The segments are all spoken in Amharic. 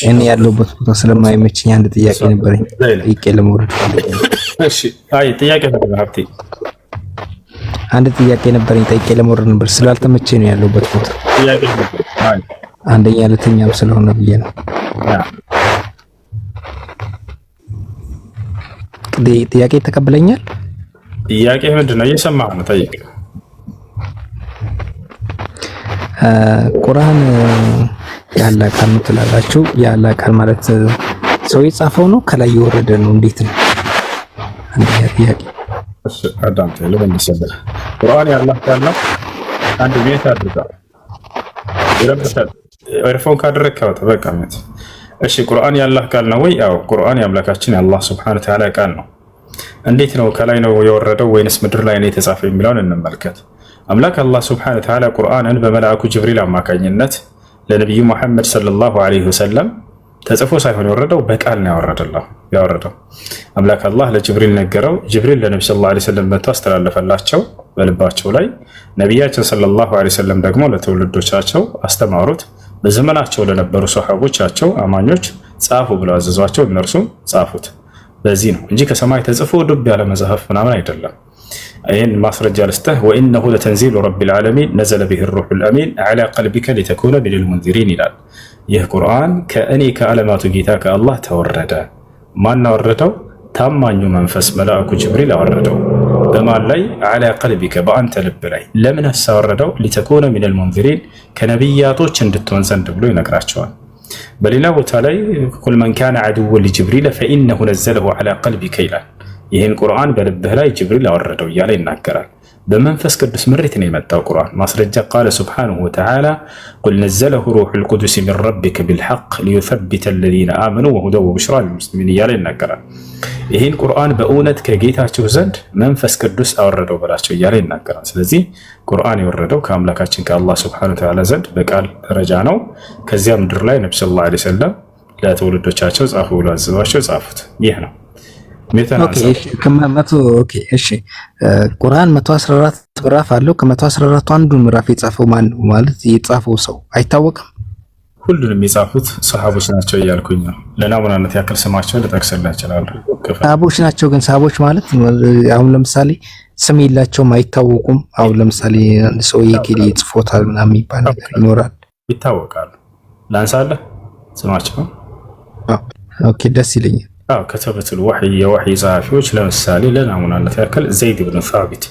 እኔ ያለሁበት ቦታ ስለማይመችኝ አንድ ጥያቄ ነበረኝ። ጥያቄ ለመውረድ እሺ፣ አይ ጥያቄ ነበር ሀብቴ። አንድ ጥያቄ ነበረኝ ጠይቄ ለመውረድ ነበር ስላልተመቸኝ ነው ያለሁበት ቦታ። ጥያቄ ነበር። አይ አንደኛ ለተኛም ስለሆነ ብዬ ነው። ጥያቄ ተቀበለኛል? ጥያቄ ምንድን ነው? እየሰማህ ነው? ጠይቅ። ቁርአን ያለ ቃል ነው ትላላችሁ። ያለ ቃል ማለት ሰው የጻፈው ነው ከላይ የወረደ ነው? እንዴት ነው? አንደኛ ጥያቄ። እሺ አዳምጥ፣ ልመልስልህ። ቁርአን ያላህ ቃል ነው። አንድ ቤት አድርጋ ይረብሻል። ኤርፎን ካደረግከው በቃ ማለት። እሺ ቁርአን ያላህ ቃል ነው ወይ? ያው ቁርአን የአምላካችን የአላህ ሱብሓነሁ ወተዓላ ቃል ነው። እንዴት ነው? ከላይ ነው የወረደው ወይንስ ምድር ላይ ነው የተጻፈው የሚለውን እንመልከት። አምላክ አላህ ሱብሓነሁ ወተዓላ ቁርአንን በመልአኩ ጅብሪል አማካኝነት ለነብዩ መሐመድ ሰለላሁ ዐለይሂ ወሰለም ተጽፎ ሳይሆን የወረደው በቃል ነው ያወረደው። አምላክ አላህ ለጅብሪል ነገረው። ጅብሪል ለነብዩ ሰለላሁ ዐለይሂ ወሰለም መጥቶ አስተላለፈላቸው በልባቸው ላይ። ነቢያችን ሰለላሁ ዐለይሂ ወሰለም ደግሞ ለትውልዶቻቸው አስተማሩት። በዘመናቸው ለነበሩ ሷሐቦቻቸው አማኞች ጻፉ ብለው አዘዟቸው፣ እነርሱም ጻፉት። በዚህ ነው እንጂ ከሰማይ ተጽፎ ዱብ ያለ መጽሐፍ ምናምን አይደለም። ይህን ማስረጃ ልስጥህ። ወኢነሁ ለተንዚሉ ረቢል ዓለሚን ነዘለ ቢሂ ሩሑል አሚን ዐላ ቀልቢከ ሊተኩነ ሚነል ሙንዚሪን ይላል። ይህ ቁርአን ከእኔ ከዓለማቱ ጌታ ከአላህ ተወረደ። ማን አወረደው? ታማኙ መንፈስ መልአኩ ጅብሪል አወረደው። በማን ላይ? ዐላ ቀልቢከ በአንተ ልብ ላይ። ለምን አሳወረደው? ሊተኩነ ሚነል ሙንዚሪን ከነቢያቶች እንድትሆን ዘንድ ብሎ ይነግራቸዋል። በሌላ ቦታ ላይ ቁል መን ካነ ዐዱወን ሊጅብሪል ፈኢነሁ ነዘለሁ ዐላ ቀልቢከ ይላል። ይህን ቁርአን በልብህ ላይ ጅብሪል አወረደው እያለ ይናገራል። በመንፈስ ቅዱስ ምሪት ነው የመጣው ቁርአን። ማስረጃ ቃለ ሱብሓነሁ ወተዓላ ቁል ነዘለሁ ሩሑል ቁዱስ ሚን ረቢከ ቢልሐቅ ሊዩሰቢተ አለዚነ አመኑ ወሁደን ወቡሽራ ሊልሙስሊሚን እያለ ይናገራል። ይህን ቁርአን በእውነት ከጌታቸው ዘንድ መንፈስ ቅዱስ አወረደው በላቸው እያለ ይናገራል። ስለዚህ ቁርአን የወረደው ከአምላካችን ከአላህ ሱብሓነሁ ወተዓላ ዘንድ በቃል ደረጃ ነው። ከዚያ ምድር ላይ ነብዩ ሰለላሁ ዐለይሂ ወሰለም ለትውልዶቻቸው ጻፉ ብሎ አዘዟቸው ጻፉት። ይህ ነው። ቁርአን 114 ምዕራፍ አለው። ከ114 አንዱ ምዕራፍ የጻፈው ማን ነው? ማለት የጻፈው ሰው አይታወቅም። ሁሉንም የጻፉት ሰሃቦች ናቸው እያልኩኝ ነው። ለናሙናነት ያክል ስማቸውን ልጠቅስልህ እችላለሁ። ሰሃቦች ናቸው። ግን ሰሃቦች ማለት አሁን ለምሳሌ ስም የላቸውም፣ አይታወቁም። አሁን ለምሳሌ ሰው የኬሌ ጽፎታል ምናምን የሚባል ነገር ይኖራል። ይታወቃሉ። ላንሳለህ ስማቸው። ኦኬ ደስ ይለኛል። ከተበቱል ወህይ የወህይ ጸሐፊዎች ለምሳሌ ለናሙናነት ያክል ዘይድ ብን ሳቢት።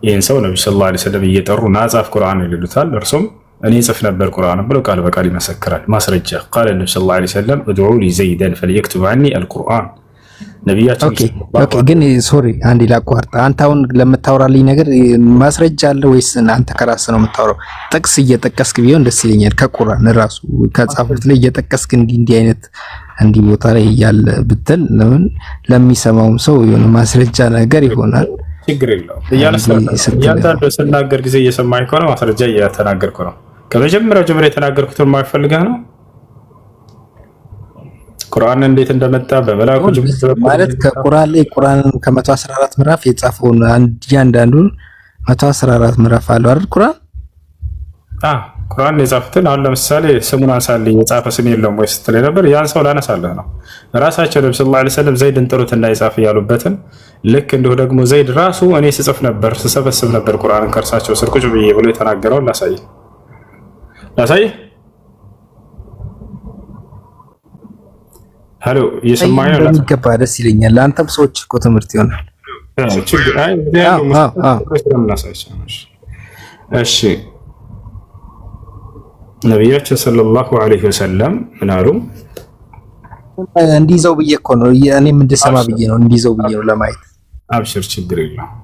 ይህን ሰው ነብዩ ሰለላሁ ዐለይሂ ወሰለም እየጠሩ ና ጻፍ ቁርአን ይሉታል። እርሱም እኔ ጽፍ ነበር ቁርአን ብሎ ቃል በቃል ይመሰክራል። ማስረጃ ቃለ ነብዩ ሰለላሁ ዐለይሂ ወሰለም ادعوا لي زيدا فليكتب عني القرآن። ነብያችን ኦኬ ግን ሶሪ አንዴ ላቋርጥ። አንተ አሁን ለምታወራልኝ ነገር ማስረጃ አለ ወይስ አንተ ከራስህ ነው የምታወራው? ጥቅስ እየጠቀስክ ቢሆን ደስ ይለኛል። ከቁርአን ራሱ ከጻፉት ላይ እየጠቀስክ እንዲህ አይነት እንዲህ ቦታ ላይ ያለ ብትል ለምን ለሚሰማውም ሰው የሆነ ማስረጃ ነገር ይሆናል። ችግር የለውም። እያንዳንዱ ስናገር ጊዜ እየሰማኝ ከሆነ ማስረጃ እያተናገርኩ ነው። ከመጀመሪያው ጀምሮ የተናገርኩትን ማይፈልገህ ነው። ቁርአን እንዴት እንደመጣ በመላኩ ጅብሪል ማለት ከቁርአን ላይ ቁርአን ከ114 ምዕራፍ የጻፈውን እያንዳንዱን 114 ምዕራፍ አለው አይደል? ቁርአን የጻፉትን አሁን ለምሳሌ ስሙን አንሳልኝ የጻፈ ስም የለውም ወይ ስትለኝ ነበር። ያን ሰው ላነሳለህ ነው። ራሳቸው ነብዩ ሰለላሁ ዐለይሂ ወሰለም ዘይድን ጥሩት እንዳይጻፍ ያሉበትን ልክ እንዲሁ ደግሞ ዘይድ ራሱ እኔ ስጽፍ ነበር ስሰበስብ ነበር ቁርአንን ከእርሳቸው ስር ቁጭ ብዬ ብሎ የተናገረውን ላሳይ። ሄሎ እየሰማኸኝ ነው? ለሚገባ ደስ ይለኛል። ለአንተም ሰዎች እኮ ትምህርት ይሆናል። እሺ ነቢያችን ሰለላሁ ዐለይሂ ወሰለም ምን አሉ? እንዲይዘው ብዬ እኮ ነው እኔም እንድሰማ ብዬ ነው እንዲይዘው ብዬ ነው ለማየት። አብሽር ችግር የለውም።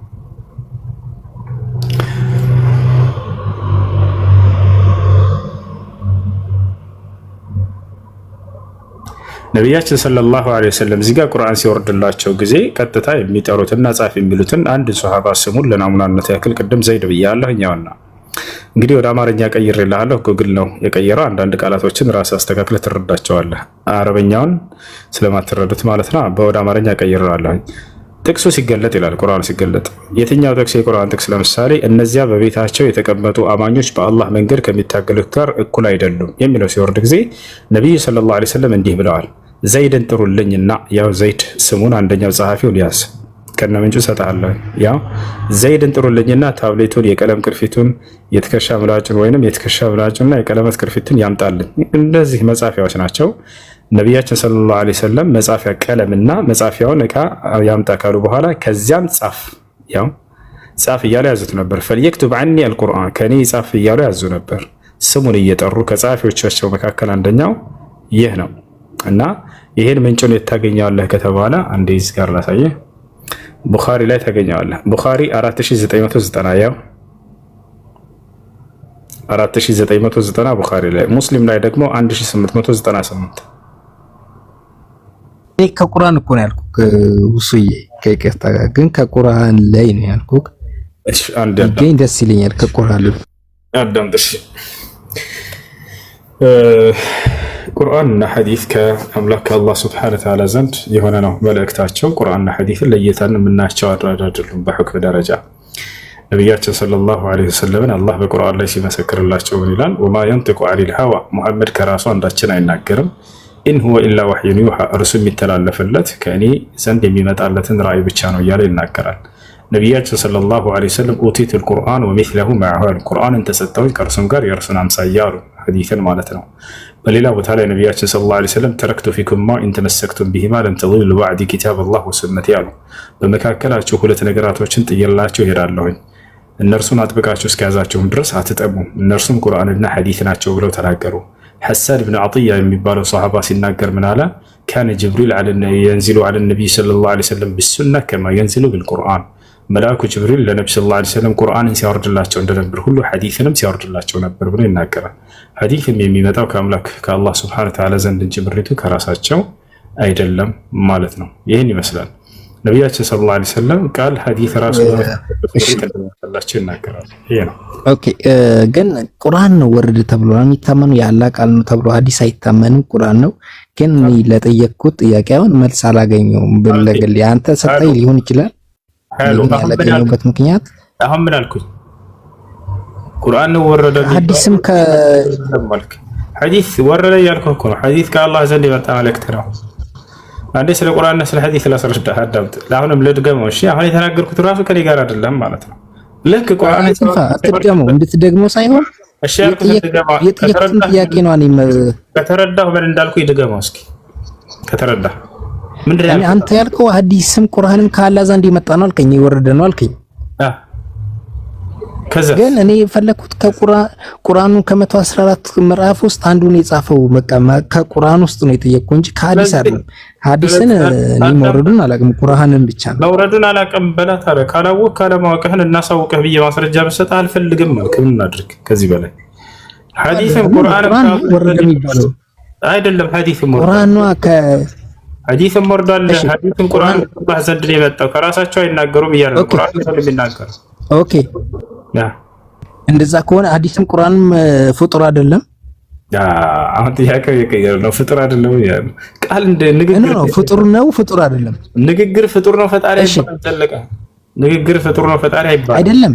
ነቢያችን ሰለላሁ ዐለይሂ ወሰለም እዚህ ጋር ቁርአን ሲወርድላቸው ጊዜ ቀጥታ የሚጠሩትና ጻፍ የሚሉትን አንድ ሱሐባ ስሙን ለናሙናነት ያክል ቅድም ዘይድ ብያለሁ። እኛውና እንግዲህ ወደ አማርኛ ቀይሬልሃለሁ። ጉግል ነው የቀየረው። አንዳንድ ቃላቶችን ራስህ አስተካክለህ ትረዳቸዋለህ። አረበኛውን ስለማትረዱት ማለት ነው። ወደ አማርኛ ቀይሬዋለሁ። ጥቅሱ ሲገለጥ ይላል ቁርአን ሲገለጥ የትኛው ጥቅስ የቁርአን ጥቅስ ለምሳሌ እነዚያ በቤታቸው የተቀመጡ አማኞች በአላህ መንገድ ከሚታገሉት ጋር እኩል አይደሉም የሚለው ሲወርድ ጊዜ ነቢዩ ሰለላሁ ዐለይሂ ወሰለም እንዲህ ብለዋል። ዘይድን ጥሩልኝና ያው ዘይድ ስሙን አንደኛው ጸሐፊው ሊያስ ከነ ምንጩ ሰጣለሁ። ያው ዘይድን ጥሩልኝና ታብሌቱን የቀለም ቅርፊቱን የትከሻ ምላጩን ወይንም የትከሻ ምላጩና የቀለበት ቅርፊቱን ያምጣልኝ። እነዚህ መጻፊያዎች ናቸው። ነቢያችን ሰለላሁ ዐለይሂ ወሰለም መጻፊያ ቀለምና መጻፊያውን እቃ ያምጣ ካሉ በኋላ ከዚያም ጻፍ እያሉ ያዙት ነበር። ፈልየክቱብ ዐኒ አልቁርአን ከኔ ጻፍ እያሉ ያዙ ነበር፣ ስሙን እየጠሩ ከጸሐፊዎቻቸው መካከል አንደኛው ይህ ነው። እና ይሄን ምንጩን የታገኘዋለህ ከተባለ አንዴ እዚህ ጋር ላሳየህ። ቡኻሪ ላይ ታገኘዋለህ። ቡኻሪ 4990 ያው 4990 ቡኻሪ ላይ፣ ሙስሊም ላይ ደግሞ 1898። እኔ ከቁርአን እኮ ነው ያልኩህ ውሱዬ፣ ከይቅርታ ጋር ግን ከቁርአን ላይ ነው ያልኩህ። እሺ አንዴ ግን ደስ ይለኛል ከቁርአን ላይ አዳምጥሽ። ቁርአንና ሐዲስ ከአምላክ ከአላህ ሱብሓነሁ ወተዓላ ዘንድ የሆነ ነው መልእክታቸው። ቁርአንና ሐዲስን ለይተን የምናቸው አይደሉም በሁክም ደረጃ። ነቢያችን ሰለላሁ ዐለይሂ ወሰለምን አላህ በቁርአን ላይ ሲመሰክርላቸው ምን ይላል? ወማ የንጢቁ ዐኒል ሀዋ ሙሐመድ ከራሱ አንዳችን አይናገርም፣ ኢን ሁወ ኢላ ወሕዩን ዩሃ እርሱ የሚተላለፍለት ከእኔ ዘንድ የሚመጣለትን ራእይ ብቻ ነው እያለ ይናገራል። ነቢያችን ሰለላሁ ዐለይሂ ወሰለም ኡቲቱል ቁርአን ወሚስለሁ መዐሁ ቁርአንን ተሰጠሁኝ ከእርሱም ጋር የእርሱን አምሳያ አሉ። ሐዲስን ማለት ነው። በሌላ ቦታ ላይ ነቢያችን ሰለላሁ ዐለይሂ ወሰለም ተረክቱ ፊኩም ማ ኢን ተመሰክቱም ቢሂማ ለን ተضሉ በዕዲ ኪታበላህ ወሱነቲ አሉ። በመካከላችሁ ሁለት ነገራቶችን ጥዬላችሁ እሄዳለሁኝ፣ እነርሱን አጥብቃችሁ እስከያዛችሁም ድረስ አትጠሙም፣ እነርሱም ቁርአንና ሐዲስ ናቸው ብለው ተናገሩ። ሐሳን ብን ዐጢያ የሚባለው ሰሃባ ሲናገር ምን አለ? ካነ ጅብሪል የንዚሉ ዐለ ነቢይ ሰለላሁ ዐለይሂ ወሰለም ቢሱና ከማ የንዚሉ ቢልቁርአን መልአኩ ጅብሪል ለነቢ ሰለላሁ ዐለይሂ ወሰለም ቁርአንን ሲያወርድላቸው እንደነበር ሁሉ ሐዲስንም ሲያወርድላቸው ነበር ብሎ ይናገራል። ሐዲስም የሚመጣው ከአምላክ ከአላህ ሱብሓነሁ ወተዓላ ዘንድ እንጂ ምሪቱ ከራሳቸው አይደለም ማለት ነው። ይህን ይመስላል። ነቢያችን ሰለላሁ ዐለይሂ ወሰለም ቃል ሐዲስ ራሱ እንደሚመጣላቸው ይናገራል። ይሄ ነው። ኦኬ። ግን ቁርአን ነው ወረደ ተብሎ የሚታመነው የአላህ ቃል ነው ተብሎ ሐዲስ አይታመንም፣ ቁርአን ነው። ግን ለጠየቅኩት ጥያቄ አሁን መልስ አላገኘውም። ብለግል አንተ ሰጣይ ሊሆን ይችላል ያላገኘሁበት ምክንያት አሁን ምን አልኩኝ? ቁርአን ነው ወረደ ሐዲስም ከመልክ ሐዲስ ወረደ ያልኩህ እኮ ነው። ሐዲስ ከአላህ ዘንድ የመጣ መልእክት ነው። አንዴ ስለ ቁርአንና ስለ ሐዲስ ላስረዳህ፣ አዳምጥ። አሁንም ልድገመው። እሺ አሁን የተናገርኩት ራሱ ከኔ ጋር አይደለም ማለት ነው። ልክ ቁርአን አትድገመው፣ እንድትደግመው ሳይሆን እሺ ያልኩት ጥያቄ ነው። እኔ ከተረዳሁ ምን እንዳልኩ ይድገመው እስኪ ከተረዳህ አንተ ያልከው ሐዲስም ቁርአንም ከአላህ ዘንድ የመጣ ነው አልከኝ፣ የወረደ ነው አልከኝ። ግን እኔ የፈለኩት ከቁርአኑ ከ114 ምዕራፍ ውስጥ አንዱን የጻፈው ከቁርአን ውስጥ ነው የጠየቅኩ እንጂ ከሐዲስ አይደለም። ሐዲስን እኔ መውረዱን አላውቅም፣ ቁርአንን ብቻ ነው መውረዱን አላውቅም። በላት አለ ካላወቅ ካለማወቅህን እናሳውቅህ ብዬ ማስረጃ ብሰጥህ አልፈልግም ማለት ምን እናድርግ? ከዚህ በላይ ሐዲስም ቁርአንም ወረደ የሚባለው አይደለም። ሐዲስም ቁርአን ነው ሐዲስም ወርዷል። ሐዲስም ቁርአን ከአላህ ዘንድ ነው የመጣው፣ ከራሳቸው አይናገሩም እያለ ነው ቁርአን ነው የሚናገር። ኦኬ እንደዛ ከሆነ ሐዲስም ቁርአንም ፍጡር አይደለም። አሁን ጥያቄው የቀየረ ነው። ፍጡር አይደለም ያለው ቃል እንደ ንግግር ነው። ፍጡር ነው ፍጡር አይደለም። ንግግር ፍጡር ነው ፈጣሪ አይባልም። ዘለቀ ንግግር ፍጡር ነው ፈጣሪ አይባልም አይደለም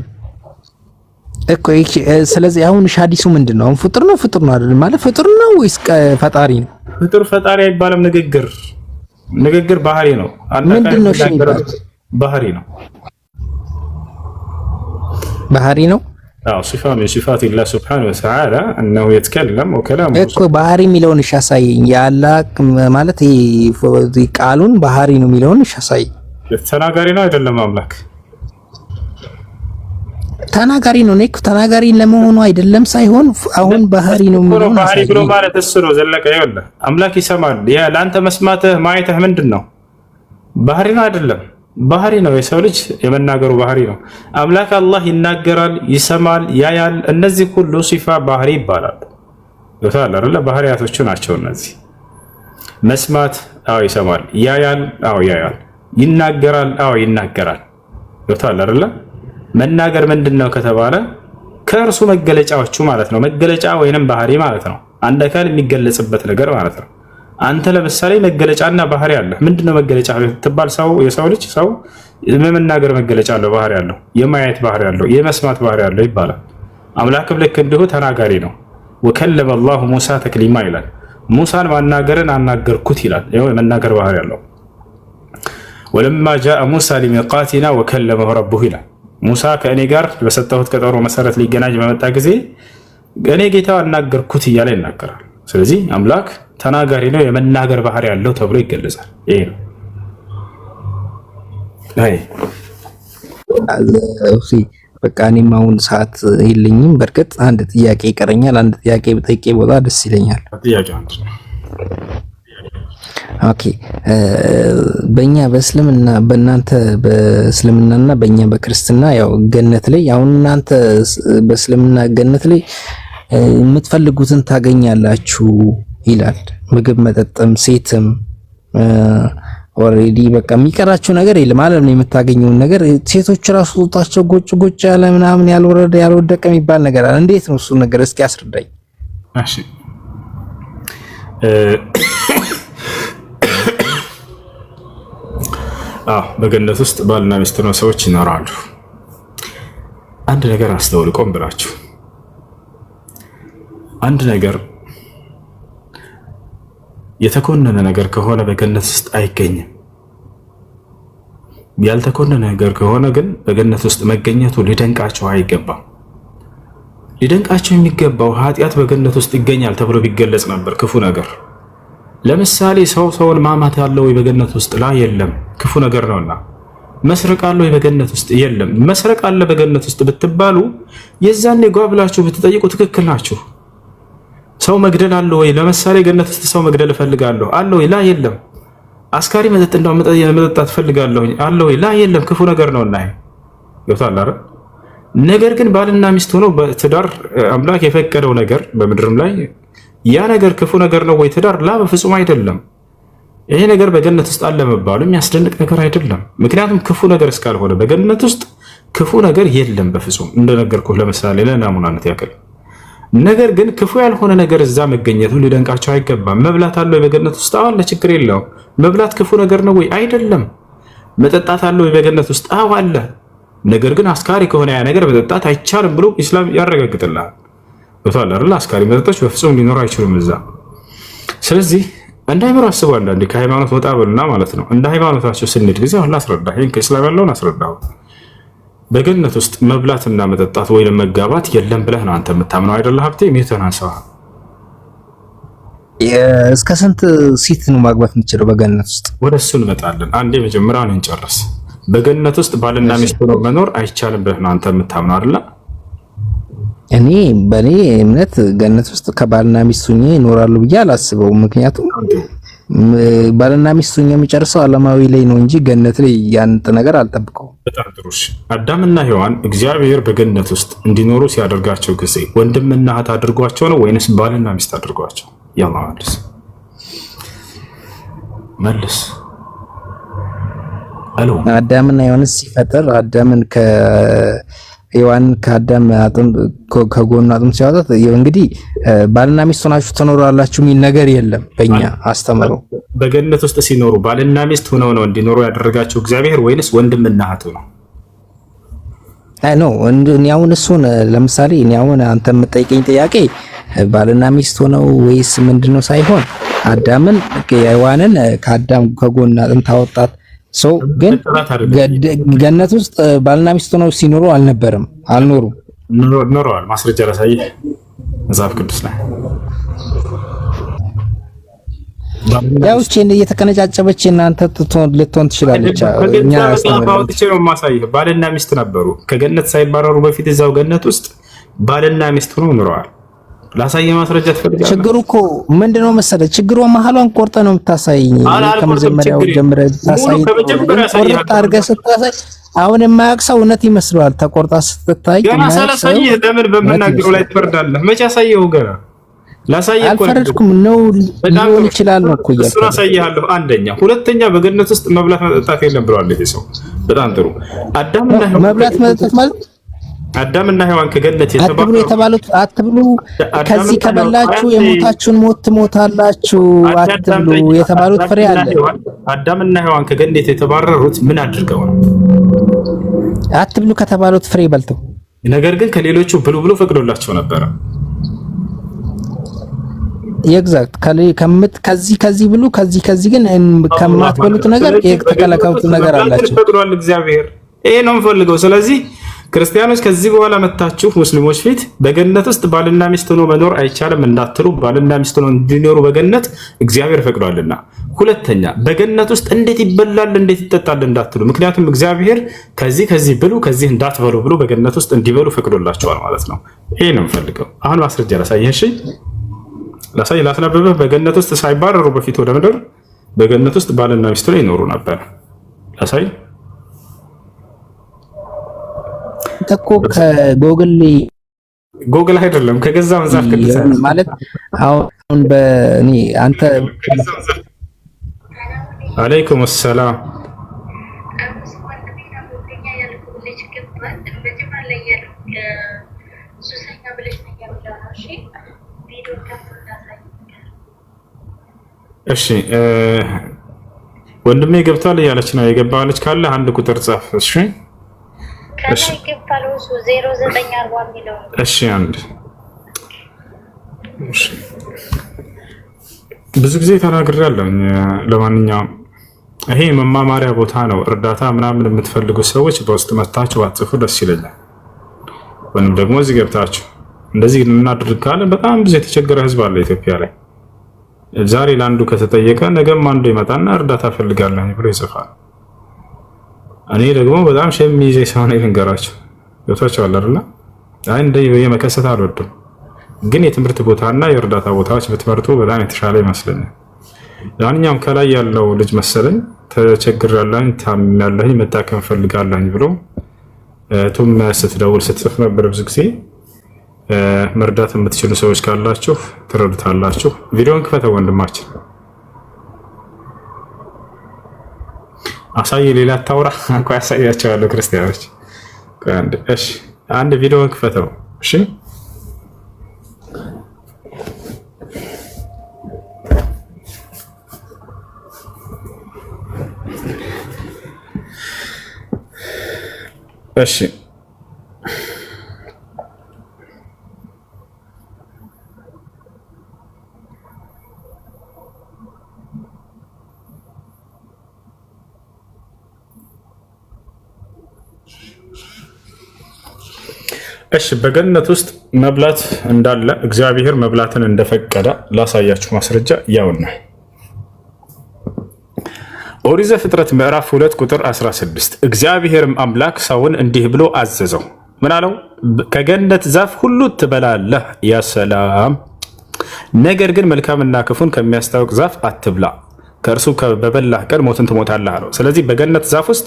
እኮ። ስለዚህ አሁን ሐዲሱ ምንድነው? አሁን ፍጡር ነው ፍጡር ነው አይደለም ማለት ፍጡር ነው ወይስ ፈጣሪ ነው? ፍጡር ፈጣሪ አይባልም። ንግግር ባህሪ ነው። ምንድነው? ባህሪ ነው። ባህሪ ነው። አዎ ሲፋ من صفات الله سبحانه وتعالى انه يتكلم وكلامه እኮ ባህሪ የሚለውን ያሳየኝ ያላ ማለት ይሄ ቃሉን ባህሪ ነው የሚለውን ያሳይ። ተናጋሪ ነው አይደለም? አምላክ ተናጋሪ ነው። ነክ ተናጋሪ ለመሆኑ አይደለም ሳይሆን አሁን ባህሪ ነው የሚለው ባህሪ ብሎ ማለት እሱ ነው። ዘለቀ ይኸውልህ አምላክ ይሰማል። ያ ለአንተ መስማትህ ማየትህ ምንድነው? ባህሪ ነው አይደለም? ባህሪ ነው። የሰው ልጅ የመናገሩ ባህሪ ነው። አምላክ አላህ ይናገራል፣ ይሰማል፣ ያያል። እነዚህ ሁሉ ሲፋ ባህሪ ይባላል። ይወታል አይደለ? ባህሪያቶቹ ናቸው እነዚህ። መስማት፣ አዎ ይሰማል። ያያል፣ አዎ ያያል። ይናገራል፣ አዎ ይናገራል። ይወታል አይደለ? መናገር ምንድነው ከተባለ ከእርሱ መገለጫዎቹ ማለት ነው። መገለጫ ወይንም ባህሪ ማለት ነው። አንድ አካል የሚገለጽበት ነገር ማለት ነው። አንተ ለምሳሌ መገለጫና ባህሪ አለ። ምንድነው መገለጫ ትባል? የሰው ልጅ የመናገር መገለጫ አለው፣ ባህሪ አለው፣ የማየት ባህሪ አለው፣ የመስማት ባህሪ አለው ይባላል። አምላክም ልክ እንዲሁ ተናጋሪ ነው። ወከለመ አላሁ ሙሳ ተክሊማ ይላል። ሙሳን ማናገርን አናገርኩት ይላል። ይኸው የመናገር ባህሪ አለው። ወለማ ጃአ ሙሳ ሊሚቃቲና ወከለመሁ ረቡሁ ይላል። ሙሳ ከእኔ ጋር በሰጠሁት ቀጠሮ መሰረት ሊገናኝ በመጣ ጊዜ እኔ ጌታው አናገርኩት እያለ ይናገራል። ስለዚህ አምላክ ተናጋሪ ነው፣ የመናገር ባህሪ ያለው ተብሎ ይገለጻል። ይሄ ነው። በቃ እኔም አሁን ሰዓት የለኝም። በእርግጥ አንድ ጥያቄ ይቀረኛል። አንድ ጥያቄ በጠይቄ ቦታ ደስ ይለኛል። ኦኬ፣ በእኛ በእስልምና በእናንተ በእስልምናና በእኛ በክርስትና ያው ገነት ላይ አሁን እናንተ በእስልምና ገነት ላይ የምትፈልጉትን ታገኛላችሁ ይላል። ምግብ፣ መጠጥም፣ ሴትም ኦሬዲ በቃ የሚቀራችሁ ነገር የለም። ዓለም ላይ የምታገኙን ነገር ሴቶች ራሱ ጡታቸው ጎጭ ጎጭ ያለ ምናምን ያልወደቀ የሚባል ነገር አለ። እንዴት ነው እሱ ነገር? እስኪ አስረዳኝ። እሺ በገነት ውስጥ ባልና ሚስት ነው ሰዎች ይኖራሉ። አንድ ነገር አስተውል፣ ቆም ብላችሁ አንድ ነገር የተኮነነ ነገር ከሆነ በገነት ውስጥ አይገኝም። ያልተኮነነ ነገር ከሆነ ግን በገነት ውስጥ መገኘቱ ሊደንቃቸው አይገባም። ሊደንቃቸው የሚገባው ኃጢአት በገነት ውስጥ ይገኛል ተብሎ ቢገለጽ ነበር። ክፉ ነገር ለምሳሌ ሰውን ማማት ያለው በገነት ውስጥ ላይ የለም፣ ክፉ ነገር ነውና። መስረቅ አለው በገነት ውስጥ የለም፣ መስረቅ አለ በገነት ውስጥ ብትባሉ የዛኔ ጓ ብላችሁ ብትጠይቁ ትክክል ናችሁ። ሰው መግደል አለ ወይ? ለምሳሌ ገነት ውስጥ ሰው መግደል እፈልጋለሁ አለ ወይ? ላ የለም። አስካሪ መጠጥ እንደው መጠጣት እፈልጋለሁ አለ ወይ? ላ የለም፣ ክፉ ነገር ነውና። ገብቷል አይደል? ነገር ግን ባልና ሚስት ሆነው በትዳር አምላክ የፈቀደው ነገር በምድርም ላይ ያ ነገር ክፉ ነገር ነው ወይ? ትዳር ላ በፍጹም አይደለም። ይሄ ነገር በገነት ውስጥ አለ መባሉ የሚያስደንቅ ነገር አይደለም። ምክንያቱም ክፉ ነገር እስካልሆነ በገነት ውስጥ ክፉ ነገር የለም በፍጹም። እንደነገርኩህ ለምሳሌ ለናሙናነት ያክል። ነገር ግን ክፉ ያልሆነ ነገር እዛ መገኘቱ ሊደንቃቸው አይገባም። መብላት አለ በገነት ውስጥ አለ፣ ችግር የለውም። መብላት ክፉ ነገር ነው ወይ? አይደለም። መጠጣት አለ በገነት ውስጥ አለ። ነገር ግን አስካሪ ከሆነ ያ ነገር መጠጣት አይቻልም ብሎ ኢስላም ያረጋግጥልሃል። በቷል አይደል? አስካሪ መጠጦች በፍጹም ሊኖሩ አይችሉም እዛ። ስለዚህ እንደ ሃይማኖት አስቡ። አንዳንዴ ከሃይማኖት ወጣ በሉና ማለት ነው። እንደ ሃይማኖታቸው ስንሄድ ጊዜ አሁን አስረዳ፣ ይሄን ከኢስላም ያለውን አስረዳው። በገነት ውስጥ መብላትና መጠጣት ወይም መጋባት የለም ብለህ ነው አንተ የምታምነው አይደለ? ሀብቴ ሜተና ሰው እስከ ስንት ሴት ነው ማግባት የምትችለው በገነት ውስጥ? ወደ እሱ እንመጣለን። አንዴ መጀመሪያውን እንጨርስ። በገነት ውስጥ ባልና ሚስት ሆነው መኖር አይቻልም ብለህ ነው አንተ የምታምነው አይደለ? በእኔ እምነት ገነት ውስጥ ከባልና ሚስት ሆኜ ይኖራሉ ብዬ አላስበውም። ምክንያቱም ባልና ሚስት ሆኜ የሚጨርሰው ዓለማዊ ላይ ነው እንጂ ገነት ላይ ያንተ ነገር አልጠብቀውም። በጣም ጥሩ። አዳምና ሔዋን እግዚአብሔር በገነት ውስጥ እንዲኖሩ ሲያደርጋቸው ጊዜ ወንድምና እህት አድርጓቸው ነው ወይንስ ባልና ሚስት አድርጓቸው? ያላ መልስ አሎ። አዳምና ሔዋን ሲፈጠር አዳምን ሔዋን ከአዳም አጥም ከጎኑ አጥም ሲያወጣት እንግዲህ ባልና ሚስት ሆናችሁ ትኖራላችሁ የሚል ነገር የለም በእኛ አስተምሮ። በገነት ውስጥ ሲኖሩ ባልና ሚስት ሆነው ነው እንዲኖሩ ያደረጋቸው እግዚአብሔር ወይንስ ወንድምና እህት ነው? ነው እኔ አሁን እሱን ለምሳሌ እኔ አሁን አንተ የምጠይቀኝ ጥያቄ ባልና ሚስት ሆነው ወይስ ምንድነው ሳይሆን አዳምን ሔዋንን ከአዳም ከጎኑ አጥም ታወጣት ሰው ግን ገነት ውስጥ ባልና ሚስት ሆነው ሲኖሩ አልነበረም? አልኖሩም? ኖረዋል። ማስረጃ ላሳይህ መጽሐፍ ቅዱስ ላይ። ያው እቺ እየተቀነጫጨበች እናንተ ልትሆን ትችላለች። እኛ አስተማሪዎች ነው ማሳይህ። ባልና ሚስት ነበሩ ከገነት ሳይባረሩ በፊት እዛው ገነት ውስጥ ባልና ሚስት ሆነው ኖረዋል። ላሳየህ ማስረጃ ትፈልጋለህ? ችግሩ እኮ ምንድነው መሰለህ? ችግሩ መሀሏን ቆርጠ ነው የምታሳይኝ። ከመጀመሪያው ጀምረህ ታሳይ ቆርጣ አድርገህ ስታሳይ አሁን የማያውቅ ሰው እውነት ይመስለዋል። ተቆርጣ ስትታይ ገና ሳላሳይህ ለምን በመናገሩ ላይ ትፈርዳለህ? መቼ አሳየኸው? ገና ላሳየህ እኮ አልፈረድኩም ነው ሊሆን ይችላል ነው እኮ እያልኩ እሱን አሳይሃለሁ። አንደኛ፣ ሁለተኛ በገነት ውስጥ መብላት መጠጣት የለም ብለዋል ይሄ ሰው። በጣም ጥሩ። አዳምና መብላት መጠጣት ማለት አዳምና ሔዋን ከገነት አትብሉ የተባሉት አትብሉ፣ ከዚህ ከበላችሁ የሞታችሁን ሞት ትሞታላችሁ፣ አትብሉ የተባሉት ፍሬ አለ። አዳምና ሔዋን ከገነት የተባረሩት ምን አድርገው ነው? አትብሉ ከተባሉት ፍሬ በልተው። ነገር ግን ከሌሎቹ ብሉ ብሎ ፈቅዶላቸው ነበረ። ኤግዛክት ከዚህ ብሉ ከዚህ ግን ከማትበሉት ነገር የተከለከሉት ነገር አላቸው። ፈቅዷል እግዚአብሔር። ይሄ ነው የምፈልገው። ስለዚህ ክርስቲያኖች ከዚህ በኋላ መታችሁ ሙስሊሞች ፊት በገነት ውስጥ ባልና ሚስት ሆኖ መኖር አይቻልም እንዳትሉ፣ ባልና ሚስት ሆኖ እንዲኖሩ በገነት እግዚአብሔር ፈቅዷልና። ሁለተኛ በገነት ውስጥ እንዴት ይበላል እንዴት ይጠጣል እንዳትሉ፣ ምክንያቱም እግዚአብሔር ከዚህ ብሉ ከዚህ እንዳትበሉ ብሎ በገነት ውስጥ እንዲበሉ ፈቅዶላቸዋል ማለት ነው። ይሄ ነው የምፈልገው። አሁን ማስረጃ ላሳየህ። እሺ ላስነበብህ። በገነት ውስጥ ሳይባረሩ በፊት ወደ ምድር በገነት ውስጥ ባልና ሚስት ላይ ይኖሩ ነበር። ላሳይ እኮ ከጎግል አይደለም ከገዛ መጽሐፍ ቅዱስ ማለት አሁን በእኔ አንተ አለይኩም ሰላም እሺ ወንድሜ ገብቷል እያለች ነው። የገባለች ካለ አንድ ቁጥር ጻፍ። እሺ እሺ እሺ አንድ ብዙ ጊዜ ተናግሬያለሁ። ለማንኛውም ይሄ መማማሪያ ቦታ ነው። እርዳታ ምናምን የምትፈልጉ ሰዎች በውስጥ መታችሁ አጽፉ፣ ደስ ይለኛል። ወይም ደግሞ እዚህ ገብታችሁ እንደዚህ እናድርግ ካለ በጣም ብዙ የተቸገረ ህዝብ አለ ኢትዮጵያ ላይ። ዛሬ ለአንዱ ከተጠየቀ ነገም አንዱ ይመጣና እርዳታ ፈልጋለሁ ብሎ ይጽፋል። እኔ ደግሞ በጣም ሸም ይዤ ሰው ነኝ ልንገራችሁ። ገብቷችኋል አይደል? አይ እንደ የመከሰት አልወድም፣ ግን የትምህርት ቦታና የእርዳታ ቦታዎች ብትመርጡ በጣም የተሻለ ይመስለኛል። ያንኛውም ከላይ ያለው ልጅ መሰለኝ ተቸግሬያለሁ፣ ታምሜያለሁ፣ መታከም ፈልጋለሁ ብሎ ቱም ስትደውል ስትጽፍ ነበር ብዙ ጊዜ። መርዳት የምትችሉ ሰዎች ካላችሁ ትረዱታላችሁ። ቪዲዮን ክፈተው ወንድማችን። አሳይ፣ ሌላ ታውራ እንኳ ያሳያቸዋለሁ ክርስቲያኖች። እሺ አንድ ቪዲዮን ክፈተው። እሺ እሺ እሺ በገነት ውስጥ መብላት እንዳለ እግዚአብሔር መብላትን እንደፈቀደ ላሳያችሁ ማስረጃ ያውና ኦሪት ዘፍጥረት ምዕራፍ 2 ቁጥር 16 እግዚአብሔርም አምላክ ሰውን እንዲህ ብሎ አዘዘው። ምን አለው? ከገነት ዛፍ ሁሉ ትበላለህ፣ ያ ሰላም፣ ነገር ግን መልካምና ክፉን ከሚያስታውቅ ዛፍ አትብላ፣ ከእርሱ በበላህ ቀን ሞትን ትሞታለህ አለው። ስለዚህ በገነት ዛፍ ውስጥ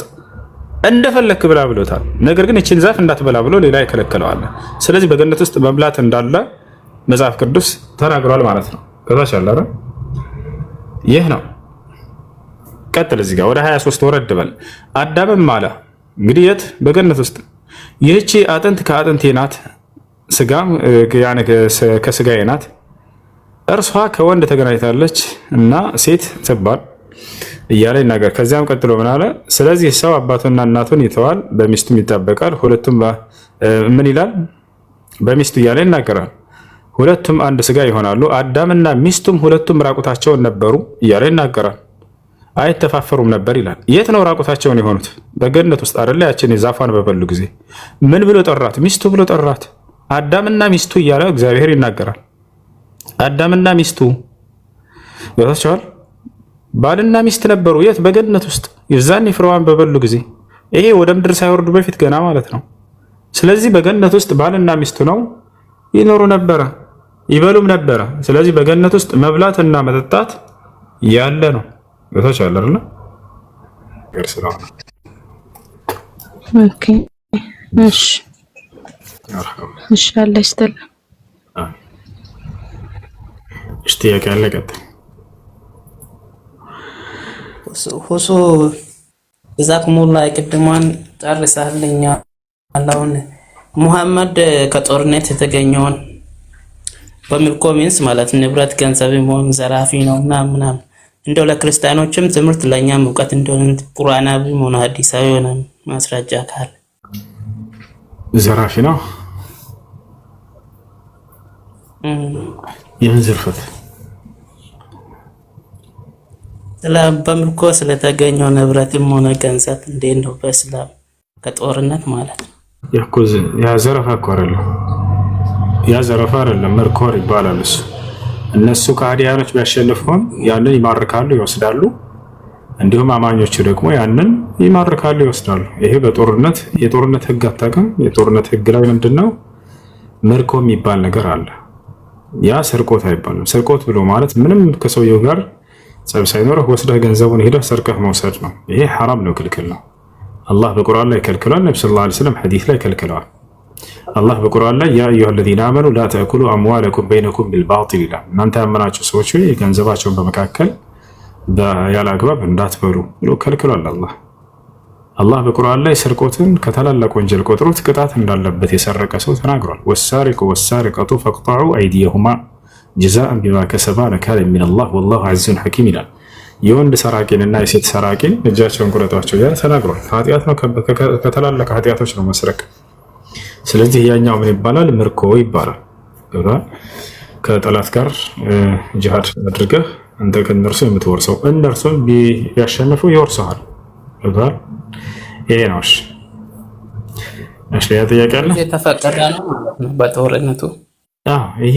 እንደፈለክ ብላ ብሎታል። ነገር ግን እቺን ዛፍ እንዳትበላ ብሎ ሌላ ይከለክለዋል። ስለዚህ በገነት ውስጥ መብላት እንዳለ መጽሐፍ ቅዱስ ተናግሯል ማለት ነው። ከታች ያለ ይህ ነው። ቀጥል እዚህ ጋር ወደ 23 ወረድ በል። አዳምም አለ እንግዲህ የት? በገነት ውስጥ ይህቺ አጥንት ከአጥንቴ ናት፣ ስጋም ከስጋዬ ናት፣ እርሷ ከወንድ ተገናኝታለች እና ሴት ትባል እያለ ይናገር። ከዚያም ቀጥሎ ምን አለ? ስለዚህ ሰው አባቱና እናቱን ይተዋል፣ በሚስቱም ይጣበቃል፣ ሁለቱም ምን ይላል? በሚስቱ እያለ ይናገራል። ሁለቱም አንድ ስጋ ይሆናሉ። አዳምና ሚስቱም ሁለቱም ራቁታቸውን ነበሩ እያለ ይናገራል። አይተፋፈሩም ነበር ይላል። የት ነው ራቁታቸውን የሆኑት? በገነት ውስጥ አይደለ? ያችን ዛፏን በበሉ ጊዜ ምን ብሎ ጠራት? ሚስቱ ብሎ ጠራት። አዳምና ሚስቱ እያለ እግዚአብሔር ይናገራል። አዳምና ሚስቱ ይወታቸዋል። ባልና ሚስት ነበሩ። የት? በገነት ውስጥ የዛን ፍሬዋን በበሉ ጊዜ። ይሄ ወደ ምድር ሳይወርዱ በፊት ገና ማለት ነው። ስለዚህ በገነት ውስጥ ባልና ሚስቱ ነው ይኖሩ ነበረ፣ ይበሉም ነበረ። ስለዚህ በገነት ውስጥ መብላትና መጠጣት ያለ ነው። ገታች አለርና ገርሰናል። ኦኬ እሺ እሺ አለ ይስተል እሺ ጥያቄ አለ። ቀጥል ሁሱ እዛክ ሙላ ቅድማን ጨርሰህልኛ አሁን ሙሐመድ ከጦርነት የተገኘውን በምርኮ ሚንስ ማለት ንብረት ገንዘብም ሆነ ዘራፊ ነው ምናምን እንደው ለክርስቲያኖችም ትምህርት ለኛም ዕውቀት እንደሆነ ቁርአናዊም ሆነ ሐዲሳዊ ሆነ ማስረጃ ካለ ዘራፊ ነው የንዝርፈት በምርኮ ስለተገኘው ንብረትም ሆነ ገንዘብ እንዴት ነው በእስላም ከጦርነት ማለት ነው? ያ ዘረፋ እኮ አይደለም። ያ ዘረፋ አይደለም፣ ምርኮር ይባላል እሱ። እነሱ ከሃዲያኖች ቢያሸንፉም ያንን ይማርካሉ፣ ይወስዳሉ። እንዲሁም አማኞቹ ደግሞ ያንን ይማርካሉ፣ ይወስዳሉ። ይሄ በጦርነት የጦርነት ህግ አታውቅም? የጦርነት ህግ ላይ ምንድነው ምርኮ የሚባል ነገር አለ። ያ ስርቆት አይባልም። ስርቆት ብሎ ማለት ምንም ከሰውየው ጋር ጸብ ሳይኖርህ ወስደህ ገንዘቡን ሄደህ ሰርቀህ መውሰድ ነው። ይሄ ሐራም ነው፣ ክልክል ነው። አላህ በቁርአን ላይ ከልክሏል። ነብዩ ሰለላሁ ዐለይሂ ወሰለም ሐዲስ ላይ ከልክለዋል። አላህ በቁርአን ላይ ያ አዩሀ ለዚነ አመኑ ላ ተእኩሉ አምዋለኩም በይነኩም ቢልባጢል ይላል። እናንተ ያመናችሁ ሰዎች ገንዘባቸውን በመካከል ያለ አግባብ እንዳትበሉ ብሎ ከልክሏል። አላህ በቁርአን ላይ ስርቆትን ከታላላቅ ወንጀል ቆጥሮት ቅጣት እንዳለበት የሰረቀ ሰው ተናግሯል። ወሳሪቁ ወሳሪቀቱ ፈቅጠዑ አይዲየሁማ ጀዛአን ቢማ ከሰባ ነካለን ሚነላህ ወላሁ ዐዚዙን ሐኪም ይላል። የወንድ ሰራቂንና የሴት ሰራቂን እጃቸውን ቁረጧቸው ያለ ተናግሯል። ኃጢአት ነው፣ ከታላላቅ ኃጢአቶች ነው መስረቅ። ስለዚህ ያኛው ምን ይባላል? ምርኮ ይባላል። ከጠላት ጋር ጂሃድ አድርገህ አንተ ከነርሱ የምትወርሰው እነርሱን ቢያሸንፉ ይወርሰሃል። ይሄ ነው። እሺ ያ ጥያቄ አለ። የተፈቀደ ነው በጦርነቱ። ይሄ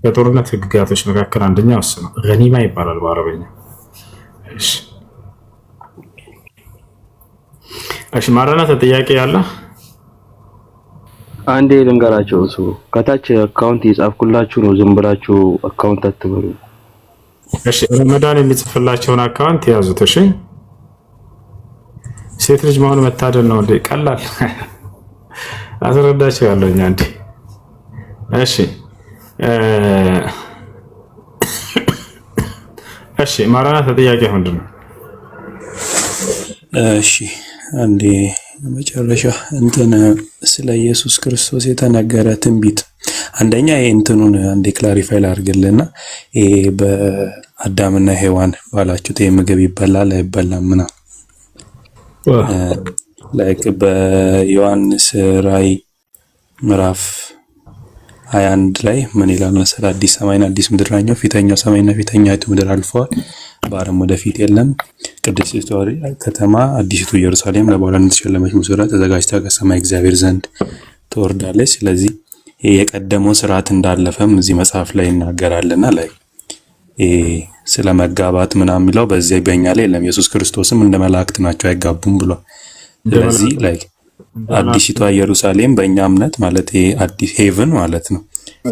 ከጦርነት ህግጋቶች መካከል አንደኛው እሱ ነው። ገኒማ ይባላል በአረበኛ። እሺ ማራናት ጥያቄ ያለ አንዴ ልንገራቸው። እሱ ከታች አካውንት የጻፍኩላችሁ ነው፣ ዝም ብላችሁ አካውንት አትበሉ። እሺ ረመዳን የሚጽፍላቸውን አካውንት ያዙት። እሺ ሴት ልጅ መሆን መታደል ነው እንዴ? ቀላል አስረዳቸው ያለኝ አንዴ። እሺ እሺ ማራናት ጥያቄ ምንድን ነው? እሺ አንዴ መጨረሻ እንትን ስለ ኢየሱስ ክርስቶስ የተነገረ ትንቢት አንደኛ እንትኑን አንዴ ክላሪፋይ ላድርግልና ይሄ በአዳምና ሔዋን ባላችሁት ምግብ ይበላል አይበላም ምናምን ላይክ በዮሐንስ ራእይ ምዕራፍ 21 ላይ ምን ይላል መሰለ? አዲስ ሰማይና አዲስ ምድር ናቸው፣ ፊተኛው ሰማይና ፊተኛይቱ ምድር አልፈዋል፣ ባህርም ወደፊት የለም። ቅድስት ከተማ አዲስቱ ኢየሩሳሌም ለባሏ የተሸለመች ሙሽራ ተዘጋጅታ ከሰማይ እግዚአብሔር ዘንድ ትወርዳለች። ስለዚህ የቀደመው ስርዓት እንዳለፈም እዚህ መጽሐፍ ላይ ይናገራልና ላይ ስለ መጋባት ምናምን የሚለው በዚህ በእኛ ላይ የለም። ኢየሱስ ክርስቶስም እንደ መላእክት ናቸው አይጋቡም ብሏል። ስለዚህ ላይ አዲሲቷ ኢየሩሳሌም በእኛ እምነት ማለት አዲስ ሄቨን ማለት ነው።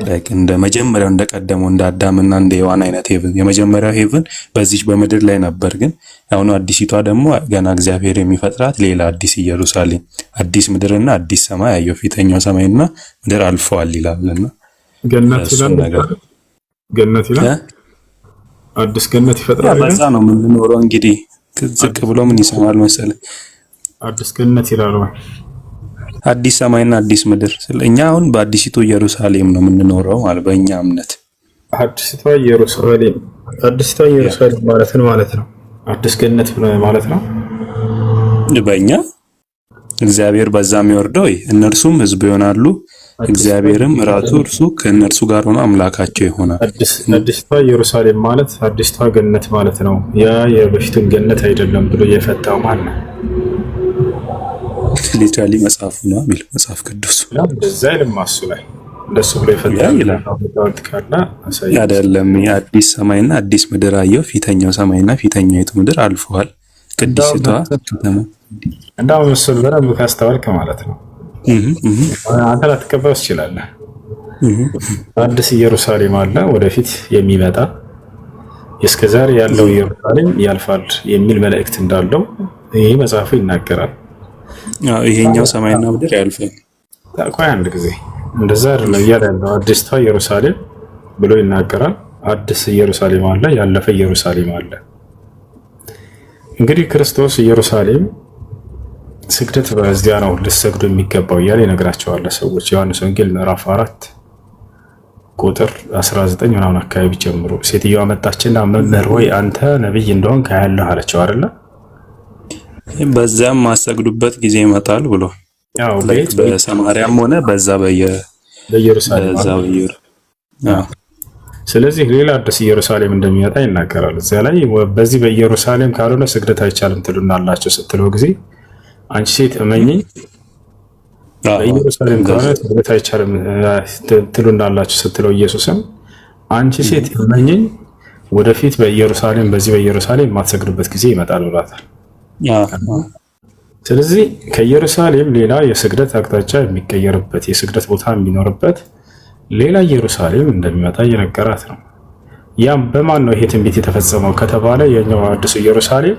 ላይክ እንደ መጀመሪያው እንደቀደመው እንደ አዳምና እንደ ሔዋን አይነት ሄቨን፣ የመጀመሪያው ሄቨን በዚች በምድር ላይ ነበር። ግን አሁን አዲሲቷ ደግሞ ገና እግዚአብሔር የሚፈጥራት ሌላ አዲስ ኢየሩሳሌም፣ አዲስ ምድርና አዲስ ሰማይ ያየው ፊተኛው ሰማይና ምድር አልፈዋል ይላልና ገነት ይላል። ገነት ይላል። አዲስ ገነት ይፈጥራል። በዛ ነው የምንኖረው። እንግዲህ ዝቅ ብሎ ምን ይሰማል መሰለህ? አዲስ ገነት ይላል። አዲስ ሰማይና አዲስ ምድር። እኛ አሁን በአዲሲቱ ኢየሩሳሌም ነው የምንኖረው ማለት በእኛ እምነት። አዲስቷ ኢየሩሳሌም ማለት ነው። አዲስ ገነት ማለት ነው በእኛ። እግዚአብሔር በዛ የሚወርደው እነርሱም ሕዝብ ይሆናሉ፣ እግዚአብሔርም ራሱ እርሱ ከእነርሱ ጋር ሆኖ አምላካቸው ይሆናል። አዲስቷ ኢየሩሳሌም ማለት አዲስቷ ገነት ማለት ነው። ያ የበፊቱን ገነት አይደለም ብሎ የፈታው ማን ነው? ሊትራሊ መጽሐፉ ነው የሚል መጽሐፍ ቅዱስ እንደዛ ይልማሱ ላይ እንደሱ ብሎ የፈታው አይደለም። የአዲስ ሰማይና አዲስ ምድር አየው፣ ፊተኛው ሰማይና ፊተኛይቱ ምድር አልፈዋል። ቅድስቷ ከተማ እንዳው መስል በደንብ ካስተዋልክ ማለት ነው። አንተ ላትቀበል ትችላለህ። አዲስ ኢየሩሳሌም አለ ወደፊት የሚመጣ፣ እስከዛሬ ያለው ኢየሩሳሌም ያልፋል የሚል መልእክት እንዳለው ይሄ መጽሐፉ ይናገራል። ይሄኛው ሰማይና ምድር ያልፋል። ቆይ አንድ ጊዜ እንደዛ አይደለም እያለ ያለው አዲስቷ ኢየሩሳሌም ብሎ ይናገራል። አዲስ ኢየሩሳሌም አለ፣ ያለፈ ኢየሩሳሌም አለ። እንግዲህ ክርስቶስ ኢየሩሳሌም ስግደት በዚያ ነው ልትሰግዱ የሚገባው እያለ ይነግራቸዋል ሰዎች። ዮሐንስ ወንጌል ምዕራፍ 4 ቁጥር 19 ምናምን አካባቢ ጀምሮ ሴትዮዋ መጣችና መምህር ሆይ አንተ ነብይ እንደሆን ካያለህ አለችው አይደለ? በዛም ማሰግዱበት ጊዜ ይመጣል ብሎ ያው በሰማርያም ሆነ በዛ በኢየሩሳሌም። ስለዚህ ሌላ አዲስ ኢየሩሳሌም እንደሚመጣ ይናገራል እዚያ ላይ። በዚህ በኢየሩሳሌም ካልሆነ ስግደት አይቻልም ትሉናላችሁ ስትለው ጊዜ አንቺ ሴት እመኚኝ በኢየሩሳሌም ካልሆነ ስግደት አይቻልም ትሉናላችሁ ስትለው ኢየሱስም አንቺ ሴት እመኚኝ ወደፊት በኢየሩሳሌም በዚህ በኢየሩሳሌም የማትሰግዱበት ጊዜ ይመጣል ብሏታል። ስለዚህ ከኢየሩሳሌም ሌላ የስግደት አቅጣጫ የሚቀየርበት የስግደት ቦታ የሚኖርበት ሌላ ኢየሩሳሌም እንደሚመጣ እየነገራት ነው። ያም በማን ነው ይሄ ትንቢት የተፈጸመው ከተባለ የኛው አዲሱ ኢየሩሳሌም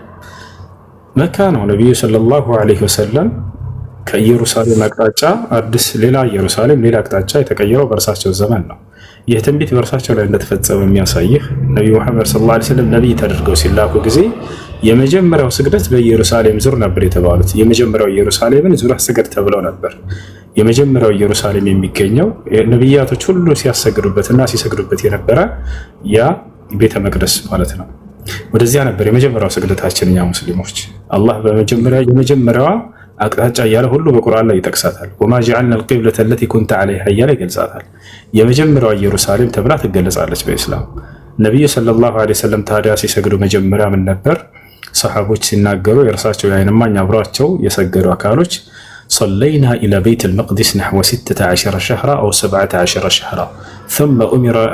መካ ነው። ነብዩ ሰለላሁ ዐለይሂ ወሰለም ከኢየሩሳሌም አቅጣጫ አዲስ ሌላ ኢየሩሳሌም ሌላ አቅጣጫ የተቀየረው በእርሳቸው ዘመን ነው። ይህ ትንቢት በእርሳቸው ላይ እንደተፈጸመ የሚያሳይህ ነብዩ መሐመድ ሰለላሁ ዐለይሂ ወሰለም ነብይ ተደርገው ሲላኩ ጊዜ የመጀመሪያው ስግደት በኢየሩሳሌም ዙር ነበር የተባሉት። የመጀመሪያው ኢየሩሳሌምን ዙሪያ ስገድ ተብለው ነበር። የመጀመሪያው ኢየሩሳሌም የሚገኘው ነብያቶች ሁሉ ሲያሰግዱበትና ሲሰግዱበት የነበረ ያ ቤተ መቅደስ ማለት ነው። ወደዚያ ነበር የመጀመሪያው ስግደታችን እኛ ሙስሊሞች። አላህ የመጀመሪያዋ አቅጣጫ እያለ ሁሉ በቁርአን ላይ ይጠቅሳታል። ወማ ጀዐልና አልቂብለተ አለቲ ኩንተ ዐለይሃ እያለ ይገልጻታል። የመጀመሪያው ኢየሩሳሌም ተብላ ትገለጻለች በኢስላም። ነቢዩ ሰለላሁ ዐለይሂ ወሰለም ታዲያ ሲሰግዱ መጀመሪያ ምን ነበር? ሰሓቦች ሲናገሩ የእርሳቸው የዓይን እማኝ አብሯቸው የሰገዱ አካሎች ሰለይና ኢላ ቤት አልመቅዲስ ነሕወ 16 ሸህራ አው 17 ሸህራ ثم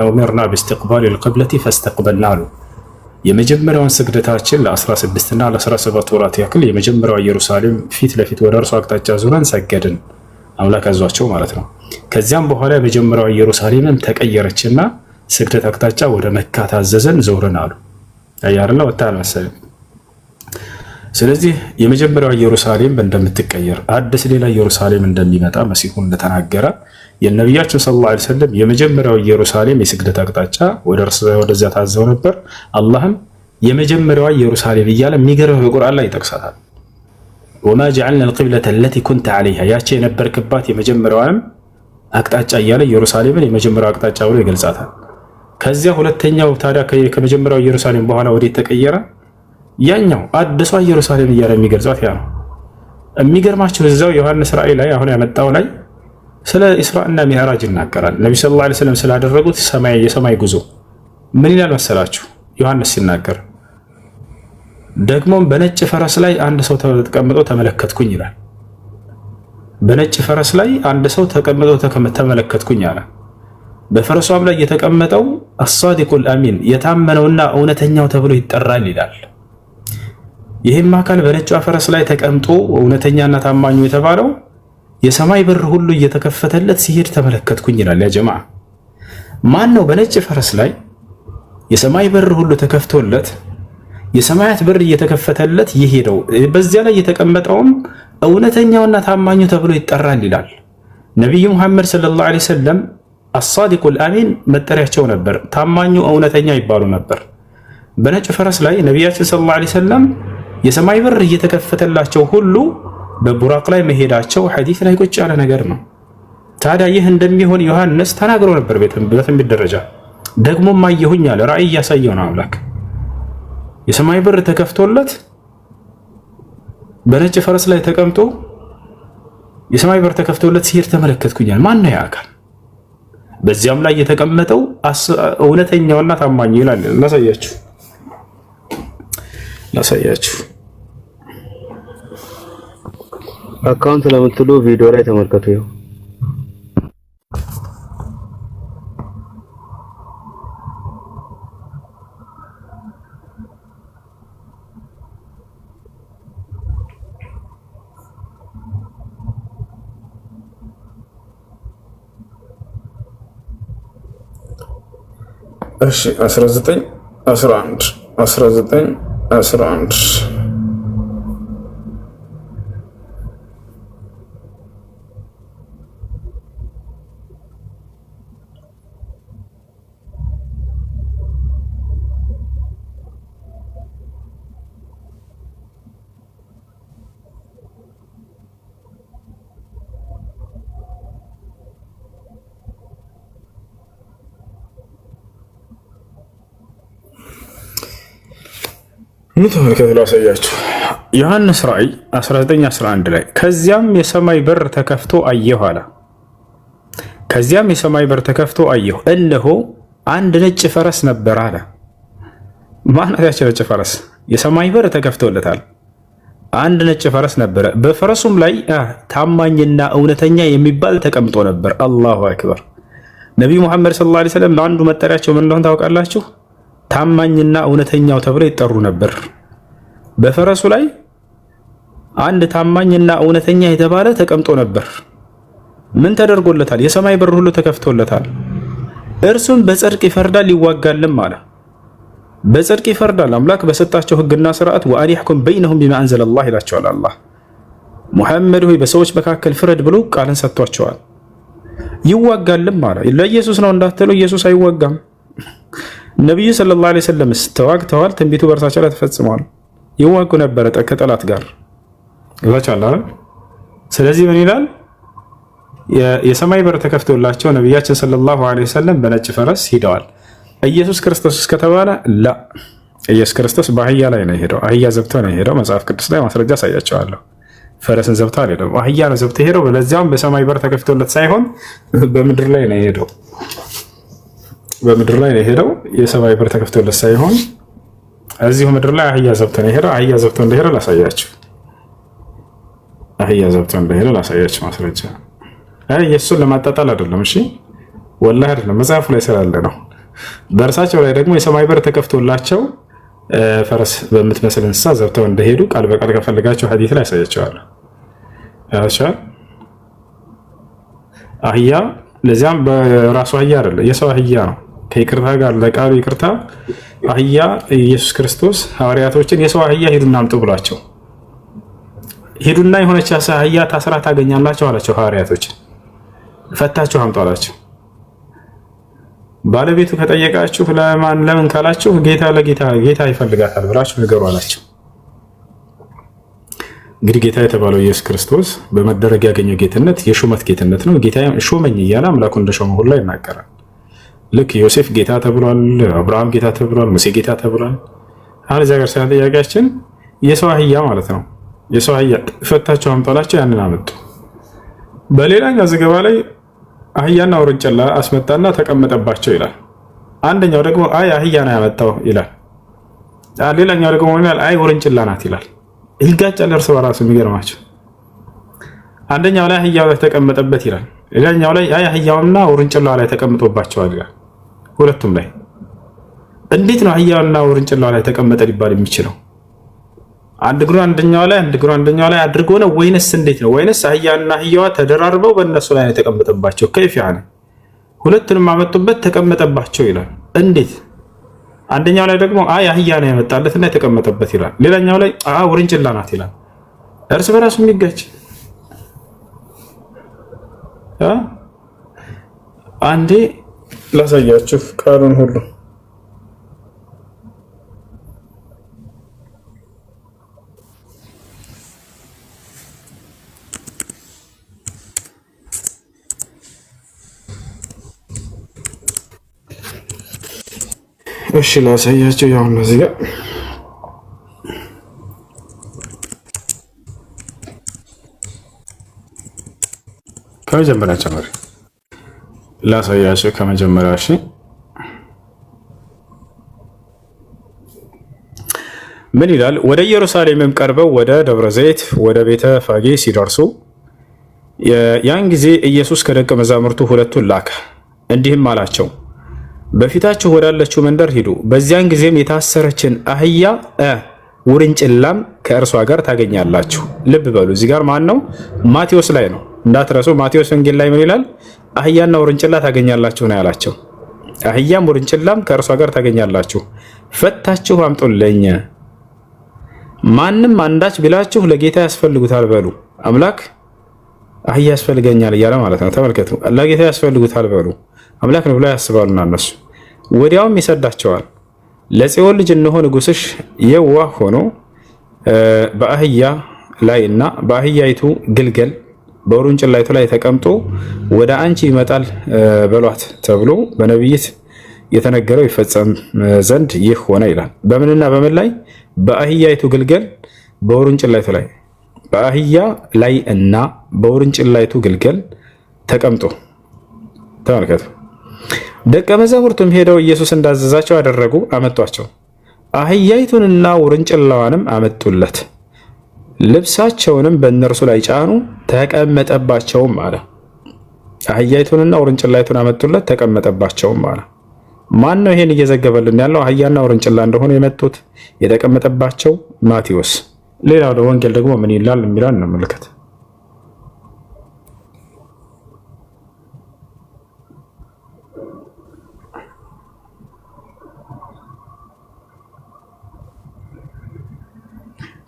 ኡሚርና باستقبال القبلة فاستقبلنا አሉ። የመጀመሪያውን ስግደታችን ለ16 እና ለ17 ወራት ያክል የመጀመሪያው ኢየሩሳሌም ፊት ለፊት ወደ እርሱ አቅጣጫ ዙረን ሰገድን፣ አምላክ አዟቸው ማለት ነው። ከዚያም በኋላ የመጀመሪያው ኢየሩሳሌምን ተቀየረችና ስግደት አቅጣጫ ወደ መካ ታዘዘን ዞርን አሉ። አያርላ ወጣል መሰለኝ። ስለዚህ የመጀመሪያው ኢየሩሳሌም እንደምትቀየር አዲስ ሌላ ኢየሩሳሌም እንደሚመጣ መሲሁ እንደተናገረ የነቢያችን ሰለላሁ ዐለይሂ ወሰለም የመጀመሪያው ኢየሩሳሌም የስግደት አቅጣጫ ወደዚያ ታዘው ነበር። አላህም የመጀመሪያዋ ኢየሩሳሌም እያለ የሚገርም በቁርአን ላይ ይጠቅሳታል። ወማ ጀዐልና አልቂብለተ አለቲ ኩንተ ዐለይሃ ያቺ የነበርክባት የመጀመሪያዋንም አቅጣጫ እያለ ኢየሩሳሌምን የመጀመሪያው አቅጣጫ ብሎ ይገልጻታል። ከዚያ ሁለተኛው ታዲያ ከመጀመሪያው ኢየሩሳሌም በኋላ ወዴት ተቀየረ? ያኛው አዲሷ ኢየሩሳሌም እያለ የሚገልጻት ያ ነው። የሚገርማቸው እዛው ዮሐንስ ራእይ ላይ አሁን ያመጣው ላይ ስለ ኢስራእና ሚዕራጅ ይናገራል። ነብዩ ሰለላሁ ዐለይሂ ወሰለም ስላደረጉት የሰማይ ጉዞ ምን ይላል መሰላችሁ? ዮሐንስ ሲናገር ደግሞም በነጭ ፈረስ ላይ አንድ ሰው ተቀምጦ ተመለከትኩኝ ይላል። በነጭ ፈረስ ላይ አንድ ሰው ተቀምጦ ተመለከትኩኝ አለ። በፈረሷም ላይ የተቀመጠው አሳዲቁል አሚን የታመነውና እውነተኛው ተብሎ ይጠራል ይላል። ይህም አካል በነጭ ፈረስ ላይ ተቀምጦ እውነተኛና ታማኙ የተባለው የሰማይ በር ሁሉ እየተከፈተለት ሲሄድ ተመለከትኩኝ ይላል። ያ ጀማዓ ማን ነው በነጭ ፈረስ ላይ የሰማይ በር ሁሉ ተከፍቶለት የሰማያት በር እየተከፈተለት የሄደው? በዚያ ላይ የተቀመጠውም እውነተኛውና ታማኙ ተብሎ ይጠራል ይላል። ነቢዩ ሙሐመድ ሰለላሁ ዐለይሂ ወሰለም አሳዲቁል አሚን መጠሪያቸው ነበር። ታማኙ እውነተኛ ይባሉ ነበር። በነጭ ፈረስ ላይ ነቢያችን ሰለላሁ ዐለይሂ ወሰለም የሰማይ በር እየተከፈተላቸው ሁሉ በቡራቅ ላይ መሄዳቸው ሐዲስ ላይ ቁጭ ያለ ነገር ነው። ታዲያ ይህ እንደሚሆን ዮሐንስ ተናግሮ ነበር በትንቢት ደረጃ። ደግሞም አየሁኝ አለ። ራእይ እያሳየው ነው አምላክ። የሰማይ በር ተከፍቶለት በነጭ ፈረስ ላይ ተቀምጦ የሰማይ በር ተከፍቶለት ሲሄድ ተመለከትኩኛል። ማን ነው ያ አካል? በዚያም ላይ የተቀመጠው እውነተኛውና ታማኙ ይላል። ላሳያችሁ አካውንት ለምትሉ ቪዲዮ ላይ ተመልከቱ። ይኸው እሺ 19 11 19 ምን ተመልከቱ ላሳያችሁ። ዮሐንስ ራእይ 19:11 ላይ ከዚያም የሰማይ በር ተከፍቶ አየሁ አለ። ከዚያም የሰማይ በር ተከፍቶ አየሁ፣ እነሆ አንድ ነጭ ፈረስ ነበር አለ። ማናት ያቺ ነጭ ፈረስ? የሰማይ በር ተከፍቶለታል። አንድ ነጭ ፈረስ ነበረ፣ በፈረሱም ላይ ታማኝና እውነተኛ የሚባል ተቀምጦ ነበር። አላሁ አክበር። ነቢዩ ሙሐመድ ሰለላሁ ዐለይሂ ወሰለም ለአንዱ መጠሪያቸው ምን እንደሆነ ታውቃላችሁ? ታማኝና እውነተኛው ተብለው ይጠሩ ነበር። በፈረሱ ላይ አንድ ታማኝና እውነተኛ የተባለ ተቀምጦ ነበር። ምን ተደርጎለታል? የሰማይ በር ሁሉ ተከፍቶለታል። እርሱም በጽድቅ ይፈርዳል ይዋጋልም አለ። በጽድቅ ይፈርዳል። አምላክ በሰጣቸው ህግና ስርዓት ወአን ይሕኩም በይነሁም ቢማ አንዘለላህ ይላቸዋል። አላህ ሙሐመድ ሆይ በሰዎች መካከል ፍረድ ብሎ ቃልን ሰጥቷቸዋል። ይዋጋልም አለ። ለኢየሱስ ነው እንዳትሉ፣ ኢየሱስ አይዋጋም። ነቢዩ ሰለላሁ ዐለይሂ ወሰለም ተዋግተዋል። ትንቢቱ በእርሳቸው ላይ ተፈጽሟል። ይዋጉ ነበረ ከጠላት ጋር ይላቻል። ስለዚህ ምን ይላል? የሰማይ በር ተከፍቶላቸው ነቢያችን ሰለላሁ ዐለይሂ ወሰለም በነጭ ፈረስ ሂደዋል። ኢየሱስ ክርስቶስ እስከተባለ ላ ኢየሱስ ክርስቶስ በአህያ ላይ ነው የሄደው። አህያ ዘብቶ ነው የሄደው። መጽሐፍ ቅዱስ ላይ ማስረጃ አሳያቸዋለሁ። ፈረስን ዘብቶ አልሄደም፣ አህያ ነው ዘብቶ ሄደው። ለዚያም በሰማይ በር ተከፍቶለት ሳይሆን በምድር ላይ ነው የሄደው። በምድር ላይ ነው የሄደው። የሰማይ በር ተከፍቶለት ሳይሆን እዚሁ ምድር ላይ አህያ ዘብቶ ነው የሄደው። አህያ ዘብቶ እንደሄደ ላሳያችሁ። አህያ ዘብቶ እንደሄደ ላሳያችሁ ማስረጃ። ኢየሱስን ለማጣጣል አይደለም፣ እሺ ወላሂ አይደለም፣ መጽሐፉ ላይ ስላለ ነው። በእርሳቸው ላይ ደግሞ የሰማይ በር ተከፍቶላቸው ፈረስ በምትመስል እንስሳ ዘብተው እንደሄዱ ቃል በቃል ከፈለጋቸው ሐዲስ ላይ ያሳያቸዋለሁ። አህያ ለዚያም በራሱ አህያ አይደለም፣ የሰው አህያ ነው። ከይቅርታ ጋር ለቃሉ ይቅርታ አህያ ኢየሱስ ክርስቶስ ሐዋርያቶችን የሰው አህያ ሂዱና አምጡ ብሏቸው፣ ሂዱና የሆነች አህያ ታስራ ታገኛላችሁ አላቸው። ሐዋርያቶችን ፈታችሁ አምጡ አላቸው። ባለቤቱ ከጠየቃችሁ ለምን ካላችሁ ጌታ ይፈልጋታል ብላችሁ ንገሩ አላቸው። እንግዲህ ጌታ የተባለው ኢየሱስ ክርስቶስ በመደረግ ያገኘው ጌትነት የሹመት ጌትነት ነው። ጌታ ሾመኝ እያለ አምላኩ እንደሾመ ሁሉ ይናገራል። ልክ ዮሴፍ ጌታ ተብሏል፣ አብርሃም ጌታ ተብሏል፣ ሙሴ ጌታ ተብሏል። አሁን እዚያ ጋር ሳይሆን ጥያቄያችን የሰው አህያ ማለት ነው። የሰው አህያ ፈታቸው አምጡ አላቸው። ያንን አመጡ። በሌላኛው ዘገባ ላይ አህያና ውርንጭላ አስመጣና ተቀመጠባቸው ይላል። አንደኛው ደግሞ አይ አህያ ነው ያመጣው ይላል። ሌላኛው ደግሞ አይ ውርንጭላ ናት ይላል። ይጋጫል እርስ በራሱ። የሚገርማቸው አንደኛው ላይ አህያው ላይ ተቀመጠበት ይላል፣ ሌላኛው ላይ አይ አህያውና ውርንጭላው ላይ ተቀምጦባቸዋል ይላል። ሁለቱም ላይ እንዴት ነው አህያውና ውርንጭላው ላይ ተቀመጠ ሊባል የሚችለው? አንድ እግሩ አንደኛው ላይ አንድ እግሩ አንደኛው ላይ አድርጎ ነው ወይንስ እንዴት ነው? ወይንስ አህያና አህያዋ ተደራርበው በእነሱ ላይ ነው የተቀመጠባቸው? ከይፍ ያኔ ሁለቱንም አመጡበት ተቀመጠባቸው ይላል። እንዴት? አንደኛው ላይ ደግሞ አይ አህያ ነው ያመጣለትና የተቀመጠበት ይላል፣ ሌላኛው ላይ ውርንጭላ ናት ይላል። እርስ በራሱ የሚጋጭ አንዴ ላሳያችሁ ቃሉን ሁሉ እሺ ላሳያችሁ። ያው እነዚህ ጋር ከመጀመሪያ ጀምሬ ላሳያችሁ ከመጀመሪያ። እሺ ምን ይላል? ወደ ኢየሩሳሌምም ቀርበው ወደ ደብረ ዘይት ወደ ቤተ ፋጌ ሲደርሱ ያን ጊዜ ኢየሱስ ከደቀ መዛሙርቱ ሁለቱን ላከ፣ እንዲህም አላቸው በፊታችሁ ወዳለችው መንደር ሂዱ። በዚያን ጊዜም የታሰረችን አህያ ውርንጭላም ከእርሷ ጋር ታገኛላችሁ። ልብ በሉ፣ እዚህ ጋር ማን ነው? ማቴዎስ ላይ ነው እንዳትረሱ። ማቴዎስ ወንጌል ላይ ምን ይላል? አህያና ውርንጭላ ታገኛላችሁ ነው ያላቸው። አህያም ውርንጭላም ከእርሷ ጋር ታገኛላችሁ፣ ፈታችሁ አምጡልኝ። ማንም አንዳች ቢላችሁ ለጌታ ያስፈልጉታል በሉ። አምላክ አህያ ያስፈልገኛል እያለ ማለት ነው። ተመልከቱ፣ ለጌታ ያስፈልጉታል በሉ። አምላክ ነው ብለው ያስባሉና እነሱ ወዲያውም ይሰዳቸዋል። ለጽዮን ልጅ እነሆ ንጉሥሽ የዋህ ሆኖ በአህያ ላይ እና በአህያይቱ ግልገል በውርንጭላይቱ ላይ ተቀምጦ ወደ አንቺ ይመጣል በሏት ተብሎ በነቢይት የተነገረው ይፈጸም ዘንድ ይህ ሆነ ይላል። በምንና በምን ላይ? በአህያይቱ ግልገል በውርንጭላይቱ ላይ፣ በአህያ ላይ እና በውርንጭላይቱ ግልገል ተቀምጦ ተመልከቱ። ደቀ መዛሙርቱም ሄደው ኢየሱስ እንዳዘዛቸው አደረጉ፣ አመጧቸው። አህያይቱንና ውርንጭላዋንም አመጡለት፣ ልብሳቸውንም በእነርሱ ላይ ጫኑ፣ ተቀመጠባቸውም አለ። አህያይቱንና ውርንጭላይቱን አመጡለት፣ ተቀመጠባቸውም አለ። ማን ነው ይሄን እየዘገበልን ያለው? አህያና ውርንጭላ እንደሆኑ የመጡት የተቀመጠባቸው ማቴዎስ። ሌላው ወንጌል ደግሞ ምን ይላል የሚለውን እንመልከት።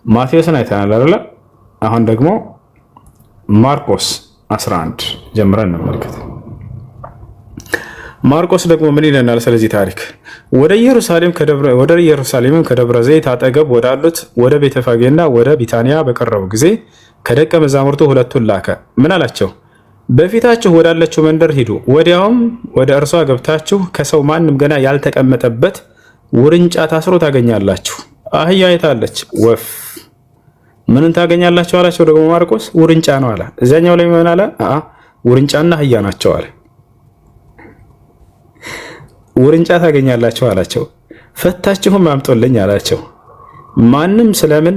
ማቴዎስን አይተናል አይደለ? አሁን ደግሞ ማርቆስ 11 ጀምረን እንመልከት። ማርቆስ ደግሞ ምን ይለናል ስለዚህ ታሪክ? ወደ ኢየሩሳሌምም ከደብረ ዘይት አጠገብ ወዳሉት ወደ ቤተፋጌና ወደ ቢታንያ በቀረቡ ጊዜ ከደቀ መዛሙርቱ ሁለቱን ላከ። ምን አላቸው? በፊታችሁ ወዳለችው መንደር ሂዱ። ወዲያውም ወደ እርሷ ገብታችሁ ከሰው ማንም ገና ያልተቀመጠበት ውርንጫ ታስሮ ታገኛላችሁ። አህያ አይታለች፣ ወፍ ምንን ታገኛላችሁ አላቸው። ደግሞ ማርቆስ ውርንጫ ነው አለ። እዚያኛው ላይ ምን አለ? ውርንጫና አህያ ናቸው አለ። ውርንጫ ታገኛላችሁ አላቸው። ፈታችሁም አምጦልኝ አላቸው። ማንም ስለምን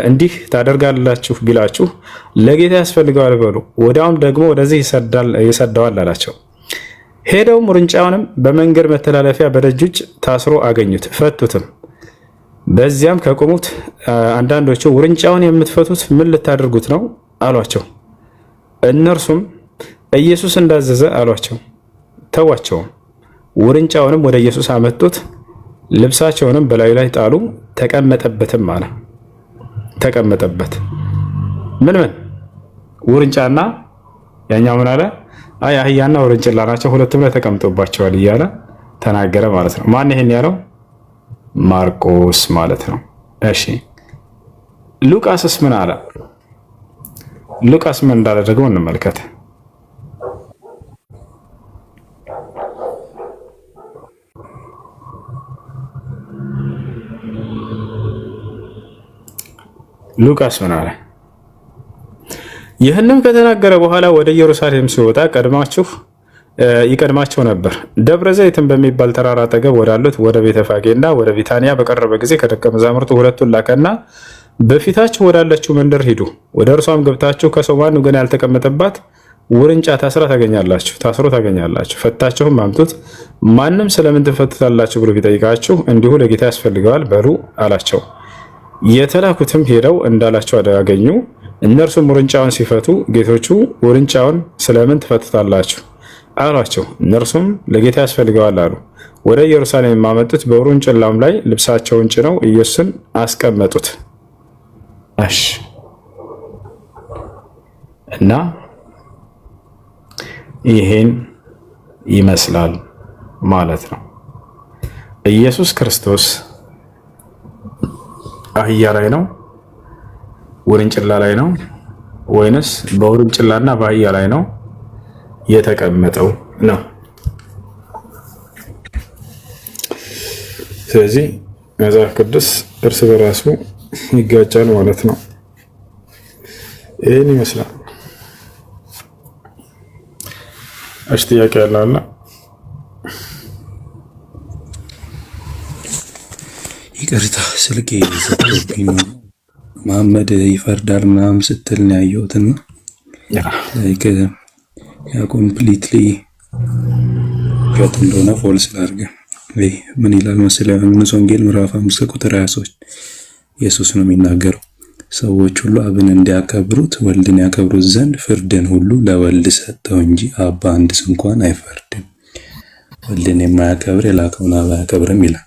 እንዲህ ታደርጋላችሁ ቢላችሁ ለጌታ ያስፈልገዋል በሉ፣ ወዲያውም ደግሞ ወደዚህ ይሰደዋል አላቸው። ሄደውም ውርንጫውንም በመንገድ መተላለፊያ በደጆች ታስሮ አገኙት፣ ፈቱትም። በዚያም ከቆሙት አንዳንዶቹ ውርንጫውን የምትፈቱት ምን ልታደርጉት ነው አሏቸው። እነርሱም ኢየሱስ እንዳዘዘ አሏቸው። ተዋቸውም። ውርንጫውንም ወደ ኢየሱስ አመጡት፣ ልብሳቸውንም በላዩ ላይ ጣሉ፣ ተቀመጠበትም አለ። ተቀመጠበት። ምን ውርንጫና ያኛው ምን አለ? አህያና ውርንጭላ ናቸው፣ ሁለቱም ላይ ተቀምጦባቸዋል እያለ ተናገረ ማለት ነው። ማን ይሄን ያለው? ማርቆስ ማለት ነው። እሺ ሉቃስስ ምን አለ? ሉቃስ ምን እንዳለ ደግሞ እንመልከት። ሉቃስ ምን አለ? ይህንም ከተናገረ በኋላ ወደ ኢየሩሳሌም ሲወጣ ይቀድማቸው ነበር። ደብረ ዘይትን በሚባል ተራራ አጠገብ ወዳሉት ወደ ቤተፋጌና ወደ ቢታንያ በቀረበ ጊዜ ከደቀ መዛሙርቱ ሁለቱን ላከና በፊታችሁ ወዳለችው መንደር ሂዱ፣ ወደ እርሷም ገብታችሁ ከሰው ማንም ገና ያልተቀመጠባት ውርንጫ ታስሮ ታገኛላችሁ፣ ፈታችሁም አምጡት። ማንም ስለምን ትፈቱታላችሁ ብሎ ቢጠይቃችሁ እንዲሁ ለጌታ ያስፈልገዋል በሉ አላቸው። የተላኩትም ሄደው እንዳላቸው አገኙ። እነርሱም ውርንጫውን ሲፈቱ ጌቶቹ ውርንጫውን ስለምን ትፈቱታላችሁ አሏቸው። እነርሱም ለጌታ ያስፈልገዋል አሉ። ወደ ኢየሩሳሌም አመጡት። በውርንጭላውም ላይ ልብሳቸውን ጭነው ኢየሱስን አስቀመጡት። እና ይሄን ይመስላል ማለት ነው። ኢየሱስ ክርስቶስ አህያ ላይ ነው? ውርንጭላ ላይ ነው? ወይንስ በውርንጭላና በአህያ ላይ ነው የተቀመጠው ነው? ስለዚህ መጽሐፍ ቅዱስ እርስ በራሱ ይጋጫል ማለት ነው። ይህን ይመስላል። እሺ ጥያቄ ያለው አለ? ይቅርታ ስልኬ ዘግቶብኝ ነው። መሐመድ ይፈርዳል ምናምን ስትል ነው ያየሁትና ያ ኮምፕሊትሊ ገት እንደሆነ ፎልስ ላድርግ። ምን ይላል መሰለህ? ዮሐንስ ወንጌል ምዕራፍ 5 ቁጥር 23 ኢየሱስ ነው የሚናገረው፣ ሰዎች ሁሉ አብን እንዲያከብሩት ወልድን ያከብሩት ዘንድ ፍርድን ሁሉ ለወልድ ሰጠው እንጂ አብ በአንድስ እንኳን አይፈርድም። ወልድን የማያከብር የላከውን አብ አያከብርም ይላል።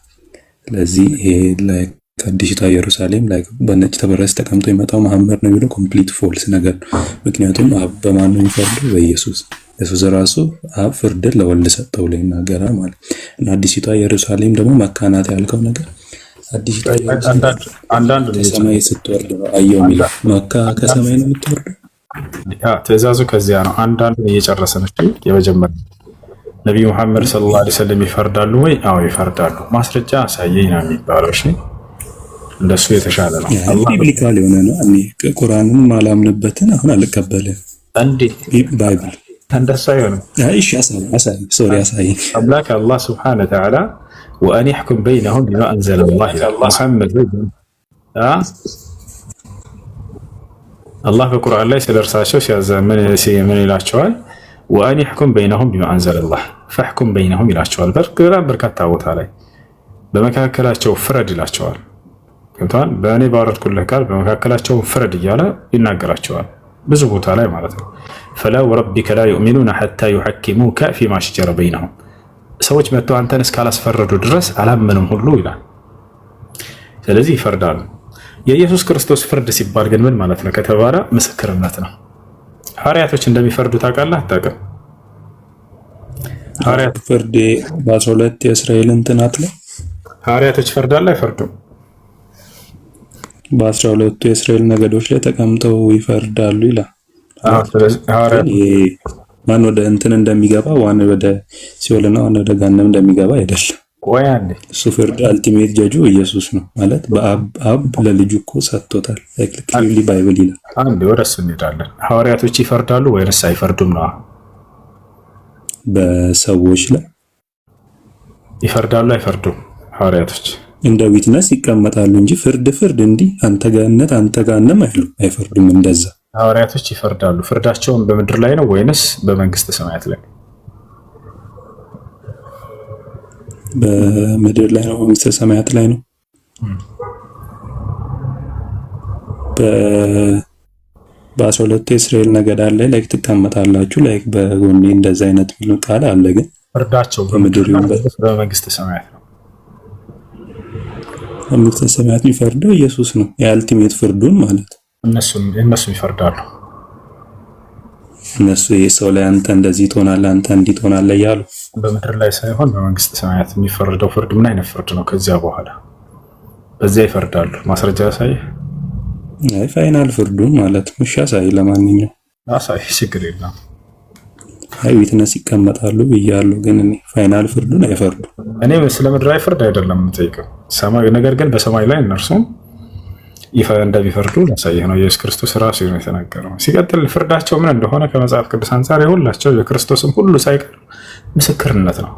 ስለዚህ ይሄ ላይ አዲሲቷ ኢየሩሳሌም ላይ በነጭ ተበረስ ተቀምጦ የመጣው መሐመድ ነው የሚለው ኮምፕሊት ፎልስ ነገር ነው። ምክንያቱም አብ በማን ነው የሚፈርደው? በኢየሱስ። ኢየሱስ ራሱ አብ ፍርድን ለወልድ ሰጠው ላይ ይናገራል ማለት እና አዲሲቷ ኢየሩሳሌም ደግሞ መካናት ያልከው ነገር አዲሲቷ አንዳንድ ከሰማይ ስትወርድ ነው አየው የሚለው መካ ከሰማይ ነው የምትወርደው። ትእዛዙ ከዚያ ነው። አንዳንድ እየጨረሰ ነው የመጀመሪያ ነብዩ መሐመድ ሰለላሁ ዐለይሂ ወሰለም ይፈርዳሉ ወይ? አዎ ይፈርዳሉ። ማስረጃ አሳየኝ ነው የሚባለው። እሺ እንደሱ የተሻለ ነው። ቢብሊካል የሆነ ነው። እኔ ቁርአንን ማላምንበትን አሁን አልቀበልም። እንዴ ባይብል እንደሱ አይሆንም። እሺ አሳይ አምላክ አላህ ሱብሓነሁ ወተዓላ ወአን ይሕኩም በይነሁም ቢማ አንዘለ አላህ ሙሐመድ አላህ በቁርአን ላይ ስለ እርሳቸው ምን ይላቸዋል? ወአን ይሕኩም በይነሁም ቢማ አንዘለ አላህ ፈሕኩም በይነሁም ይላቸዋል። በርካታ ቦታ ላይ በመካከላቸው ፍረድ ይላቸዋል። ገብቶሃል? በእኔ ባወረድኩልህ ቃል በመካከላቸው ፍረድ እያለ ይናገራቸዋል ብዙ ቦታ ላይ ማለት ነው። ፈላ ወረቢከ ላ ዩእሚኑነ ሐታ ዩሐኪሙከ ፊማ ሸጀረ በይነሁም ሰዎች መጥተው አንተን እስካላስፈረዱ ድረስ አላመኑም ሁሉ ይላል። ስለዚህ ይፈርዳሉ። የኢየሱስ ክርስቶስ ፍርድ ሲባል ግን ምን ማለት ነው ከተባለ ምስክርነት ነው። ሐዋርያቶች እንደሚፈርዱ ታውቃለህ አታውቅም? ሐዋርያት ፍርድ በ12 የእስራኤል እንትናት ላይ ሐዋርያቶች ይፈርዳሉ አይፈርዱም? በ12ቱ የእስራኤል ነገዶች ላይ ተቀምጠው ይፈርዳሉ ይላል። ስለዚህ ሐዋርያት ማን ወደ እንትን እንደሚገባ ዋን ወደ ሲኦልና ዋን ወደ ገሃነም እንደሚገባ አይደለም። ቆይ አንዴ እሱ ፍርድ አልቲሜት ጀጁ ኢየሱስ ነው ማለት በአብ ለልጁ እኮ ሰጥቶታል። ክሊርሊ ባይብል ይላል። አንዴ ወደ እሱ እንሄዳለን። ሐዋርያቶች ይፈርዳሉ ወይስ አይፈርዱም ነው? በሰዎች ላይ ይፈርዳሉ አይፈርዱም? ሐዋርያቶች እንደ ዊትነስ ይቀመጣሉ እንጂ ፍርድ እንዲህ አንተ ገነት አንተ ገሃነም አይፈርዱም። እንደዛ ሐዋርያቶች ይፈርዳሉ። ፍርዳቸውን በምድር ላይ ነው ወይንስ በመንግስተ ሰማያት ላይ? በምድር ላይ ነው። በመንግስተ ሰማያት ላይ ነው። በ12 የእስራኤል ነገድ አለ ላይ ትቀመጣላችሁ ላይ በጎኔ እንደዛ አይነት ቢሉ ቃል አለ። ግን ፍርዳቸው በምድር በመንግስተ ሰማያት ነው። በመንግስተ ሰማያት የሚፈርደው ኢየሱስ ነው። የአልቲሜት ፍርዱን ማለት እነሱ ይፈርዳሉ። እነሱ የሰው ላይ አንተ እንደዚህ ትሆናለህ አንተ እንዲህ ትሆናለህ እያሉ በምድር ላይ ሳይሆን በመንግስተ ሰማያት የሚፈርደው ፍርድ ምን አይነት ፍርድ ነው? ከዚያ በኋላ በዚያ ይፈርዳሉ። ማስረጃ ያሳይ። አይ ፋይናል ፍርዱን ማለት ነው። እሺ አሳይ። ለማንኛውም አሳይ፣ ችግር የለም። አይ ዊትነስ ይቀመጣሉ ብያለሁ፣ ግን ፋይናል ፍርዱን አይፈርዱ። እኔ ስለ ምድራዊ ፍርድ አይደለም የምጠይቀው ሰማይ ነገር ግን በሰማይ ላይ እነርሱም እንደሚፈርዱ ላሳየህ ነው። ኢየሱስ ክርስቶስ ራሱ ነው የተናገረው። ሲቀጥል ፍርዳቸው ምን እንደሆነ ከመጽሐፍ ቅዱስ አንጻር የሁላቸው የክርስቶስም ሁሉ ሳይቀር ምስክርነት ነው።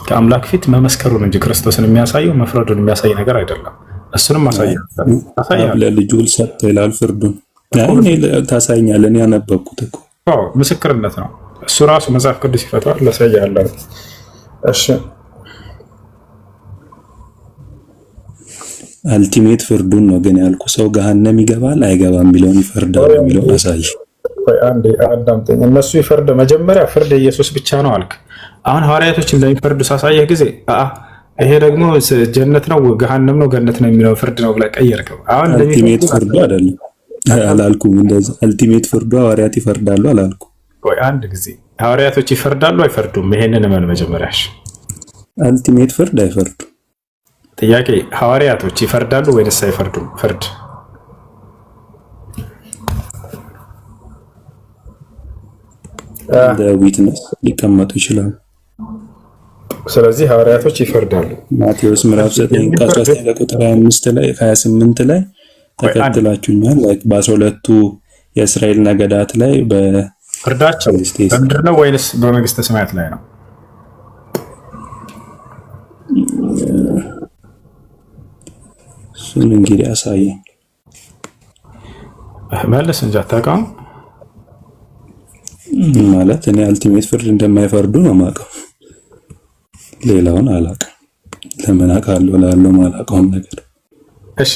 ከአምላክ ፊት መመስከሩን እንጂ ክርስቶስን የሚያሳየው መፍረዱን የሚያሳይ ነገር አይደለም። እሱንም አሳያለሁ። ለልጁ ሰጠ ይላል ፍርዱን። እኔ ታሳይኛለህ። እኔ ያነበብኩት እኮ ምስክርነት ነው። እሱ ራሱ መጽሐፍ ቅዱስ ይፈታል። ላሳያለሁ። እሺ አልቲሜት ፍርዱን ነው ግን ያልኩ። ሰው ገሃነም ይገባል አይገባም የሚለውን ይፈርዳል የሚለው አሳይ። አንዴ አዳምጠኝ። እነሱ ይፈርድ መጀመሪያ ፍርድ ኢየሱስ ብቻ ነው አልክ። አሁን ሐዋርያቶች እንደሚፈርዱ ሳሳየህ ጊዜ ይሄ ደግሞ ጀነት ነው ገሃነም ነው ገነት ነው የሚለው ፍርድ ነው ብለህ ቀየርከው። አሁን አልቲሜት ፍርዱ አይደለም አላልኩም። እንደዛ አልቲሜት ፍርዱ ሐዋርያት ይፈርዳሉ አላልኩም። ቆይ አንድ ጊዜ ሐዋርያቶች ይፈርዳሉ አይፈርዱም? ይሄንን እመን መጀመሪያሽ። አልቲሜት ፍርድ አይፈርዱም። ጥያቄ ሐዋርያቶች ይፈርዳሉ ወይስ አይፈርዱም? ፍርድ እንደ ዊትነስ ሊቀመጡ ይችላሉ። ስለዚህ ሐዋርያቶች ይፈርዳሉ። ማቴዎስ ምዕራፍ 9 ከ19 ቁጥር 25 ላይ 28 ላይ ተከትላችሁኛል። በ12ቱ የእስራኤል ነገዳት ላይ በፍርዳቸው በምድር ነው ወይስ በመንግስተ ሰማያት ላይ ነው? እሱን እንግዲህ አሳየኝ። መለስ እንጂ አታውቀውም ማለት እኔ አልቲሜት ፍርድ እንደማይፈርዱ ነው የማውቀው። ሌላውን አላውቅም። ለምን አውቃለሁ ላለው ማላውቀውም ነገር። እሺ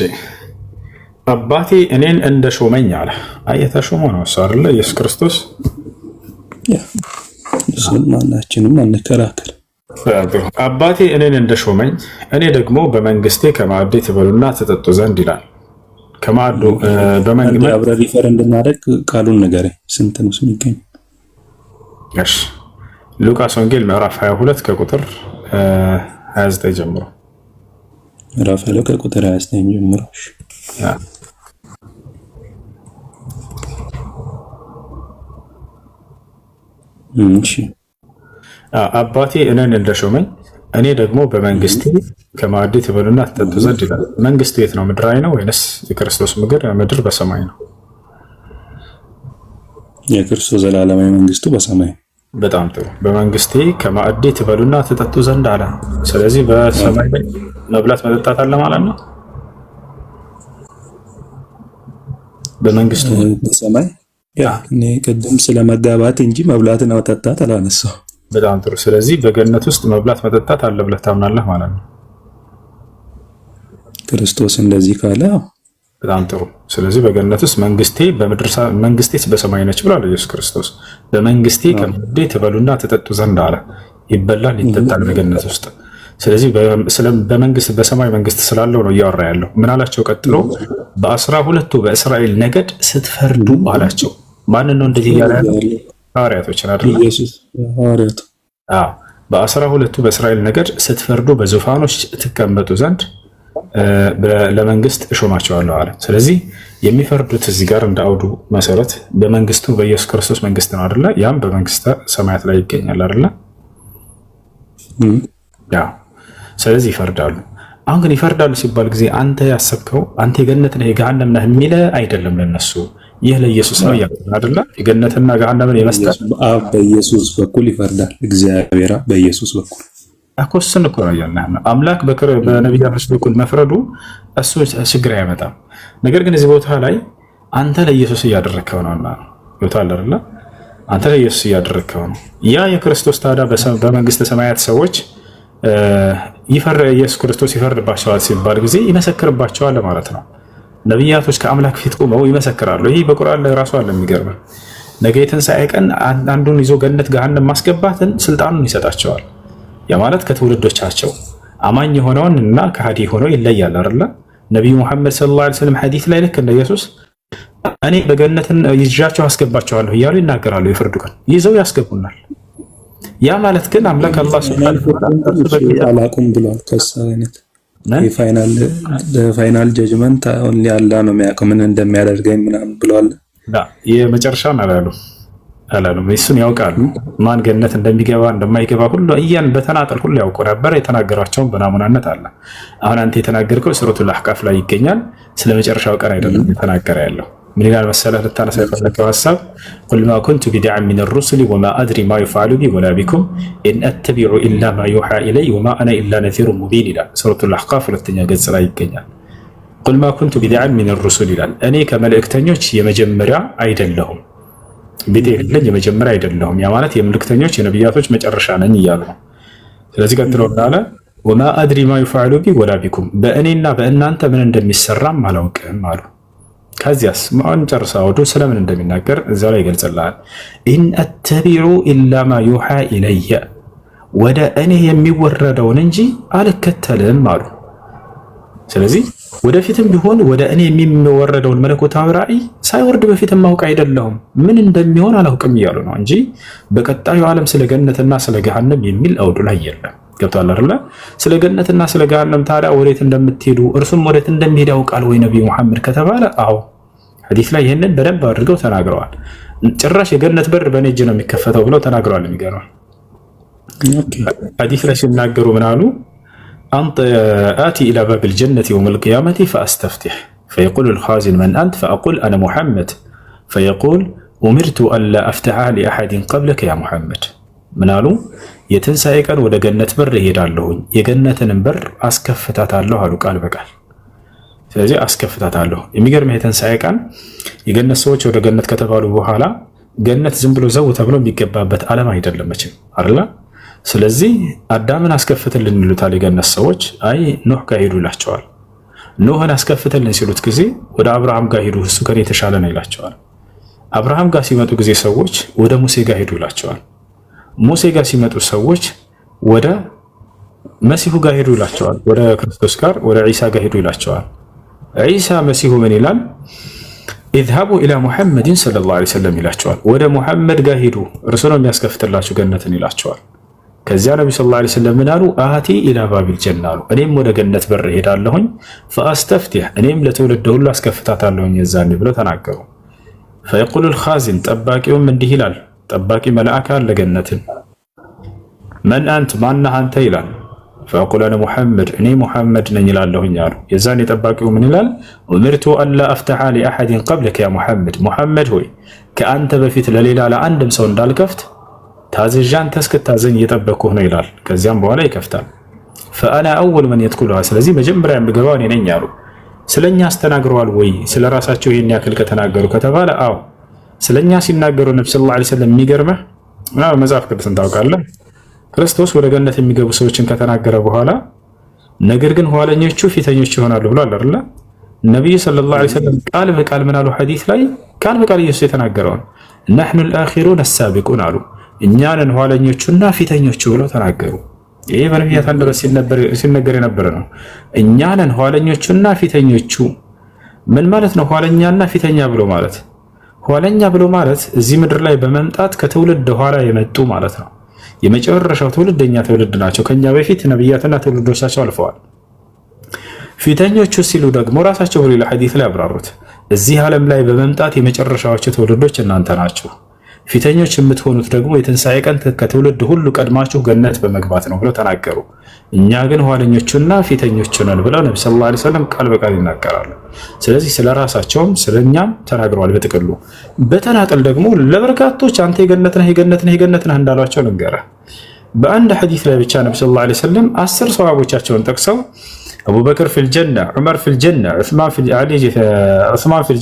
አባቴ እኔን እንደ ሾመኝ አለ። ተሾሞ ነው እሱ አይደለ? ኢየሱስ ክርስቶስ። እሱን ማናችንም አንከራከር። አባቴ እኔን እንደ ሾመኝ እኔ ደግሞ በመንግስቴ ከማዕዴ ትበሉና ትጠጡ ዘንድ ይላል። ከማዕዱ በመንግስቴ አብረን ሪፈር እንድናደርግ ቃሉን ንገረኝ። ስንት ነው የሚገኝ? እሺ ሉቃስ ወንጌል ምዕራፍ 22 ከቁጥር 29 ጀምሮ። ምዕራፍ 22 ከቁጥር 29 ጀምሮ። እሺ አባቴ እኔን እንደሾመኝ እኔ ደግሞ በመንግስቴ ከማዕድ ትበሉና ትጠጡ ዘንድ ይላል። መንግስቱ የት ነው? ምድራዊ ነው ወይንስ የክርስቶስ ምድር በሰማይ ነው? የክርስቶስ ዘላለማዊ መንግስቱ በሰማይ። በጣም ጥሩ። በመንግስቴ ከማዕድ ትበሉና ትጠጡ ዘንድ አለ። ስለዚህ በሰማይ ላይ መብላት መጠጣት አለ ማለት ነው። በመንግስቱ በሰማይ እኔ ቅድም ስለ መጋባት እንጂ መብላትና መጠጣት አላነሳው። በጣም ጥሩ። ስለዚህ በገነት ውስጥ መብላት መጠጣት አለ ብለህ ታምናለህ ማለት ነው። ክርስቶስ እንደዚህ ካለ በጣም ጥሩ። ስለዚህ በገነት ውስጥ መንግስቴ በሰማይ ነች ብሏል ኢየሱስ ክርስቶስ። በመንግስቴ ከማዕዴ ትበሉና ትጠጡ ዘንድ አለ። ይበላል ይጠጣል በገነት ውስጥ። ስለዚህ በመንግስት በሰማይ መንግስት ስላለው ነው እያወራ ያለው። ምን አላቸው ቀጥሎ? በ12ቱ በእስራኤል ነገድ ስትፈርዱ አላቸው። ማን ነው እንደዚህ እያለ ያለው? ሐዋርያቶችን አይደል? ኢየሱስ ሐዋርያቱ። በ12ቱ በእስራኤል ነገድ ስትፈርዱ በዙፋኖች ትቀመጡ ዘንድ ለመንግስት እሾማቸዋለሁ አለ። ስለዚህ የሚፈርዱት እዚህ ጋር እንደ አውዱ መሰረት በመንግስቱ በኢየሱስ ክርስቶስ መንግስት ነው አይደለ? ያም በመንግስተ ሰማያት ላይ ይገኛል አይደለ? ስለዚህ ይፈርዳሉ። አሁን ግን ይፈርዳሉ ሲባል ጊዜ አንተ ያሰብከው አንተ የገነት ነህ የገሃነም ነህ የሚለ አይደለም ለነሱ። ይህ ለኢየሱስ ነው ያለው አይደለ? የገነትና ገሃነምን የመስጠት አብ በኢየሱስ በኩል ይፈርዳል። እግዚአብሔር በኢየሱስ በኩል አኮስን እኮ ነው ያለው። አምላክ በነቢያቶች በኩል መፍረዱ እሱ ችግር አይመጣም። ነገር ግን እዚህ ቦታ ላይ አንተ ለኢየሱስ እያደረግከው ነውና ይወጣል አይደለ? አንተ ለኢየሱስ እያደረግከው ነው። ያ የክርስቶስ ታዲያ በመንግስተ ሰማያት ሰዎች ኢየሱስ ክርስቶስ ይፈርድባቸዋል ሲባል ጊዜ ይመሰክርባቸዋል ማለት ነው። ነቢያቶች ከአምላክ ፊት ቆመው ይመሰክራሉ። ይህ በቁርአን ላይ ራሱ አለ። የሚገርም ነገ የትንሣኤ ቀን አንዱን ይዞ ገነት ገሃነም ማስገባትን ስልጣኑን ይሰጣቸዋል። ያ ማለት ከትውልዶቻቸው አማኝ የሆነውን እና ከሃዲ ሆነው ይለያል አይደለ? ነቢዩ ሙሐመድ ሰለላሁ ዐለይሂ ወሰለም ሐዲስ ላይ ልክ እንደ ኢየሱስ እኔ በገነትን ይዣቸው አስገባቸዋለሁ እያሉ ይናገራሉ። የፍርዱ ቀን ይዘው ያስገቡናል። ያ ማለት ግን አምላክ አላህ ሱብሓነሁ ወተዓላ አላቁም ብሏል። ከሳ አይነት የፋይናል ጀጅመንት አሁን አላህ ነው የሚያውቀው ምን እንደሚያደርገኝ ምናምን ብሏል። የመጨረሻውን አላሉም። እሱን ያውቃሉ። ማን ገነት እንደሚገባ እንደማይገባ ሁሉ በተናጠል ሁሉ ያውቁ ነበር። የተናገሯቸውን በናሙናነት አለ። አሁን አንተ የተናገርከው ሱረቱል አህቃፍ ላይ ይገኛል። ስለ መጨረሻው ቀን አይደለም የተናገረ ያለው። ምን ይላል መሰለህ? ልታነሳ የፈለከው ሀሳብ ቁል ማ ኩንቱ ቢድዐን ሚነ ሩሱሊ ወማ አድሪ ማ ዩፍዐሉ ቢ ወላ ቢኩም ኢን አተቢዑ ኢላ ማ ዩሓ ኢለይ ወማ አነ ኢላ ነዚሩን ሙቢን ይላል። ሱረቱል አህቃፍ 2ኛ ገጽ ላይ ይገኛል። ቁል ማ ኩንቱ ቢድዐን ሚነ ሩሱል ይላል። እኔ ከመልእክተኞች የመጀመሪያ አይደለሁም፣ ቢጤ የለኝ የመጀመሪያ አይደለሁም። ያ ማለት የመልእክተኞች የነቢያቶች መጨረሻ ነኝ እያሉ ነው። ስለዚህ ቀጥሎ እንዳለ ወማ አድሪ ማ ዩፍዐሉ ቢ ወላ ቢኩም በእኔና በእናንተ ምን እንደሚሰራም አላውቅም አሉ። ከዚያስ ማን ጨርሳ ወዶ ስለምን እንደሚናገር እዛ ላይ ይገልጽልሃል። ኢን አተቢዑ ኢላ ማ ዩሓ ኢለየ ወደ እኔ የሚወረደውን እንጂ አልከተልም አሉ። ስለዚህ ወደፊትም ቢሆን ወደ እኔ የሚወረደውን መለኮታዊ ራእይ ሳይወርድ በፊት ማውቅ አይደለሁም ምን እንደሚሆን አላውቅም እያሉ ነው እንጂ በቀጣዩ ዓለም ስለ ገነትና ስለ ገሃነም የሚል አውዱ ላይ የለም። ገብቷል አይደለ? ስለ ገነትና ስለ ገሃነም ታዲያ ወዴት እንደምትሄዱ እርሱም ወዴት እንደሚሄድ ያውቃል ወይ ነብዩ መሐመድ ከተባለ አዎ፣ ሐዲስ ላይ ይሄንን በደንብ አድርገው ተናግረዋል። ጭራሽ የገነት በር በእኔ እጅ ነው የሚከፈተው ብለው ተናግረዋል። የሚገርም ሐዲስ ላይ ሲናገሩ ምን አሉ? አንተ አቲ ኢላ ባብል ጀነቲ የውመል ቂያመቲ ፈአስተፍቲሕ ፈየቁሉ ልኻዚን መን አንት ፈአቁል አነ ሙሐመድ ፈየቁል ኡሚርቱ አላ አፍተሐ ሊአሐድን ቀብለከ ያ ሙሐመድ። ምን አሉ? የትንሣኤ ቀን ወደ ገነት በር እሄዳለሁኝ የገነትንም በር አስከፍታታለሁ አሉ ቃል በቃል። ስለዚህ አስከፍታታለሁ። የሚገርም የትንሣኤ ቀን የገነት ሰዎች ወደ ገነት ከተባሉ በኋላ ገነት ዝም ብሎ ዘው ተብሎ የሚገባበት ዓለም አይደለም መቼም አይደለ? ስለዚህ አዳምን አስከፍትልን ይሉታል የገነት ሰዎች። አይ ኖህ ጋር ሄዱ ይላቸዋል። ኖህን አስከፍትልን ሲሉት ጊዜ ወደ አብርሃም ጋር ሄዱ እሱ ከኔ የተሻለ ነው ይላቸዋል። አብርሃም ጋር ሲመጡ ጊዜ ሰዎች ወደ ሙሴ ጋር ሄዱ ይላቸዋል። ሙሴ ጋር ሲመጡ ሰዎች ወደ መሲሁ ጋር ሄዱ ይላቸዋል። ወደ ክርስቶስ ጋር ወደ ዒሳ ጋር ሄዱ ይላቸዋል። ዒሳ መሲሁ ምን ይላል? ኢዝሃቡ ኢላ ሙሐመድን ሰለላሁ ዐለይሂ ወሰለም ይላቸዋል። ወደ ሙሐመድ ጋር ሄዱ እርሱ ነው የሚያስከፍትላችሁ ገነትን ይላቸዋል። ከዚያ ነቢ ሰለላሁ ዐለይሂ ወሰለም ምን አሉ? አቲ ኢላ ባቢል ጀና አሉ። እኔም ወደ ገነት በር ሄዳለሁኝ ፈአስተፍቲሕ እኔም ለትውልድ ሁሉ አስከፍታታለሁኝ የዛኔ ብለው ተናገሩ። ፈየቁሉ ልኻዚን ጠባቂውም እንዲህ ይላል። ጠባቂ መልአክ አለ ገነትን። መን አንት ማነህ አንተ ይላል። ፈየቁል አነ ሙሐመድ እኔ ሙሐመድ ነኝ ይላለሁኝ አሉ። የዛን የጠባቂው ምን ይላል? ኡሚርቱ አላ አፍተሐ ሊአሐድን ቀብለከ ያ ሙሐመድ፣ ሙሐመድ ሆይ ከአንተ በፊት ለሌላ ለአንድም ሰው እንዳልከፍት ታዝዣ አንተ እስክታዘኝ እየጠበቅኩህ ነው ይላል። ከዚያም በኋላ ይከፍታል። ፈአና አወል መን የድኹሉሃ፣ ስለዚህ መጀመሪያ የምገባው እኔ ነኝ አሉ። ስለኛ አስተናግረዋል ወይ? ስለ ራሳቸው ይህን ያክል ከተናገሩ ከተባለ አዎ፣ ስለኛ ሲናገሩ ነብዩ ሰለላሁ ዐለይሂ ወሰለም የሚገርምህ መጽሐፍ ቅዱስን ታውቃለህ? ክርስቶስ ወደ ገነት የሚገቡ ሰዎችን ከተናገረ በኋላ ነገር ግን ኋለኞቹ ፊተኞች ይሆናሉ ብሏል አይደል? ነብዩ ሰለላሁ ዐለይሂ ወሰለም ቃል በቃል ምን አሉ? ሐዲስ ላይ ቃል በቃል ኢየሱስ የተናገረውን ነሕኑ አልአኺሩን አሳቢቁን አሉ። እኛንን ኋለኞቹና ፊተኞቹ ብለው ተናገሩ። ይሄ በነቢያት አንደበት ሲነገር የነበረ ነው። እኛንን ኋለኞቹና ፊተኞቹ ምን ማለት ነው? ኋለኛና ፊተኛ ብሎ ማለት ኋለኛ ብሎ ማለት እዚህ ምድር ላይ በመምጣት ከትውልድ ኋላ የመጡ ማለት ነው። የመጨረሻው ትውልድ እኛ ትውልድ ናቸው። ከኛ በፊት ነብያትና ትውልዶቻቸው አልፈዋል። ፊተኞቹ ሲሉ ደግሞ ራሳቸው በሌላ ሐዲስ ላይ አብራሩት። እዚህ ዓለም ላይ በመምጣት የመጨረሻዎቹ ትውልዶች እናንተ ናችሁ። ፊተኞች የምትሆኑት ደግሞ የትንሣኤ ቀን ከትውልድ ሁሉ ቀድማችሁ ገነት በመግባት ነው ብለው ተናገሩ። እኛ ግን ኋለኞቹና ፊተኞቹ ነን ብለው ነብዩ ሰለላሁ ዐለይሂ ወሰለም ቃል በቃል ይናገራሉ። ስለዚህ ስለ ራሳቸውም ስለኛም ተናግረዋል በጥቅሉ። በተናጠል ደግሞ ለበርካቶች አንተ የገነት ነህ የገነት ነህ የገነት ነህ እንዳሏቸው ልንገርህ። በአንድ ሐዲስ ላይ ብቻ ነብዩ ሰለላሁ ዐለይሂ ወሰለም 10 ሰሃቦቻቸውን ጠቅሰው አቡበክር ፊል ጀና፣ ዑመር ፊል ጀና፣ ዑስማን ፊል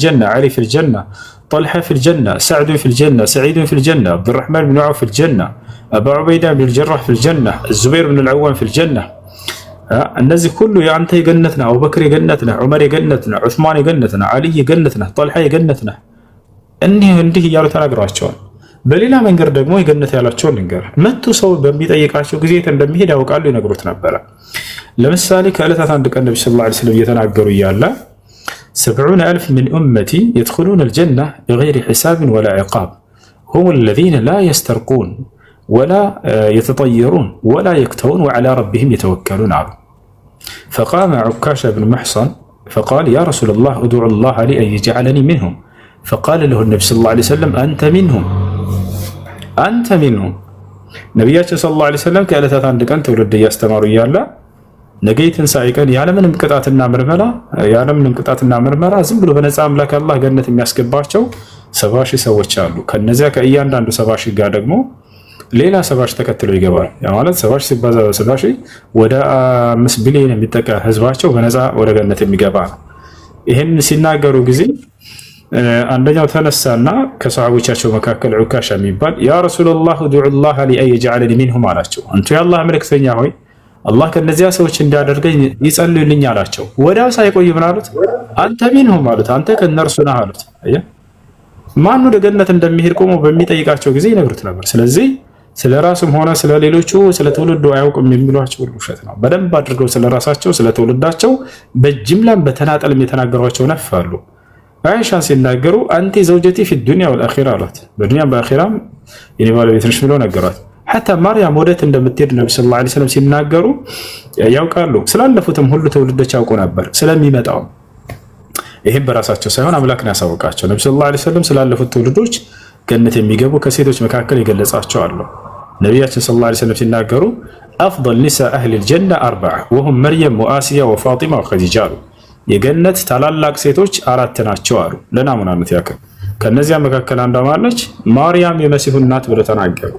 ጀና፣ ዓሊ ፊል ጀና፣ ጠልሓ ፊል ጀና፣ ሰዕድ ፊል ጀና፣ ሰዒድ ፊል ጀና፣ አብዱረሕማን ብን ዐውፍ ፊል ጀና፣ አቡ ዑበይዳ ብን ጀራህ ፊል ጀና፣ ዙበይር ብን አልዓዋም ፊል ጀና። እነዚህ ሁሉ የአንተ የገነት ነህ፣ አቡበክር የገነት ነህ፣ ዑመር የገነት ነህ፣ ዑስማን የገነት ነህ፣ ዓሊ የገነት ነህ፣ ጠልሓ የገነት ነህ። እንዲህ እያሉ ተናግረዋቸዋል። በሌላ መንገድ ደግሞ የገነት ያላቸውን ልንገር። መቶ ሰው በሚጠይቃቸው ጊዜ የት እንደሚሄድ ያውቃሉ፣ ይነግሩት ነበረ። ለምሳሌ ከዕለታት አንድ ቀን ነብዩ ሰለላሁ ዐለይሂ ወሰለም እየተናገሩ እያለ 70,000 ሚን ኡመቲ የድኹሉነ አልጀና ቢገይሪ ሒሳብን ወላ ዒቃብ ሁም አለዚነ ላ የስተርቁን ወላ የተጠየሩን ወላ የክተውን ወዐላ ረቢሂም የተወከሉን አሉ። ፈቃመ ዑካሻ ብን መሕሰን ፈቃል ያ ረሱለላህ ኡድዑ ላህ ሊ አን የጅዐለኒ ሚንሁም ፈቃለ ለሁ ነብዩ ሰለላሁ ዐለይሂ ወሰለም አንተ ሚንሁም። ነቢያችን ሰለላሁ ዐለይሂ ወሰለም ከዕለታት አንድ ቀን ትውልድ እያስተማሩ እያለ ነገ የትንሣኤ ቀን ያለምንም ቅጣትና ምርመራ ዝም ብሎ በነፃ አምላክ አላህ ገነት የሚያስገባቸው 70,000 ሰዎች አሉ። ከነዚያ ከእያንዳንዱ 70,000 ጋር ደግሞ ሌላ 70,000 ተከትሎ ይገባል። ያ ማለት 70,000 ሲባዛ 70,000 ወደ 5 ቢሊዮን የሚጠጋ ህዝባቸው በነፃ ወደ ገነት የሚገባ ነው። ይህን ሲናገሩ ጊዜ አንደኛው ተነሳና ከሰሃቦቻቸው መካከል ዑካሻ የሚባል ያ ረሱላህ ኡድዑ ላህ ሊ አን የጅዐለኒ ሚንሁም አላቸው። አንቱ የአላህ መልእክተኛ ሆይ አላህ ከነዚያ ሰዎች እንዲያደርገኝ ይጸልዩልኝ አላቸው። ወዲያው ሳይቆይ ምን አሉት? አንተ ሚንሁም አሉት። አንተ ከነርሱ ነህ አሉት። ማን ወደ ገነት እንደሚሄድ ቆሞ በሚጠይቃቸው ጊዜ ይነግሩት ነበር። ስለዚህ ስለ ራሱም ሆነ ስለ ሌሎቹ ስለ ትውልዱ አያውቅም የሚሏቸው ሁሉ ውሸት ነው። በደንብ አድርገው ስለ ራሳቸው ስለ ትውልዳቸው በጅምላም በተናጠልም የተናገሯቸው ነፋሉ። አይሻን ሲናገሩ አንቲ ዘውጀቲ ፊ ዱንያ ወልአኺራ አሏት። በዱንያም በአኺራም የኔ ባለቤት ነሽ ብለው ነገሯት። ሐታ ማርያም ወዴት እንደምትሄድ ነብዩ ሰለላሁ ዐለይሂ ወሰለም ሲናገሩ ያውቃሉ። ስላለፉትም ሁሉ ትውልዶች ያውቁ ነበር ስለሚመጣው። ይሄም በራሳቸው ሳይሆን አምላክን ያሳውቃቸው። ነብዩ ሰለላሁ ዐለይሂ ወሰለም ስላለፉት ትውልዶች ገነት የሚገቡ ከሴቶች መካከል የገለጻቸው አሉ። ነቢያችን ሰለላሁ ዐለይሂ ወሰለም ሲናገሩ አፍضل نساء اهل الجنه 4 وهم مريم وآسيا وفاطمه وخديجه አሉ። የገነት ታላላቅ ሴቶች 4 ናቸው አሉ። ለናሙናነት ያክል ከነዚያ መካከል አንዷ ማለች ማርያም የመሲሁ እናት ብለው ተናገሩ።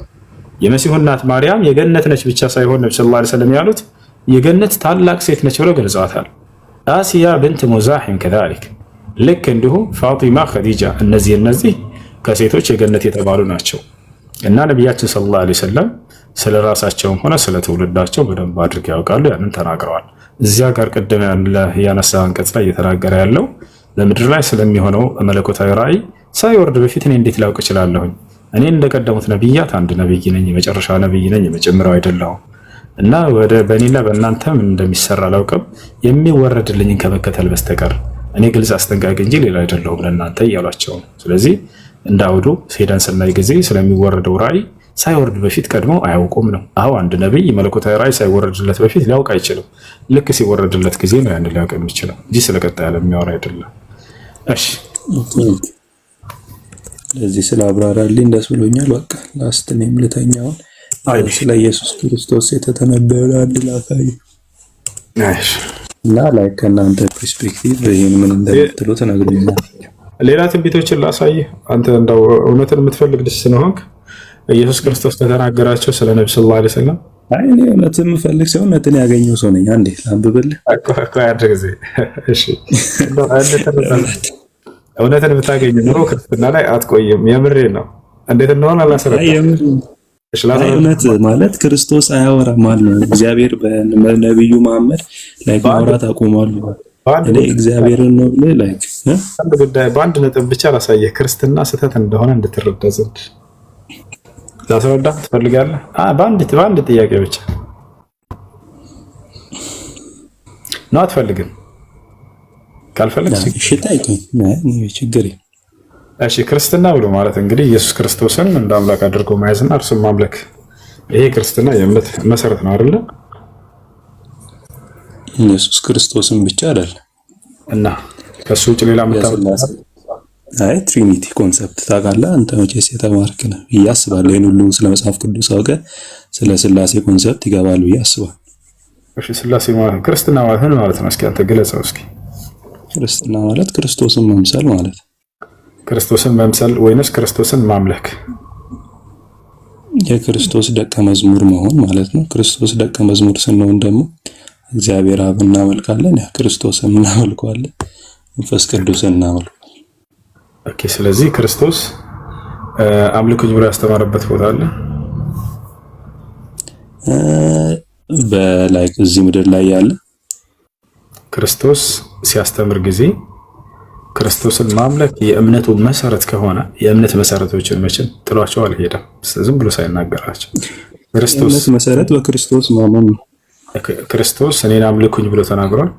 የመሲሁ እናት ማርያም የገነት ነች ብቻ ሳይሆን ነብዩ ሰለላሁ ዐለይሂ ወሰለም ያሉት የገነት ታላቅ ሴት ነች ብለው ገልጸዋታል። አሲያ ብንት ሙዛሂም ከዛሊክ ልክ እንዲሁ ፋጢማ፣ ኸዲጃ እነዚህ ከሴቶች የገነት የተባሉ ናቸው። እና ነቢያችን ሰለላሁ ዐለይሂ ወሰለም ስለ ራሳቸውም ሆነ ስለ ትውልዳቸው በደንብ አድርገው ያውቃሉ። ያንን ተናግረዋል። እዚያ ጋር ቅድም ያነሳ አንቀጽ ላይ እየተናገረ ያለው ለምድር ላይ ስለሚሆነው መለኮታዊ ራእይ ሳይወርድ በፊት እኔ እንዴት ላውቅ እችላለሁኝ? እኔ እንደቀደሙት ነብያት አንድ ነብይ ነኝ፣ የመጨረሻ ነብይ ነኝ፣ የመጀመሪያው አይደለሁም። እና ወደ በእኔና በእናንተ ምን እንደሚሰራ አላውቅም የሚወረድልኝን ከመከተል በስተቀር እኔ ግልጽ አስጠንቃቂ እንጂ ሌላ አይደለሁም ለእናንተ እያሏቸው ነው። ስለዚህ እንዳውዱ ሄደን ስናይ ጊዜ ስለሚወረደው ራእይ ሳይወርድ በፊት ቀድመው አያውቁም ነው። አዎ አንድ ነብይ መለኮታዊ ራእይ ሳይወረድለት በፊት ሊያውቅ አይችልም። ልክ ሲወረድለት ጊዜ ነው ያን ሊያውቅ የሚችለው እንጂ ስለቀጣይ ዓለም የሚያወራ አይደለም። እሺ ለዚህ ስለ አብራራልኝ ደስ ብሎኛል። በቃ ላስት ነኝ ልተኛውን ስለ ኢየሱስ ክርስቶስ የተተነበየው አንድ ላሳይ እና ላይ ከእናንተ ፐርስፔክቲቭ ይሄን ምን እንደምትሉ ተነግሩኛል። ሌላ ትንቢቶችን ላሳይ። አንተ እንደው እውነትን የምትፈልግ ልጅ ስለሆንክ ኢየሱስ ክርስቶስ ከተናገራቸው ስለ ነብዩ ሰለላሁ ዐለይሂ ወሰለም አይ እኔ እውነትን የምፈልግ ሰው እውነትን ያገኘው ሰው ነኝ። አንዴ ላንብብልህ እኮ ያድርግ። እሺ እውነትን ብታገኝ ኑሮ ክርስትና ላይ አትቆይም። የምሬ ነው። እንዴት እንደሆነ አላሰረም። እውነት ማለት ክርስቶስ አያወራም ማለት ነው። እግዚአብሔር በነብዩ መሐመድ ላይ ማውራት አቆሟል። እኔ እግዚአብሔርን ነው ላይክ አንድ ጉዳይ በአንድ ነጥብ ብቻ ላሳየህ፣ ክርስትና ስህተት እንደሆነ እንድትረዳ ዘንድ ላስረዳ ትፈልጋለህ? በአንድ ጥያቄ ብቻ ነው። አትፈልግም? ካልፈለግሽ እሺ ታይቀኝ ችግር የለም። እሺ ክርስትና ብሎ ማለት እንግዲህ ኢየሱስ ክርስቶስን እንደ አምላክ አድርጎ መያዝና እርሱን ማምለክ፣ ይሄ ክርስትና የእምነት መሰረት ነው አይደል? ኢየሱስ ክርስቶስን ብቻ አይደለም እና ከሱ ውጭ ሌላ የምታውቀው አይ ትሪኒቲ ኮንሰፕት ታውቃለህ አንተ መቼስ የተማርክ ነህ ብዬ አስባለሁ። ይሄን ሁሉ ስለ መጽሐፍ ቅዱስ አውቀህ ስለ ስላሴ ኮንሰፕት ይገባል ብዬ አስባለሁ። እሺ ስላሴ ማለት ክርስትና ማለት ምን ማለት ነው? እስኪ አንተ ግለጸው እስኪ። ክርስትና ማለት ክርስቶስን መምሰል ማለት። ክርስቶስን መምሰል ወይንስ ክርስቶስን ማምለክ? የክርስቶስ ደቀ መዝሙር መሆን ማለት ነው። ክርስቶስ ደቀ መዝሙር ስንሆን ደግሞ እግዚአብሔር አብ እናመልካለን፣ ክርስቶስን እናመልካለን፣ መንፈስ ቅዱስን እናመልካለን። ኦኬ ስለዚህ ክርስቶስ አምልኩኝ ብሎ ያስተማረበት ቦታ አለ በላይክ እዚህ ምድር ላይ ያለ ክርስቶስ ሲያስተምር ጊዜ ክርስቶስን ማምለክ የእምነቱ መሰረት ከሆነ የእምነት መሰረቶችን መቼም ጥሏቸው አልሄደም። ዝም ብሎ ሳይናገራቸው ክርስቶስ መሰረት በክርስቶስ ማመን ነው። ክርስቶስ እኔን አምልኩኝ ብሎ ተናግሯል።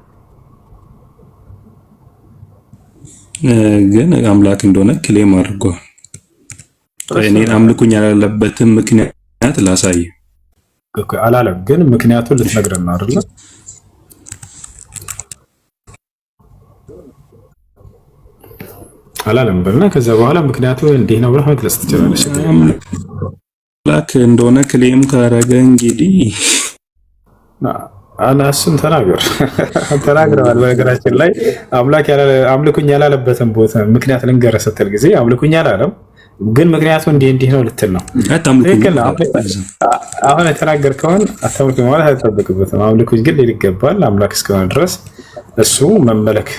ግን አምላክ እንደሆነ ክሌም አድርጓል። እኔን አምልኩኝ ያላለበትም ምክንያት ላሳይ አላለም። ግን ምክንያቱን ልትነግረን ነው አይደል? አላለም በልና ከዛ በኋላ ምክንያቱ እንዲህ ነው ብለህ መግለጽ ትችላለህ። አምላክ እንደሆነ ክሌም ካረገ እንግዲህ እሱን ተናግረዋል። በነገራችን ላይ አምልኩኝ ያላለበትን ቦታ ምክንያት ልንገርህ ስትል ጊዜ አምልኩኝ አላለም፣ ግን ምክንያቱ እንዲህ ነው ልትል ነው። አሁን የተናገርከውን አታምልኩኝ ማለት አይጠበቅበትም። አምልኩኝ ግን ሊል ይገባል። አምላክ እስከሆነ ድረስ እሱ መመለክ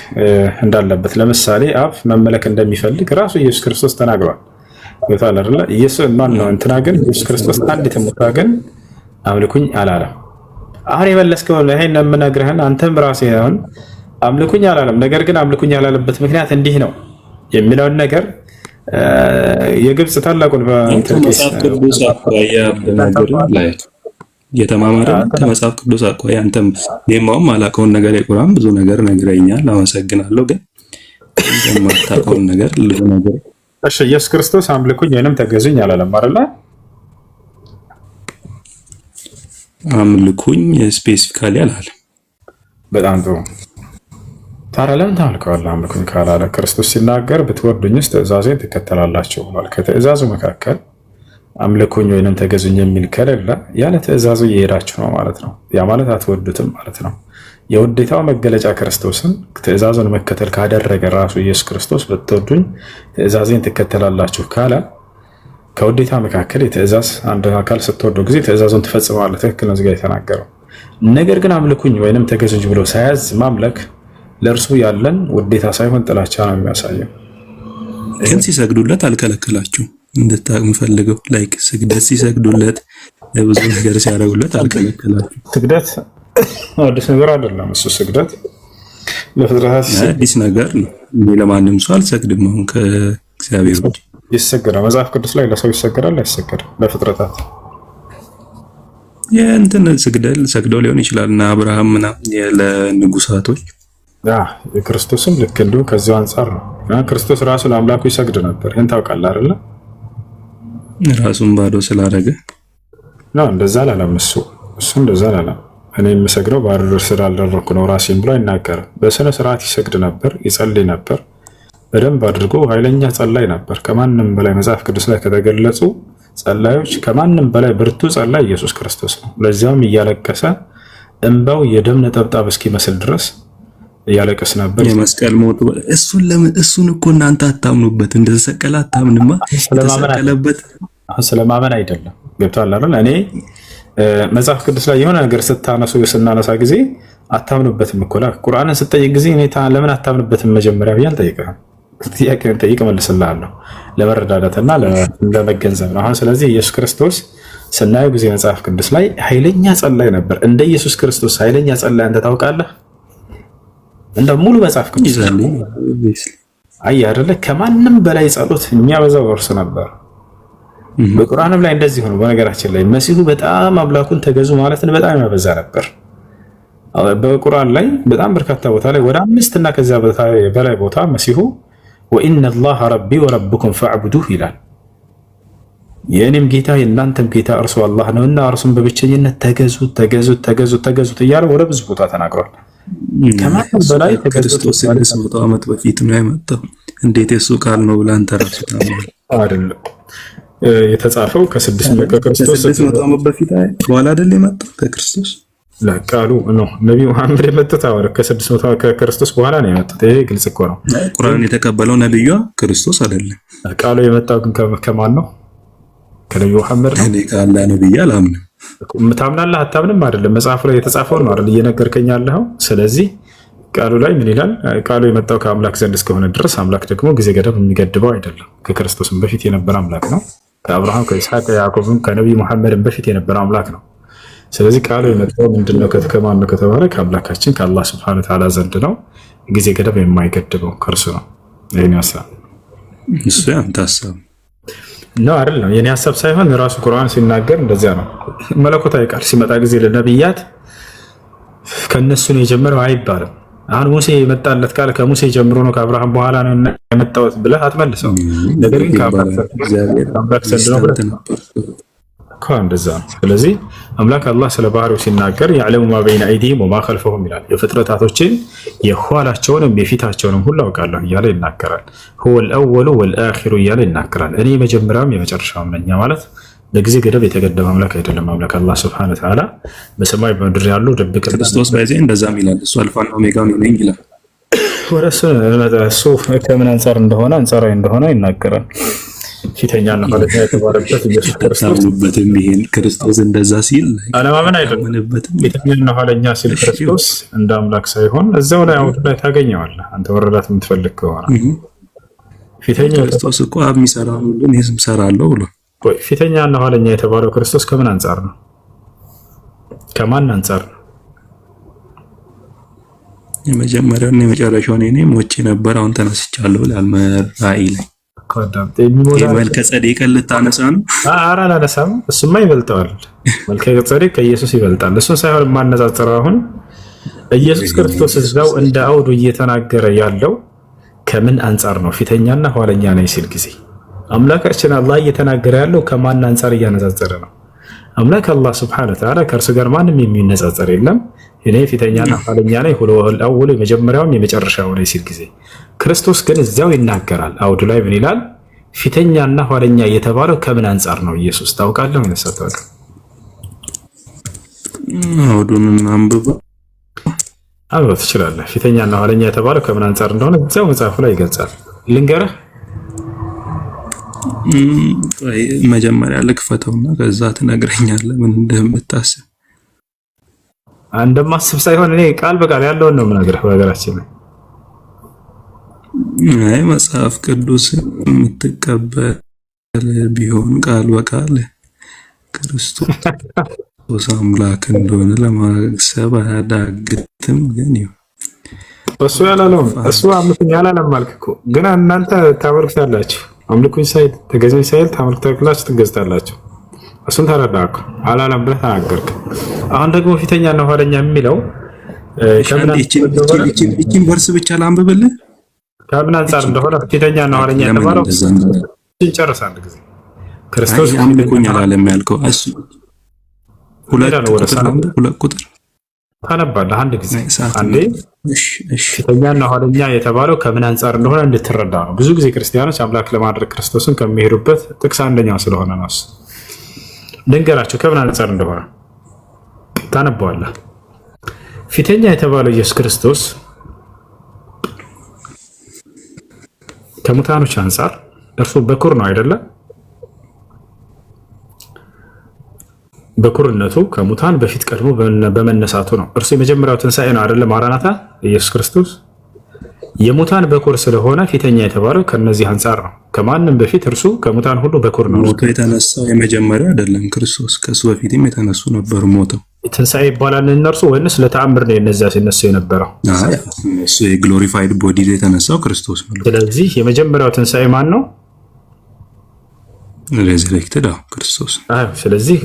እንዳለበት፣ ለምሳሌ አብ መመለክ እንደሚፈልግ ራሱ ኢየሱስ ክርስቶስ ተናግሯል። ይታል አይደል? ኢየሱስ ማን ነው እንትና ግን ኢየሱስ ክርስቶስ አንዲት ሙታ ግን አምልኩኝ አላለም። አሁን የመለስከው ይሄን የምነግርህን አንተም ራስህ አሁን አምልኩኝ አላለም፣ ነገር ግን አምልኩኝ ያላለበት ምክንያት እንዲህ ነው የሚለውን ነገር የግብጽ ታላቁን መጽሐፍ ቅዱስ አኳያ በነገር ላይ የተማማረ ከመጽሐፍ ቅዱስ አኳያ አንተም የማውም አላውቀውን ነገር የቁርአን ብዙ ነገር ነግረኛል፣ አመሰግናለሁ። ግን የማታውቀውን ነገር ልጅ ነገር እሺ ኢየሱስ ክርስቶስ አምልኩኝ ወይንም ተገዙኝ አላለም አይደል? አምልኩኝ ስፔሲፊካሊ አላለም። በጣም ጥሩ። ታዲያ ለምን ታመልከዋለህ? አምልኩኝ ካላለ ክርስቶስ ሲናገር ብትወዱኝስ ትእዛዜን ትከተላላችሁ ብሏል። ከትእዛዙ መካከል አምልኩኝ ወይንም ተገዙኝ የሚል ከሌለ ያለ ትእዛዙ እየሄዳችሁ ነው ማለት ነው። ያ ማለት አትወዱትም ማለት ነው። የውዴታው መገለጫ ክርስቶስን ትእዛዙን መከተል ካደረገ ራሱ ኢየሱስ ክርስቶስ ብትወዱኝ ትእዛዜን ትከተላላችሁ ካለ ከውዴታ መካከል የትእዛዝ አንድ አካል ስትወደው ጊዜ ትእዛዙን ትፈጽማለህ። ትክክል ነው እዚህ ጋር የተናገረው። ነገር ግን አምልኩኝ ወይንም ተገዙኝ ብሎ ሳያዝ ማምለክ ለእርሱ ያለን ውዴታ ሳይሆን ጥላቻ ነው የሚያሳየው። ግን ሲሰግዱለት አልከለከላችሁ እንድታቅ የምፈልገው ላይክ ስግደት ሲሰግዱለት ብዙ ነገር ሲያደርጉለት አልከለከላችሁ። ስግደት አዲስ ነገር አይደለም። እሱ ስግደት ለፍጥረታት አዲስ ነገር ነው። ለማንም ሰው አልሰግድም። አሁን ከእግዚአብሔር ውጭ ይሰገዳል። መጽሐፍ ቅዱስ ላይ ለሰው ይሰገዳል አይሰገድም? ለፍጥረታት የእንትን ሰግደው ሊሆን ይችላል እና አብርሃም ምናምን ለንጉሳቶች የክርስቶስም ልክ እንዲሁ ከዚያው አንጻር ነው። ክርስቶስ ራሱ ለአምላኩ ይሰግድ ነበር። ይህን ታውቃለህ አይደለ? ራሱን ባዶ ስላደረገ ነው እንደዛ አላለም። እሱ እንደዛ አላለም። እኔ የምሰግደው ባዶ ስላልደረኩ ነው ራሴን ብሎ አይናገርም። በስነ ስርዓት ይሰግድ ነበር፣ ይጸልይ ነበር። በደንብ አድርጎ ኃይለኛ ጸላይ ነበር። ከማንም በላይ መጽሐፍ ቅዱስ ላይ ከተገለጹ ጸላዮች ከማንም በላይ ብርቱ ጸላይ ኢየሱስ ክርስቶስ ነው። ለዚያውም እያለቀሰ እንባው የደም ነጠብጣብ እስኪመስል ድረስ እያለቀስ ነበር። የመስቀል ሞት እሱን እኮ እናንተ አታምኑበት። እንደተሰቀለ አታምንማ። ተሰቀለበት ስለማመን አይደለም። ገብቷል አይደል? እኔ መጽሐፍ ቅዱስ ላይ የሆነ ነገር ስናነሳ ጊዜ አታምኑበትም እኮ ቁርአንን ስጠይቅ ጊዜ እኔ ለምን አታምኑበትም መጀመሪያ ብዬ አልጠይቅህም። ጥያቄውን ጠይቅ መልስልሃለሁ፣ ለመረዳዳትና ለመገንዘብ ነው። አሁን ስለዚህ ኢየሱስ ክርስቶስ ስናየው ጊዜ መጽሐፍ ቅዱስ ላይ ኃይለኛ ጸላይ ነበር። እንደ ኢየሱስ ክርስቶስ ኃይለኛ ጸላይ አንተ ታውቃለህ? እንደ ሙሉ መጽሐፍ ቅዱስ አይ አይደለ? ከማንም በላይ ጸሎት የሚያበዛው እርሱ ነበር። በቁርአንም ላይ እንደዚህ ሆኖ በነገራችን ላይ መሲሁ በጣም አምላኩን ተገዙ ማለትን በጣም ያበዛ ነበር። በቁርአን ላይ በጣም በርካታ ቦታ ላይ ወደ 5 እና ከዛ በላይ ቦታ መሲሁ ወኢነ አላህ ረቢ ወረብኩም ፈዕቡዱህ ይላል። የእኔም ጌታ የእናንተም ጌታ እርሱ አላህ ነውና እርሱን በብቸኝነት ተገዙት እያለ ወደ ብዙ ቦታ ተናግሯል። ከማንም በላይ ክርስቶስ 600 ዓመት በፊት ነው የመጣው። እንዴት የሱ ቃል ነው ብለህ አንተ ራስህ ታምናለህ? አይደለም የተጻፈው ከ600 ዓመት በፊት በኋላ አይደል የመጣው ከክርስቶስ ለቃሉ ነው። ነብዩ መሐመድ የመጡት ከ600 ከክርስቶስ በኋላ ነው የመጡት። ይሄ ግልጽ እኮ ነው። ቁርአን የተቀበለው ነብዩ ክርስቶስ አይደለም። ቃሉ የመጣው ግን ከማን ነው? ከነብዩ መሐመድ ነው። እኔ ካላ ነብዩ አላምንም። ታምናለህ አታምንም አይደለም፣ መጽሐፉ ላይ የተጻፈው ነው አይደል እየነገርከኝ ያለኸው። ስለዚህ ቃሉ ላይ ምን ይላል? ቃሉ የመጣው ከአምላክ ዘንድ እስከሆነ ድረስ አምላክ ደግሞ ጊዜ ገደብ የሚገድበው አይደለም። ከክርስቶስም በፊት የነበረ አምላክ ነው። ከአብርሃም ከይስሐቅ ከያዕቆብም ከነብዩ መሐመድም በፊት የነበረ አምላክ ነው። ስለዚህ ቃሉ የመጣው ምንድነው? ከማን ነው ከተባለ ከአምላካችን ከአላህ Subhanahu Wa Ta'ala ዘንድ ነው። ጊዜ ገደብ የማይገድበው ከእርሱ ነው። ይሄን ሐሳብ እሱ ያንተ ሐሳብ ነው አይደለም፣ የኔ ሐሳብ ሳይሆን ራሱ ቁርአን ሲናገር እንደዚያ ነው። መለኮታዊ ቃል ሲመጣ ጊዜ ለነብያት ከነሱ ነው የጀመረው አይባልም። አሁን ሙሴ የመጣለት ቃል ከሙሴ ጀምሮ ነው ከአብርሃም በኋላ ነው የመጣው ብለህ አትመልሰው። ነገር ግን ከአምላክ ዘንድ ነው ብለህ እንደዛ ነው። ስለዚህ አምላክ አላህ ስለ ባህሪው ሲናገር ያዕለሙ ማ በይነ አይዲሂም ወማ ኸልፈሁም ይላል። የፍጥረታቶችን የኋላቸውንም የፊታቸውንም ሁሉ አውቃለሁ እያለ ይናገራል። ሁወል አወሉ ወልአኺሩ እያለ ይናገራል። እኔ የመጀመሪያውም የመጨረሻውም ነኝ ማለት በጊዜ ገደብ የተገደበ አምላክ አይደለም። አምላክ አላህ Subhanahu Wa Ta'ala በሰማይ በምድር ያሉ ድብቅ ክርስቶስ ባይዘ እንደዛም ይላል። እሱ አልፋና ኦሜጋ ነኝ ይላል። ወረሱ ከምን አንፃር እንደሆነ አንፃራዊ እንደሆነ ይናገራል። ፊተኛና ኋለኛ የተባረበት ኢየሱስ ክርስቶስ በትም ይሄን ክርስቶስ እንደዛ ሲል አለማመን አይደለም። ፊተኛና ኋለኛ ሲል ክርስቶስ እንደ አምላክ ሳይሆን እዛው ላይ አውድ ላይ ታገኘዋለህ አንተ ወረዳት የምትፈልግ ከሆነ ፊተኛ ክርስቶስ እኮ አብ የሚሰራው ሁሉ እኔም እሰራለሁ ብሎ ፊተኛና ኋለኛ የተባለው ክርስቶስ ከምን አንፃር ነው? ከማን አንፃር ነው? የመጀመሪያውና የመጨረሻውን እኔ ሞቼ ነበር አሁን ተነስቻለሁ ይላል ራእይ ላይ። መልከ ጸዴቅ ልታነሳ ነው? ኧረ አላነሳም። እሱማ ይበልጠዋል። መልከ ጸዴቅ ከኢየሱስ ይበልጣል። እሱን ሳይሆን የማነጻጽረው አሁን ኢየሱስ ክርስቶስ እዛው እንደ አውዱ እየተናገረ ያለው ከምን አንፃር ነው? ፊተኛና ኋለኛ ነኝ ሲል ጊዜ አምላካችን አላህ እየተናገረ ያለው ከማን አንፃር እያነጻጸረ ነው? አምላክ አላህ Subhanahu Wa Ta'ala ከእርሱ ጋር ማንም የሚነጻጸር የለም። እኔ ፊተኛና ኋለኛ ነኝ፣ ሁወል አወሉ የመጀመሪያውም የመጨረሻው ነኝ ሲል ጊዜ ክርስቶስ ግን እዚያው ይናገራል። አውዱ ላይ ምን ይላል? ፊተኛና ኋለኛ የተባለው ከምን አንፃር ነው? ኢየሱስ ታውቃለህ ምን ሰጣው? አውዱን አንብበው ትችላለህ። ፊተኛና ኋለኛ የተባለው ከምን አንፃር እንደሆነ እዚያው መጽሐፉ ላይ ይገልጻል። ልንገርህ መጀመሪያ ልክፈተውና ከዛ ትነግረኛለህ ምን እንደምታስብ። እንደማስብ ሳይሆን እኔ ቃል በቃል ያለውን ነው የምነግርህ። በሀገራችን ላይ አይ መጽሐፍ ቅዱስ የምትቀበል ቢሆን ቃል በቃል ክርስቶስ አምላክ እንደሆነ ለማሰብ አያዳግትም። ግን እሱ ያላለው እሱ አምልኩኝ ያላለም አልክ እኮ። ግን እናንተ ታመልኩታላችሁ። አምልኩኝ ሳይል ተገዙኝ ሳይል ታመልኩታላችሁ፣ ትገዝታላችሁ። እሱን ተረዳኩ። አላለም ብለህ ተናገርክ። አሁን ደግሞ ፊተኛና ኋለኛ የሚለው እቺን ቨርስ ብቻ ላንብብልህ ከምን አንፃር እንደሆነ ፊተኛና ኋለኛ የተባለው እንጨርስ። አንድ ጊዜ ክርስቶስ አምልኩኝ አላለም ያልከው እሱ ሁለት ቁጥር ታነባለህ አንድ ጊዜ አንዴ። ፊተኛና ኋለኛ የተባለው ከምን አንፃር እንደሆነ እንድትረዳ ነው። ብዙ ጊዜ ክርስቲያኖች አምላክ ለማድረግ ክርስቶስን ከሚሄዱበት ጥቅስ አንደኛው ስለሆነ ነው። ልንገራቸው ከምን አንፃር እንደሆነ ታነበዋለህ። ፊተኛ የተባለው ኢየሱስ ክርስቶስ ከሙታኖች አንፃር እርሱ በኩር ነው አይደለ? በኩርነቱ ከሙታን በፊት ቀድሞ በመነሳቱ ነው። እርሱ የመጀመሪያው ትንሣኤ ነው አይደለ? ማራናታ ኢየሱስ ክርስቶስ የሙታን በኩር ስለሆነ ፊተኛ የተባለው ከነዚህ አንፃር ነው። ከማንም በፊት እርሱ ከሙታን ሁሉ በኩር ነው። ሞቶ የተነሳው የመጀመሪያው አይደለም ክርስቶስ፣ ከሱ በፊትም የተነሱ ነበሩ ሞተው። ትንሣኤ ይባላል እነርሱ ወይንስ ለተአምር ነው የነዚያ ሲነሱ የነበረው? እሱ የግሎሪፋይድ ቦዲ የተነሳው ክርስቶስ ነው። ስለዚህ የመጀመሪያው ትንሣኤ ማን ነው? ሬዘሬክትድ ክርስቶስ። ስለዚህ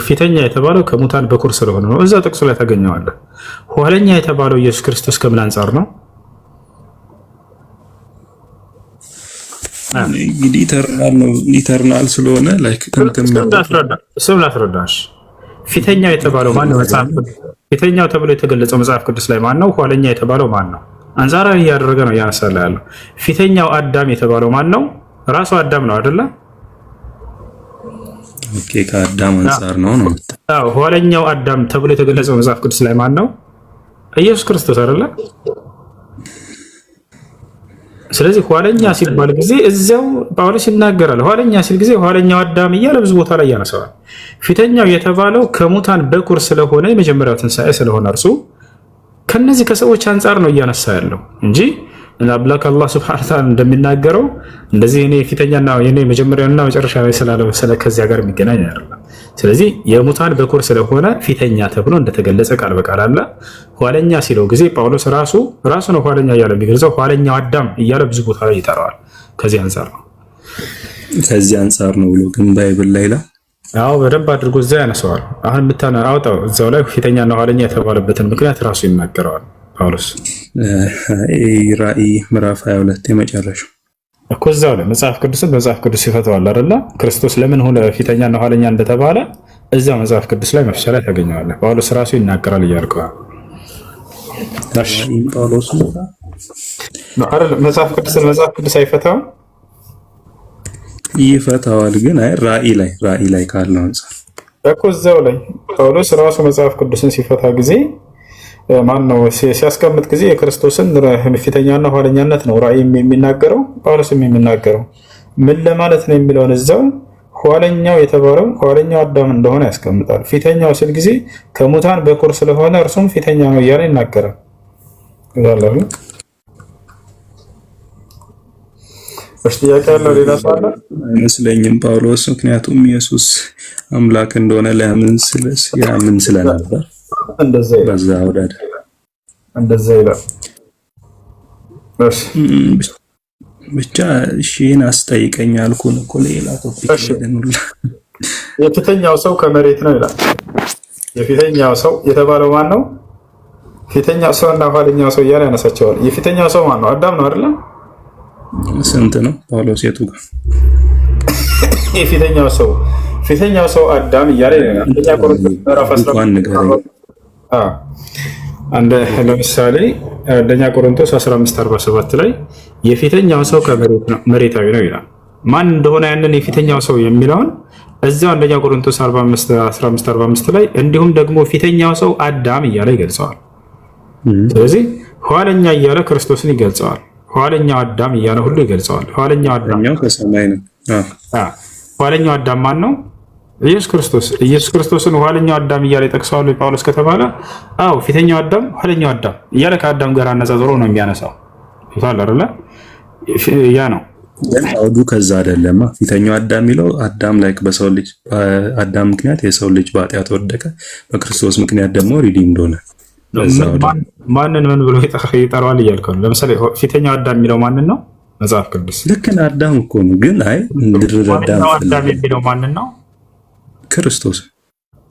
ፊተኛ የተባለው ከሙታን በኩር ስለሆነ ነው። እዛ ጥቅሱ ላይ ታገኘዋለህ። ኋለኛ የተባለው ኢየሱስ ክርስቶስ ከምን አንፃር ነው? እንግዲህ ኢተርናል ስለሆነ ላይክ ስም ላስረዳሽ። ፊተኛው የተባለው ማን ነው? መጽሐፍ ፊተኛው ተብሎ የተገለጸው መጽሐፍ ቅዱስ ላይ ማን ነው? ኋለኛ የተባለው ማን ነው? አንጻራዊ እያደረገ ነው እያነሳለ ያለው። ፊተኛው አዳም የተባለው ማን ነው? ራሱ አዳም ነው አይደለ? ኦኬ፣ ከአዳም አንፃር ነው። አዎ፣ ኋለኛው አዳም ተብሎ የተገለጸው መጽሐፍ ቅዱስ ላይ ማን ነው? ኢየሱስ ክርስቶስ አይደለ? ስለዚህ ኋለኛ ሲባል ጊዜ እዚያው ጳውሎስ ይናገራል። ኋለኛ ሲል ጊዜ ኋለኛው አዳም እያለ ብዙ ቦታ ላይ ያነሳዋል። ፊተኛው የተባለው ከሙታን በኩር ስለሆነ የመጀመሪያው ትንሣኤ ስለሆነ እርሱ ከነዚህ ከሰዎች አንጻር ነው እያነሳ ያለው እንጂ አምላክ አላህ ሱብሓነሁ ወተዓላ እንደሚናገረው እንደዚህ እኔ ፊተኛና የኔ መጀመሪያውና መጨረሻ ላይ ስላለ ከዚያ ጋር የሚገናኝ አይደለም። ስለዚህ የሙታን በኩር ስለሆነ ፊተኛ ተብሎ እንደተገለጸ ቃል በቃል አለ። ኋለኛ ሲለው ጊዜ ጳውሎስ ራሱ ነው ኋለኛ እያለ የሚገልጸው ኋለኛው አዳም እያለ ብዙ ቦታ ላይ ይጠራዋል። ከዚህ አንጻር ነው ብሎ ግን ባይብል ላይ አዎ በደንብ አድርጎ እዚያ ያነሳዋል። አሁን አውጣው እዛው ላይ ፊተኛና ኋለኛ የተባለበትን ምክንያት ራሱ ይናገረዋል ጳውሎስ። ራእይ ምዕራፍ 22 የመጨረሻው እኮ እዛው ላይ መጽሐፍ ቅዱስ ይፈታዋል አይደለ? ክርስቶስ ለምን ሆነ ፊተኛና ኋለኛ እንደተባለ እዛው መጽሐፍ ቅዱስ ላይ መፍቻ ላይ ታገኘዋለህ። ጳውሎስ ራሱ ይናገራል እያልከው ጳውሎስ መጽሐፍ ቅዱስ አይፈታውም? ይፈታዋል ግን ራእይ ላይ ካለው አንፃር እኮ እዛው ላይ ጳውሎስ ራሱ መጽሐፍ ቅዱስን ሲፈታ ጊዜ ማን ነው ሲያስቀምጥ ጊዜ የክርስቶስን ፊተኛና ኋለኛነት ነው ራእይ የሚናገረው ጳውሎስም የሚናገረው ምን ለማለት ነው የሚለውን እዛው ኋለኛው የተባለው ኋለኛው አዳም እንደሆነ ያስቀምጣል። ፊተኛው ሲል ጊዜ ከሙታን በኩር ስለሆነ እርሱም ፊተኛ ነው እያለ ይናገራል። ያለው እሺ፣ ጥያቄ ያለው ሌላ ሰው አለ አይመስለኝም ጳውሎስ፣ ምክንያቱም ኢየሱስ አምላክ እንደሆነ ያምን ስለነበር እንደዛ ይላል። ብቻ እሺን አስጠይቀኝ አልኩን እኮ ሌላ ቶፒክ ደንውላ። የፊተኛው ሰው ከመሬት ነው ይላል። የፊተኛው ሰው የተባለው ማን ነው? ፊተኛው ሰው እና ኋለኛው ሰው እያለ ያነሳቸዋል። የፊተኛው ሰው ማን ነው? አዳም ነው አይደለ? ስንት ነው ጳውሎስ የቱ ጋር? የፊተኛው ሰው አዳም እያለ አንደኛ ቆሮንቶስ ምዕራፍ 15 ለምሳሌ አንደኛ ቆሮንቶስ 15:47 ላይ የፊተኛው ሰው መሬታዊ ነው ይላል። ማን እንደሆነ ያንን የፊተኛው ሰው የሚለውን እዚያው አንደኛ ቆሮንቶስ 15:45 ላይ እንዲሁም ደግሞ ፊተኛው ሰው አዳም እያለ ይገልጸዋል። ስለዚህ ኋለኛ እያለ ክርስቶስን ይገልጸዋል። ኋለኛው አዳም እያለ ሁሉ ይገልጸዋል። ኋለኛው አዳም ከሰማይ ነው። ኋለኛው አዳም ማን ነው? ኢየሱስ ክርስቶስን ኋለኛው አዳም እያለ ይጠቅሰዋል ጳውሎስ ከተባለ አዎ ፊተኛው አዳም ኋለኛው አዳም እያለ ከአዳም ጋር አነጻጽሮ ነው የሚያነሳው። ይታል አይደለ? ያ ነው ግን አውዱ ከዛ አይደለም። ፊተኛው አዳም የሚለው አዳም ላይ በሰው ልጅ አዳም ምክንያት የሰው ልጅ በኃጢአት ወደቀ፣ በክርስቶስ ምክንያት ደግሞ ሪዲምድ ሆነ። ማንን ምን ብሎ ይጠራዋል እያልከው ነው? ለምሳሌ ፊተኛው አዳም የሚለው ማንን ነው? መጽሐፍ ቅዱስ ልክ አዳም እኮ ነው። ግን አዳም የሚለው ማንን ነው? ክርስቶስ።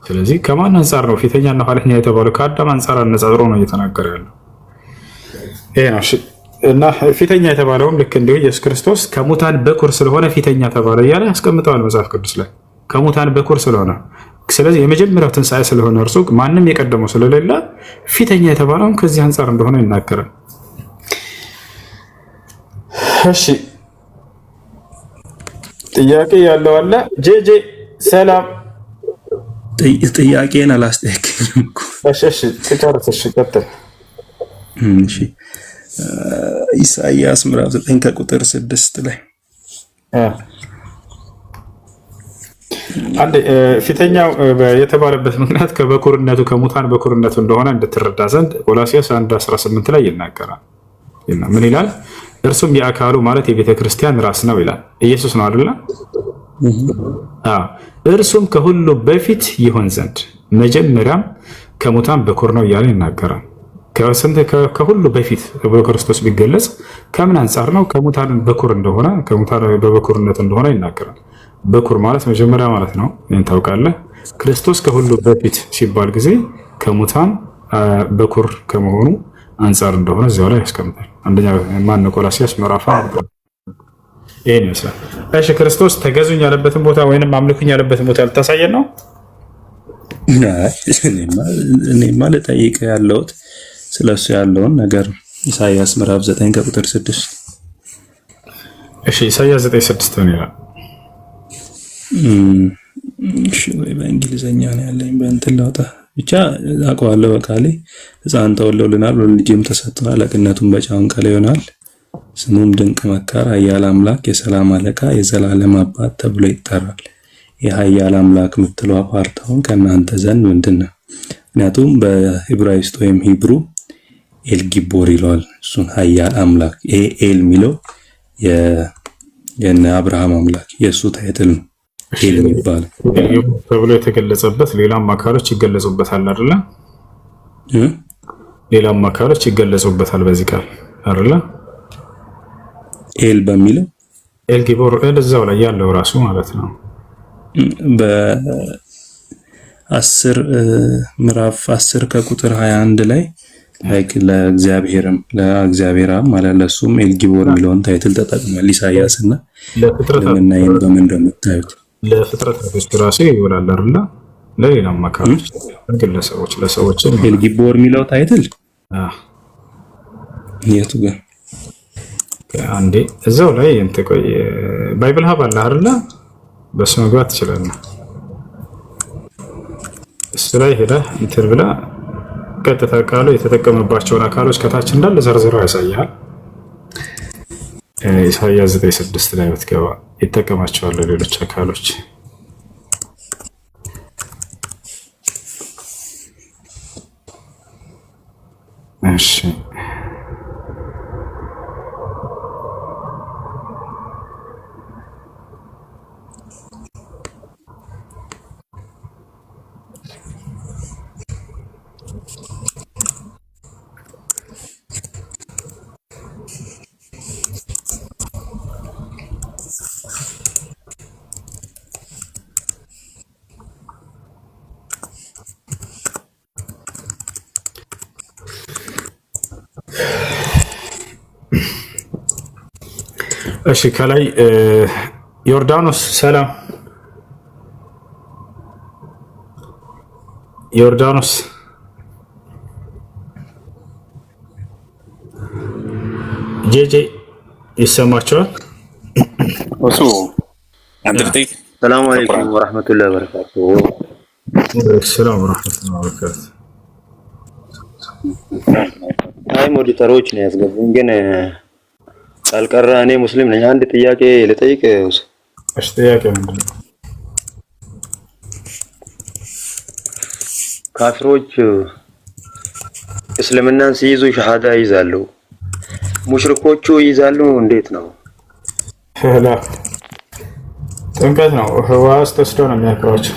ስለዚህ ከማን አንፃር ነው ፊተኛና ኋለኛ የተባለው? ከአዳም አንፃር አነጻጽሮ ነው እየተናገረ ያለው። ይሄ ነው እና ፊተኛ የተባለውም ልክ እንዲሁ ኢየሱስ ክርስቶስ ከሙታን በኩር ስለሆነ ፊተኛ ተባለ እያለ ያስቀምጠዋል መጽሐፍ ቅዱስ ላይ ከሙታን በኩር ስለሆነ። ስለዚህ የመጀመሪያው ትንሣኤ ስለሆነ እርሱ ማንም የቀደመው ስለሌለ ፊተኛ የተባለውም ከዚህ አንፃር እንደሆነ ይናገራል። እሺ ጥያቄ ያለው አለ? ጄጄ ሰላም ጥያቄን አላስጠየቀኝም እኮ። እሺ ተጨርሰሽ ቀጥል። እሺ ኢሳይያስ ምዕራፍ 9 ከቁጥር 6 ላይ አንድ ፊተኛው የተባለበት ምክንያት ከበኩርነቱ ከሙታን በኩርነቱ እንደሆነ እንድትረዳ ዘንድ ቆላስይስ 1:18 ላይ ይናገራል። ምን ይላል? እርሱም የአካሉ ማለት የቤተ ክርስቲያን ራስ ነው ይላል። ኢየሱስ ነው አይደል? እርሱም ከሁሉ በፊት ይሆን ዘንድ መጀመሪያም ከሙታን በኩር ነው እያለ ይናገራል። ከሁሉ በፊት በክርስቶስ ቢገለጽ ከምን አንጻር ነው? ከሙታን በኩር እንደሆነ ከሙታን በበኩርነት እንደሆነ ይናገራል። በኩር ማለት መጀመሪያ ማለት ነው። ይህን ታውቃለህ። ክርስቶስ ከሁሉ በፊት ሲባል ጊዜ ከሙታን በኩር ከመሆኑ አንጻር እንደሆነ እዚያው ላይ ያስቀምጣል። አንደኛ ማን ቆላስይስ ምዕራፍ 1 ይሄን ይመስላል። እሺ ክርስቶስ ተገዙኝ ያለበትን ቦታ ወይንም አምልኩኝ ያለበትን ቦታ ልታሳየን ነው? እኔማ ልጠይቅ ያለሁት ስለሱ ያለውን ነገር ኢሳይያስ ምዕራፍ 9 ከቁጥር 6። እሺ ኢሳይያስ 9:6 ምን ይላል? እሺ ወይ በእንግሊዘኛ ነው ያለኝ፣ በእንትን ላውጣ ብቻ አውቀዋለሁ። በቃሌ ሕፃን ተወልዶልናል፣ ልጅም ተሰጥቷል፣ አለቅነቱም በጫንቃ ላይ ይሆናል። ስሙም ድንቅ መካር፣ ኃያል አምላክ፣ የሰላም አለቃ፣ የዘላለም አባት ተብሎ ይጠራል። የኃያል አምላክ የምትለው ፓርታውን ከእናንተ ዘንድ ምንድን ነው? ምክንያቱም በዕብራይስጥ ወይም ሂብሩ ኤልጊቦር ይለዋል። እሱን ኃያል አምላክ። ይሄ ኤል የሚለው የነ አብርሃም አምላክ የእሱ ታይትል ነው። ኤል የሚባለው ተብሎ የተገለጸበት ሌላም አካሎች ይገለጹበታል አይደለ? ሌላም አካሎች ይገለጹበታል በዚህ ቃል አይደለ? ኤል በሚለው ኤልጊቦር እዛው ላይ ያለው ራሱ ማለት ነው። በ10 ምዕራፍ 10 ከቁጥር 21 ላይ ለእግዚአብሔር ማለት ለሱም ኤልጊቦር የሚለውን ታይትል ተጠቅሟል ኢሳይያስ እና ለምናይን በምን እንደምታዩት ለፍጥረት ራሱ ይውላል አይደል? ለሌላም አካሎች ግለሰቦች ለሰዎች ኤልጊቦር የሚለው ታይትል የቱ ጋር አንዴ እዛው ላይ እንትን ቆይ ባይብል ሀብ አለ አይደል? በሱ መግባት ትችላለህ። እሱ ላይ ሄደህ እንትን ብላ ቀጥታ ቃሉ የተጠቀመባቸውን አካሎች ከታች እንዳለ ዘርዝሮ ያሳያል። ኢሳይያስ 9:6 ላይ ብትገባ ይጠቀማቸዋል ሌሎች አካሎች። እሺ እሺ ከላይ ዮርዳኖስ ሰላም ዮርዳኖስ ጄጄ ይሰማቸዋል? እሱ አንተ ልጠይቅ። ሰላም አለይኩም ወራህመቱላሂ ወበረካቱሁ። ሰላም ወራህመቱላሂ ወበረካቱሁ። አይ ሞዲተሮች ነው ያስገቡኝ ግን አልቀራ። እኔ ሙስሊም ነኝ። አንድ ጥያቄ ልጠይቅ። እሺ ጥያቄ ምንድን ነው? ካፊሮች እስልምናን ሲይዙ ሸሃዳ ይዛሉ፣ ሙሽሪኮቹ ይዛሉ። እንዴት ነው? ላ ጥምቀት ነው። ህዋ ውስጥ ወስደው ነው የሚያክሯቸው።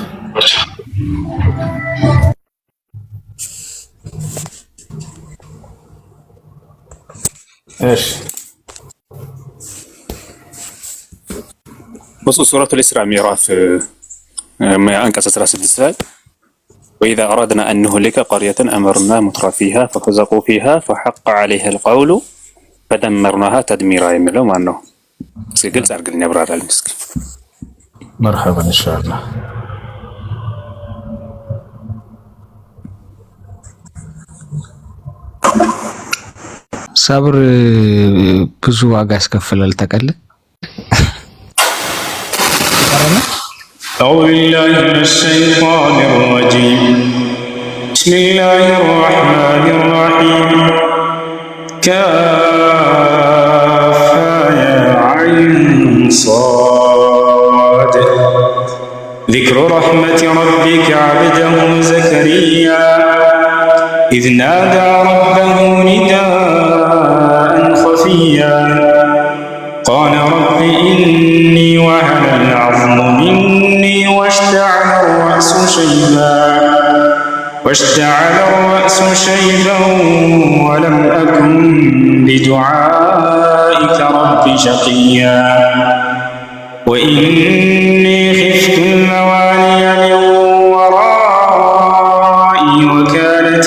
እሺ بصوا سورة الإسراء ميراث أنكس 16 وإذا أردنا أن نهلك قرية أمرنا مترفيها ففسقوا فيها فحق عليها القول فدمرناها تدميرا يملو ما أنه سيقل سأرقل نبرار المسك. مرحبا إن شاء الله. ሰብር ብዙ ዋጋ ያስከፍላል። ተቀለ أعوذ بالله من الشيطان الرجيم. بسم الله الرحمن الرحيم. كافها يا عين صاد. ذكر رحمة ربك عبده زكريا إذ نادى ربه نداء خفيا قال رب إني وهن العظم مني واشتعل الرأس شيبا ولم أكن بدعائك رب شقيا وإني خفت الموالي من ورائي وكانت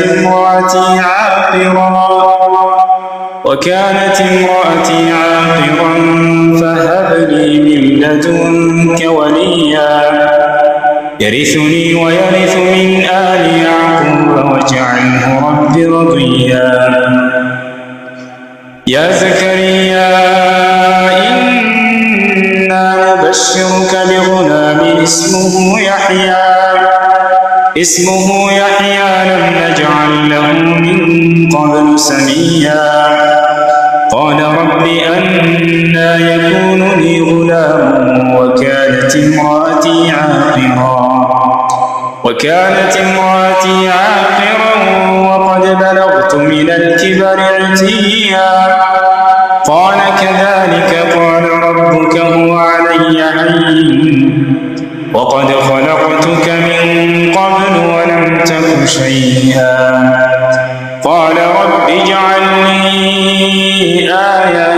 امرأتي عاقرا فهب لي من لدنك وليا يرثني ويرث من آل يعقوب واجعله رب رضيا. يا زكريا إنا نبشرك بغلام اسمه يحيى لم نجعل له من قبل سميا قال رب أنى يكون لي غلام وكانت امرأتي عاقرا وقد بلغت من الكبر عتيا قال كذلك قال ربك هو علي هين وقد خلقتك من قبل ولم تك شيئا قال رب اجعل لي آية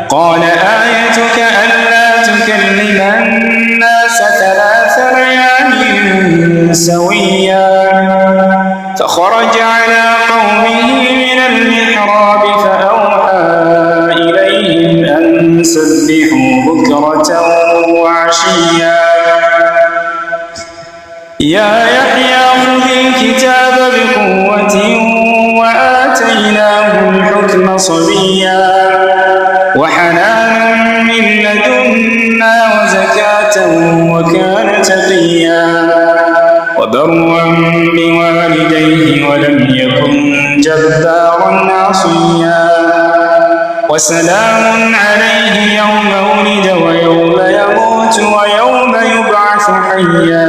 قال آيتك ألا تكلم الناس 3 ليال سويا فخرج على قومه من المحراب فأوحى إليهم أن سبحوا بكرة وعشيا يا يحيى خذ الكتاب بقوة وآتيناه الحكم صبيا وحنانا من لدنا وزكاة وكان تقيا وبرا بوالديه ولم يكن جبارا عصيا وسلام عليه يوم ولد ويوم يموت ويوم يبعث حيا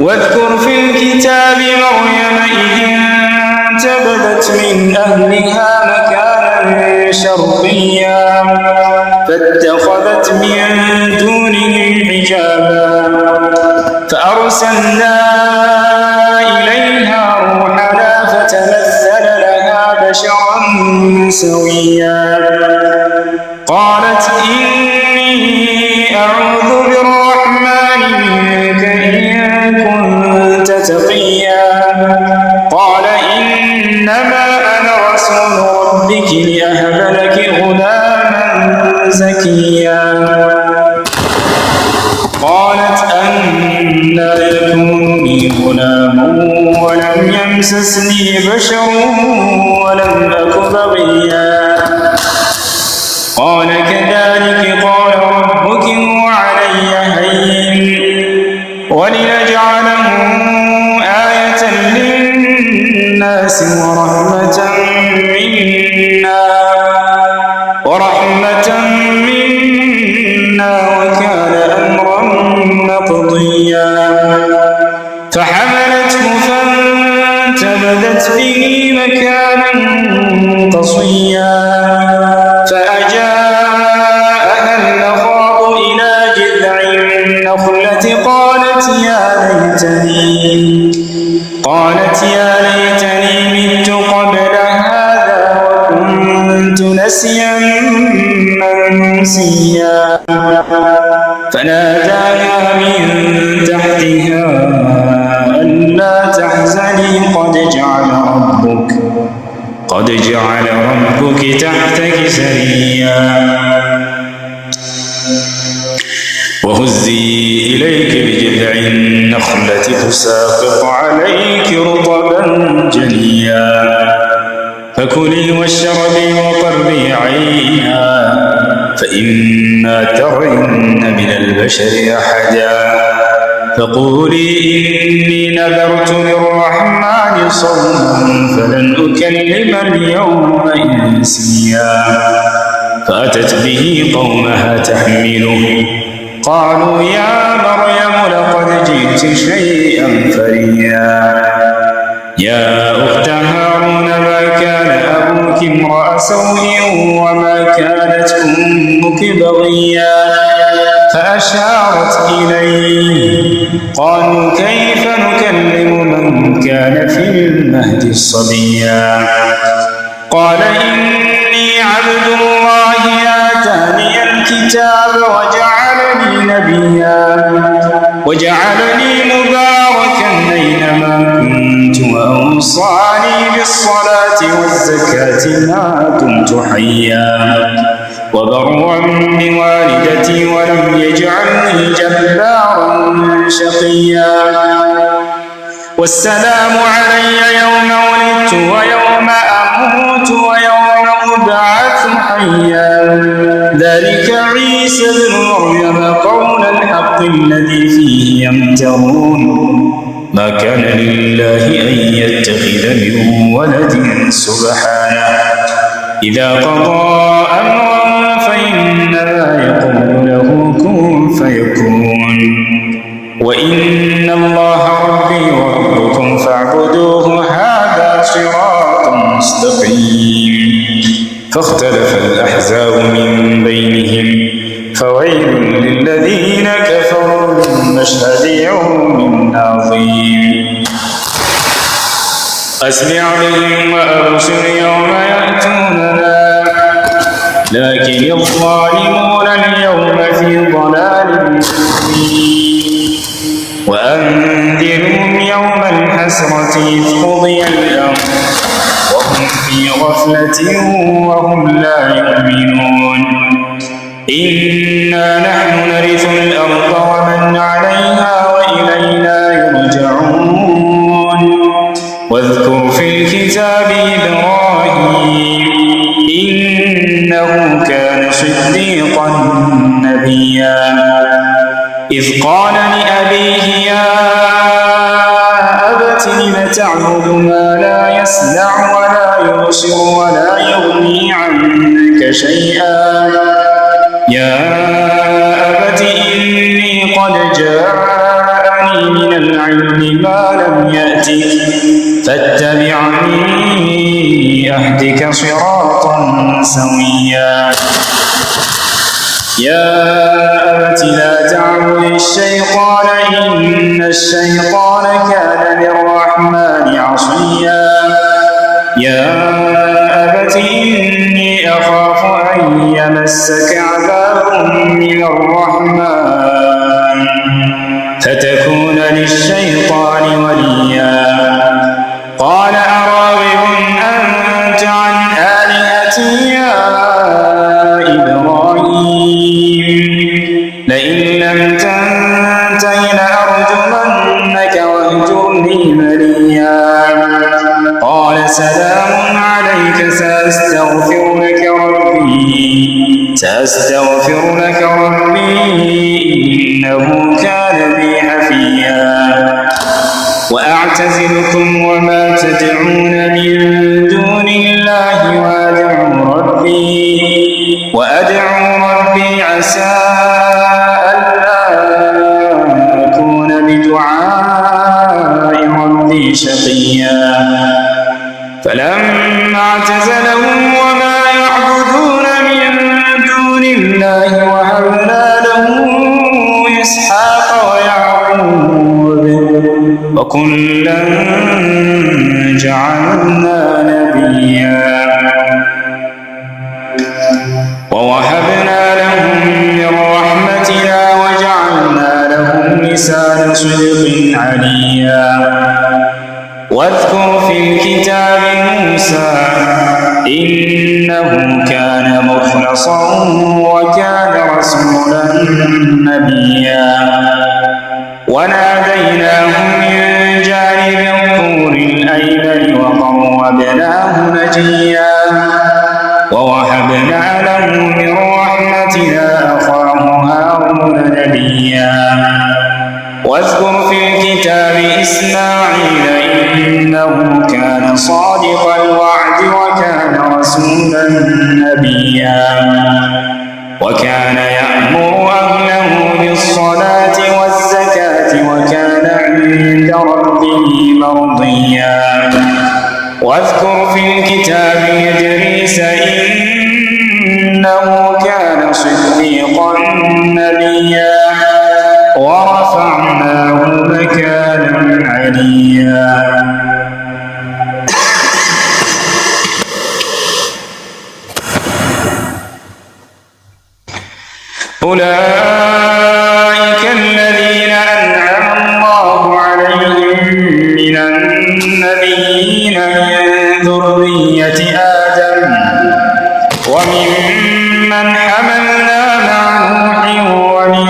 واذكر في الكتاب مريم إذ انتبذت من أهلها مكانا شرقيا فاتخذت من دونهم حجابا فأرسلنا إليها روحنا فتمثل لها بشرا سويا قالت إني أعوذ بالرحمن منك إن كنت تقيا قال إنما أنا رسول ربك لأهب لك غلاما زكيا قالت أنى يكون لي غلام ولم يمسسني بشر ولم أك بغيا قال كذلك قال ربك هو علي هين ولنجعله آية للناس ورحمة منا وكان أمرا مقضيا فحملته فانتبذت به مكانا قصيا فأجاءها المخاض إلى جذع النخلة قالت يا ليتني مت قبل هذا وكنت نسيا منسيا فناداها من تحتها ألا تحزني قد جعل ربك تحتك سريا وهزي إليك بجذع النخلة تساقط عليك رطبا جنيا فكلي واشربي وقري عينا فإما ترين من البشر أحدا فقولي إني نذرت للرحمن صوما فلن أكلم اليوم إنسيا فأتت به قومها تحمله قالوا يا مريم لقد جئت شيئا فريا يا أخت هارون ما كان أبوك امرأ سوء وما كانت أمك بغيا فأشارت إليه قالوا كيف نكلم من كان في المهد صبيا قال إني عبد الله آتاني الكتاب وجعلني مباركا أينما كنت وأوصاني بالصلاة والزكاة ما دمت حيا وبرا بوالدتي ولم يجعلني جبارا شقيا والسلام علي يوم ولدت ويوم أموت ويوم أبعث حيا ذلك عيسى بن مريم قول الحق الذي فيه يمترون ما كان لله أن يتخذ من ولد سبحانه إذا قضى أمرا فإنما يقول له كن فيكون وإن الله ربي وربكم فاعبدوه هذا صراط مستقيم فاختلف الأحزاب من بينهم فويل للذين كفروا من مشهد يوم عظيم أسمع بهم وأبصر يوم يأتوننا لكن الظالمون اليوم في ضلال مبين وأنذرهم يوم الحسرة إذ قضي الأمر وهم في غفلة وهم لا يؤمنون إنا نحن نرث الأرض ومن عليها وإلينا يرجعون واذكر في الكتاب إبراهيم إنه كان صديقا نبيا إذ قال لأبيه يا أبت لم تعبد ما لا يسمع ولا يبصر ولا يغني عنك شيئا يا أبت إني قد جاءني من العلم ما لم يأتك فاتبعني أهدك صراطا سويا يا أبت لا تعبد الشيطان إن الشيطان كان للرحمن عصيا يا أبت إني أخاف أن يمسك عذاب من الرحمن فتكون للشيطان وليا قال أراغب أنت عن آلهتي يا إبراهيم لئن لم تنته لأرجمنك واهجرني مليا قال سلام عليك سأستغفر لك ربي إنه كان بي حفيا وأعتزلكم وما تدعون من دون الله وأدعو ربي عسى ألا أكون بدعاء ربي شقيا فلما اعتزلهم وما يعبدون من دون الله وهبنا له إسحاق ويعقوب وكلا جعلنا نبيا ووهبنا لهم من رحمتنا وجعلنا لهم لسان صدق عليا واذكر في الكتاب موسى إنه كان مخلصا وكان رسولا نبيا وناديناه من جانب الطور الأيمن وقربناه نجيا ووهبنا له من رحمتنا رسلا نبيا وكان يأمر أهله بالصلاة والزكاة وكان عند ربه مرضيا واذكر في الكتاب إدريس إنه كان صديقا نبيا ورفعناه مكانا عليا. أولئك الذين أنعم الله عليهم من النبيين من ذرية آدم وممن حملنا مع نوح ومن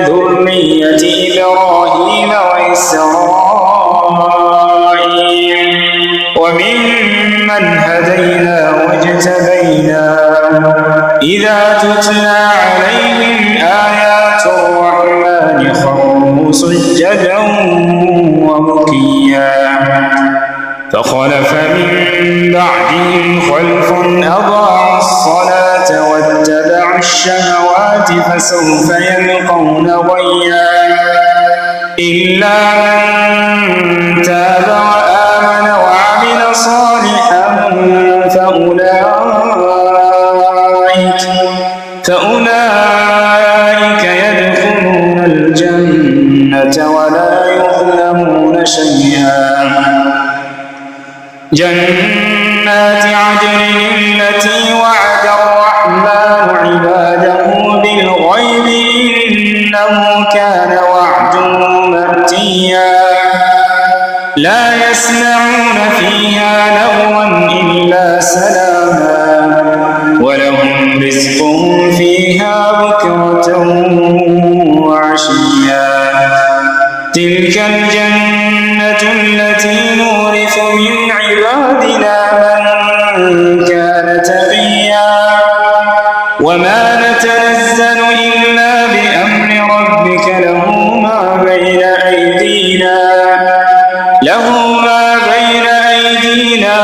ذرية إبراهيم وإسرائيل وممن هدينا واجتبينا إذا تتلى عليهم آيات الرحمن خروا سجدا وبكيا فخلف من بعدهم خلف أضاعوا الصلاة واتبعوا الشهوات فسوف يلقون غيا إلا من تاب وآمن وعمل صالحا فأولئك يدخلون الجنة ولا يظلمون شيئا. جنات عدن التي وعد الرحمن عباده بالغيب إنه كان وعده مأتيا لا يسمعون فيها لغوا إلا سلاما ولهم رزقهم فيها بكرة وعشيا. تلك الجنة التي نورث من عبادنا من كان تقيا وما نتنزل إلا بأمر ربك له ما بين أيدينا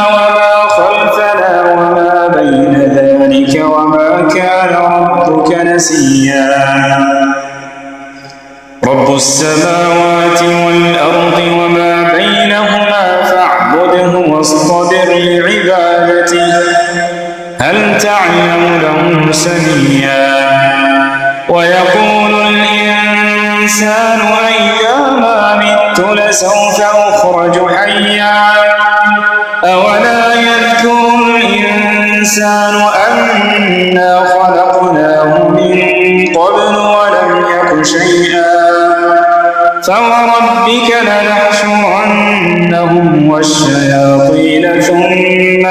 وما خلفنا وما بين ذلك وما كان ربك نسيا. رب السماوات والأرض وما بينهما فاعبده واصطبر لعبادته هل تعلم له سميا. ويقول الإنسان أئذا ما مت لسوف أخرج حيا أولا يذكر الإنسان أنا خلقناه من قبل ولم يك شيئا. فوربك لنحشرنهم والشياطين ثم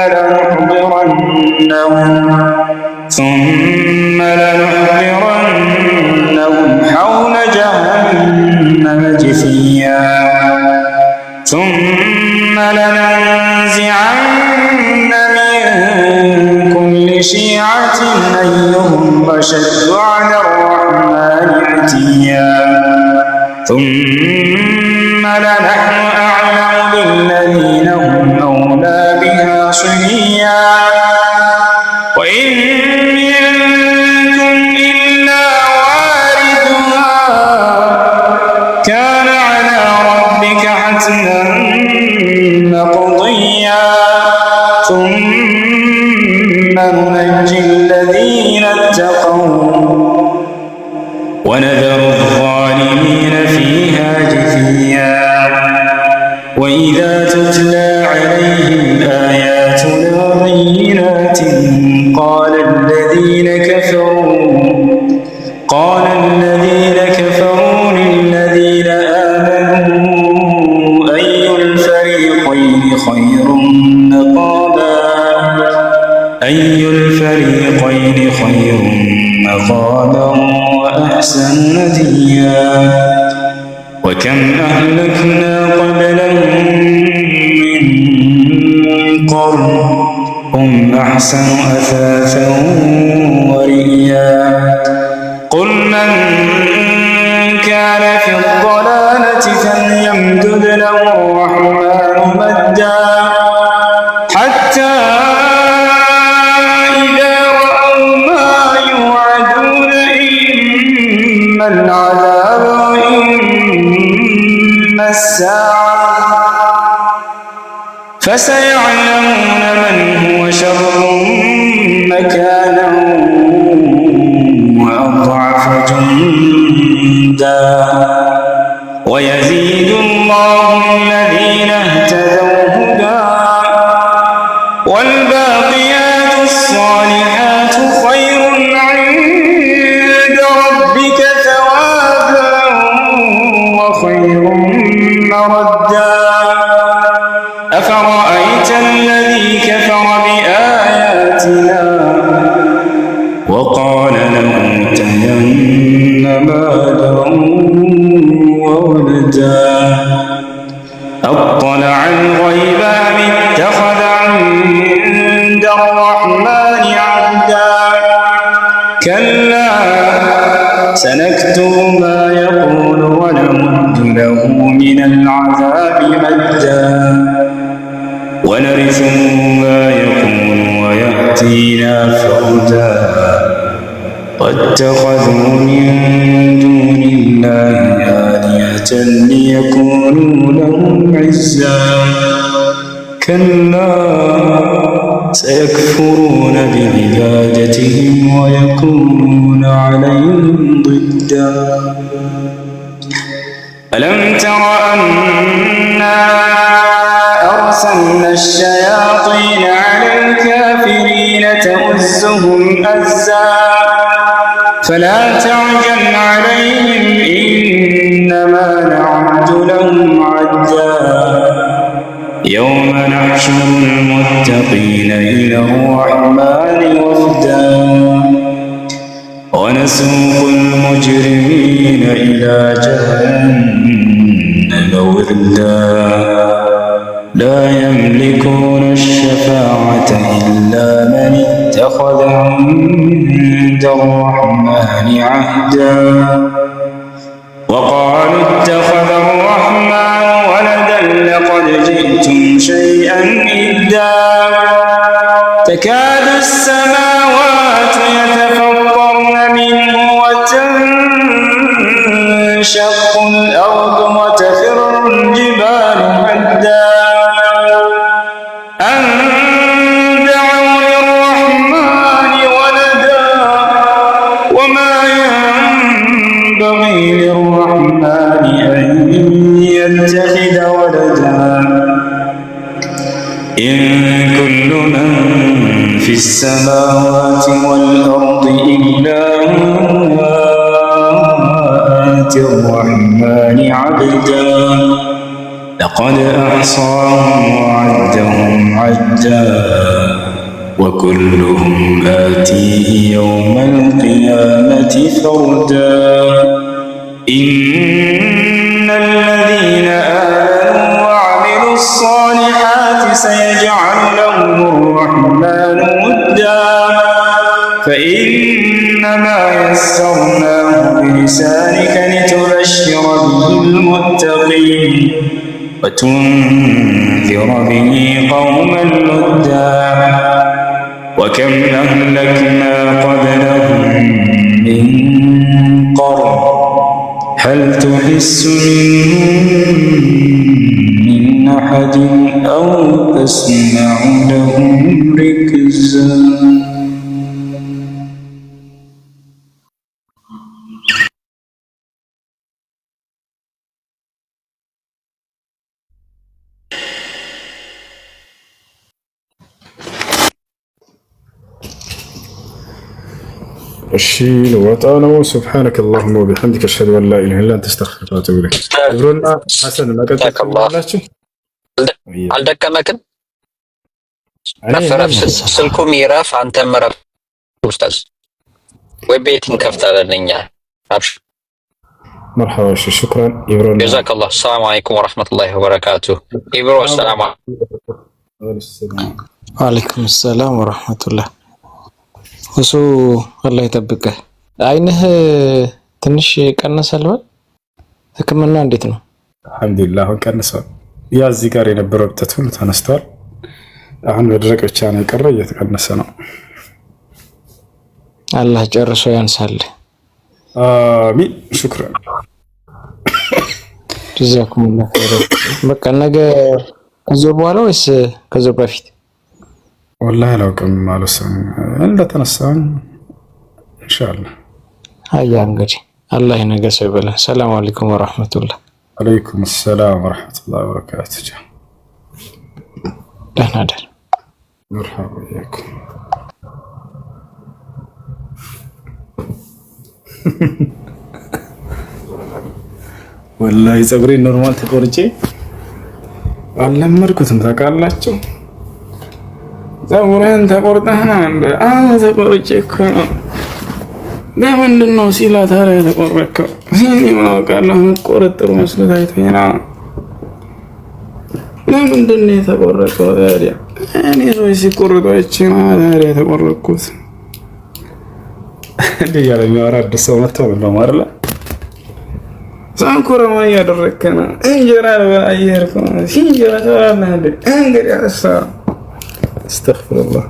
لنحضرنهم حول جهنم جثيا ثم لننزعن من كل شيعة أيهم أشد على الرحمن عتيا ثم لنحن أعلم بالذين هم أولى بها صليا وإن منكم إلا واردها كان على ربك حتما مقضيا ثم ننجي الذين اتقوا ونذر الظالمين فيها جثيا. وإذا تتلى عليهم آياتنا بينات قال الذين كفروا للذين آمنوا أي الفريقين خير مقاما وأحسن نديا. وكم أهلكنا قبلهم من قرن هم أحسن أثاثا ورئيا. قل من كان في الضلالة فليمدد له الرحمن مدا حتى فسيعلمون من هو شر مكانا وأضعف جندا ويزيد الله الذين اهتدوا هدى والباقيات الصالحات خير عند ربك ثوابا وخير مردا أفرأيت الذي كفر بآياتنا وقال لأوتين مالا وولدا أطلع الغيب أم اتخذ عند الرحمن عهدا كلا سنكتب ما يقول ونمد له من العذاب مدا ونرثه ما يقول ويأتينا فردا واتخذوا من دون الله آلهة ليكونوا لهم عزا كلا سيكفرون بعبادتهم ويكونون عليهم ضدا ألم تر أنا أرسلنا الشياطين على الكافرين تؤزهم أزا فلا تعجل عليهم إنما نعد لهم عدا يوم نحشر المتقين إلى الرحمن وفدا ونسوق المجرمين إلى جهنم وردا لا يملكون الشفاعة إلا من اتخذ عند الرحمن عهدا وقالوا اتخذ الرحمن ولدا لقد جئتم شيئا إدا تكاد السماوات يتفطرن منه وتنشق الأرض وتخر الجبال هدا أن دعوا للرحمن ولدا وما ينبغي للرحمن أن يتخذ ولدا إن كل من في السماوات والأرض إلا آتي الرحمن عبدا لقد أحصاهم وعدهم عدا وكلهم آتيه يوم القيامة فردا إن الذين آمنوا وعملوا الصالحات سيجعل لهم الرحمن ودا فإنما يسرناه بلسانك لتبشر به المتقين وتنذر به قوما لدا وكم أهلكنا قبلهم من قرن هل تحس منهم من أحد أو تسمع لهم ركزا الشيل وطانو سبحانك اللهم وبحمدك أشهد أن لا إله إلا أنت أستغفرك وأتوب إليك. إبرونا حسن ما قلت لك አልደቀመክም? ረፍ ስልኩም ይረፍ፣ አንተም ረፍ ኡስታዝ። ወይ ቤት እንከፍታለን እኛ። አብሽር። مرحبا شكرا إبرونا. جزاك الله. السلام عليكم ورحمة الله وبركاته. إبرو السلام عليكم. وعليكم السلام ورحمة الله. እሱ አላህ ይጠብቅህ። አይንህ ትንሽ ቀነሰል በል። ህክምና እንዴት ነው? አልሐምዱሊላህ አሁን ቀንሷል። ያ እዚህ ጋር የነበረው እብጠት ሁሉ ተነስቷል። አሁን በደረቅ ብቻ ነው የቀረ፣ እየተቀነሰ ነው። አላህ ጨርሶ ያንሳል። አሚን። ሹክራን ጀዛኩሙላህ ኸይር። በቃ ከዞር በኋላ ወይስ ከዞር በፊት? ወላሂ አላውቅም ማለት ነው እንደተነሳን ኢንሻአላህ። አያ እንግዲህ አላህ የነገ ሰው ይበለን። ሰላም አለይኩም ወራህመቱላህ። አለይኩም ሰላም ወራህመቱላሂ ወበረካቱሁ። ደህና ደር መርሐባ ያኩም ወላሂ ፀጉሬ ኖርማል ተቆርጬ አልለመድኩትም ታውቃላችሁ። ፀጉሬን ተቆርጠህ ነው እንደ ተቆርጬ እኮ ነው። ለምንድን ነው ሲላ ታዲያ የተቆረጥከው? እኔ ምን አውቃለሁ መቆረጥ ጥሩ መስሎ ታይቶኝ ነው። ለምንድን ነው የተቆረጥከው ታዲያ? እኔ ሰዎች ሲቆርጡ አይቼ ነው ታዲያ የተቆረጥኩት። እንዴ ያለ የሚያወራ አዲስ ሰው መጥቶ ነው አይደል? ሳንኮራማ እያደረግክ ነው። እንጀራ በአየር እኮ እንጀራ ተባለ እንዴ? እንግዲህ አስተግፍሩላህ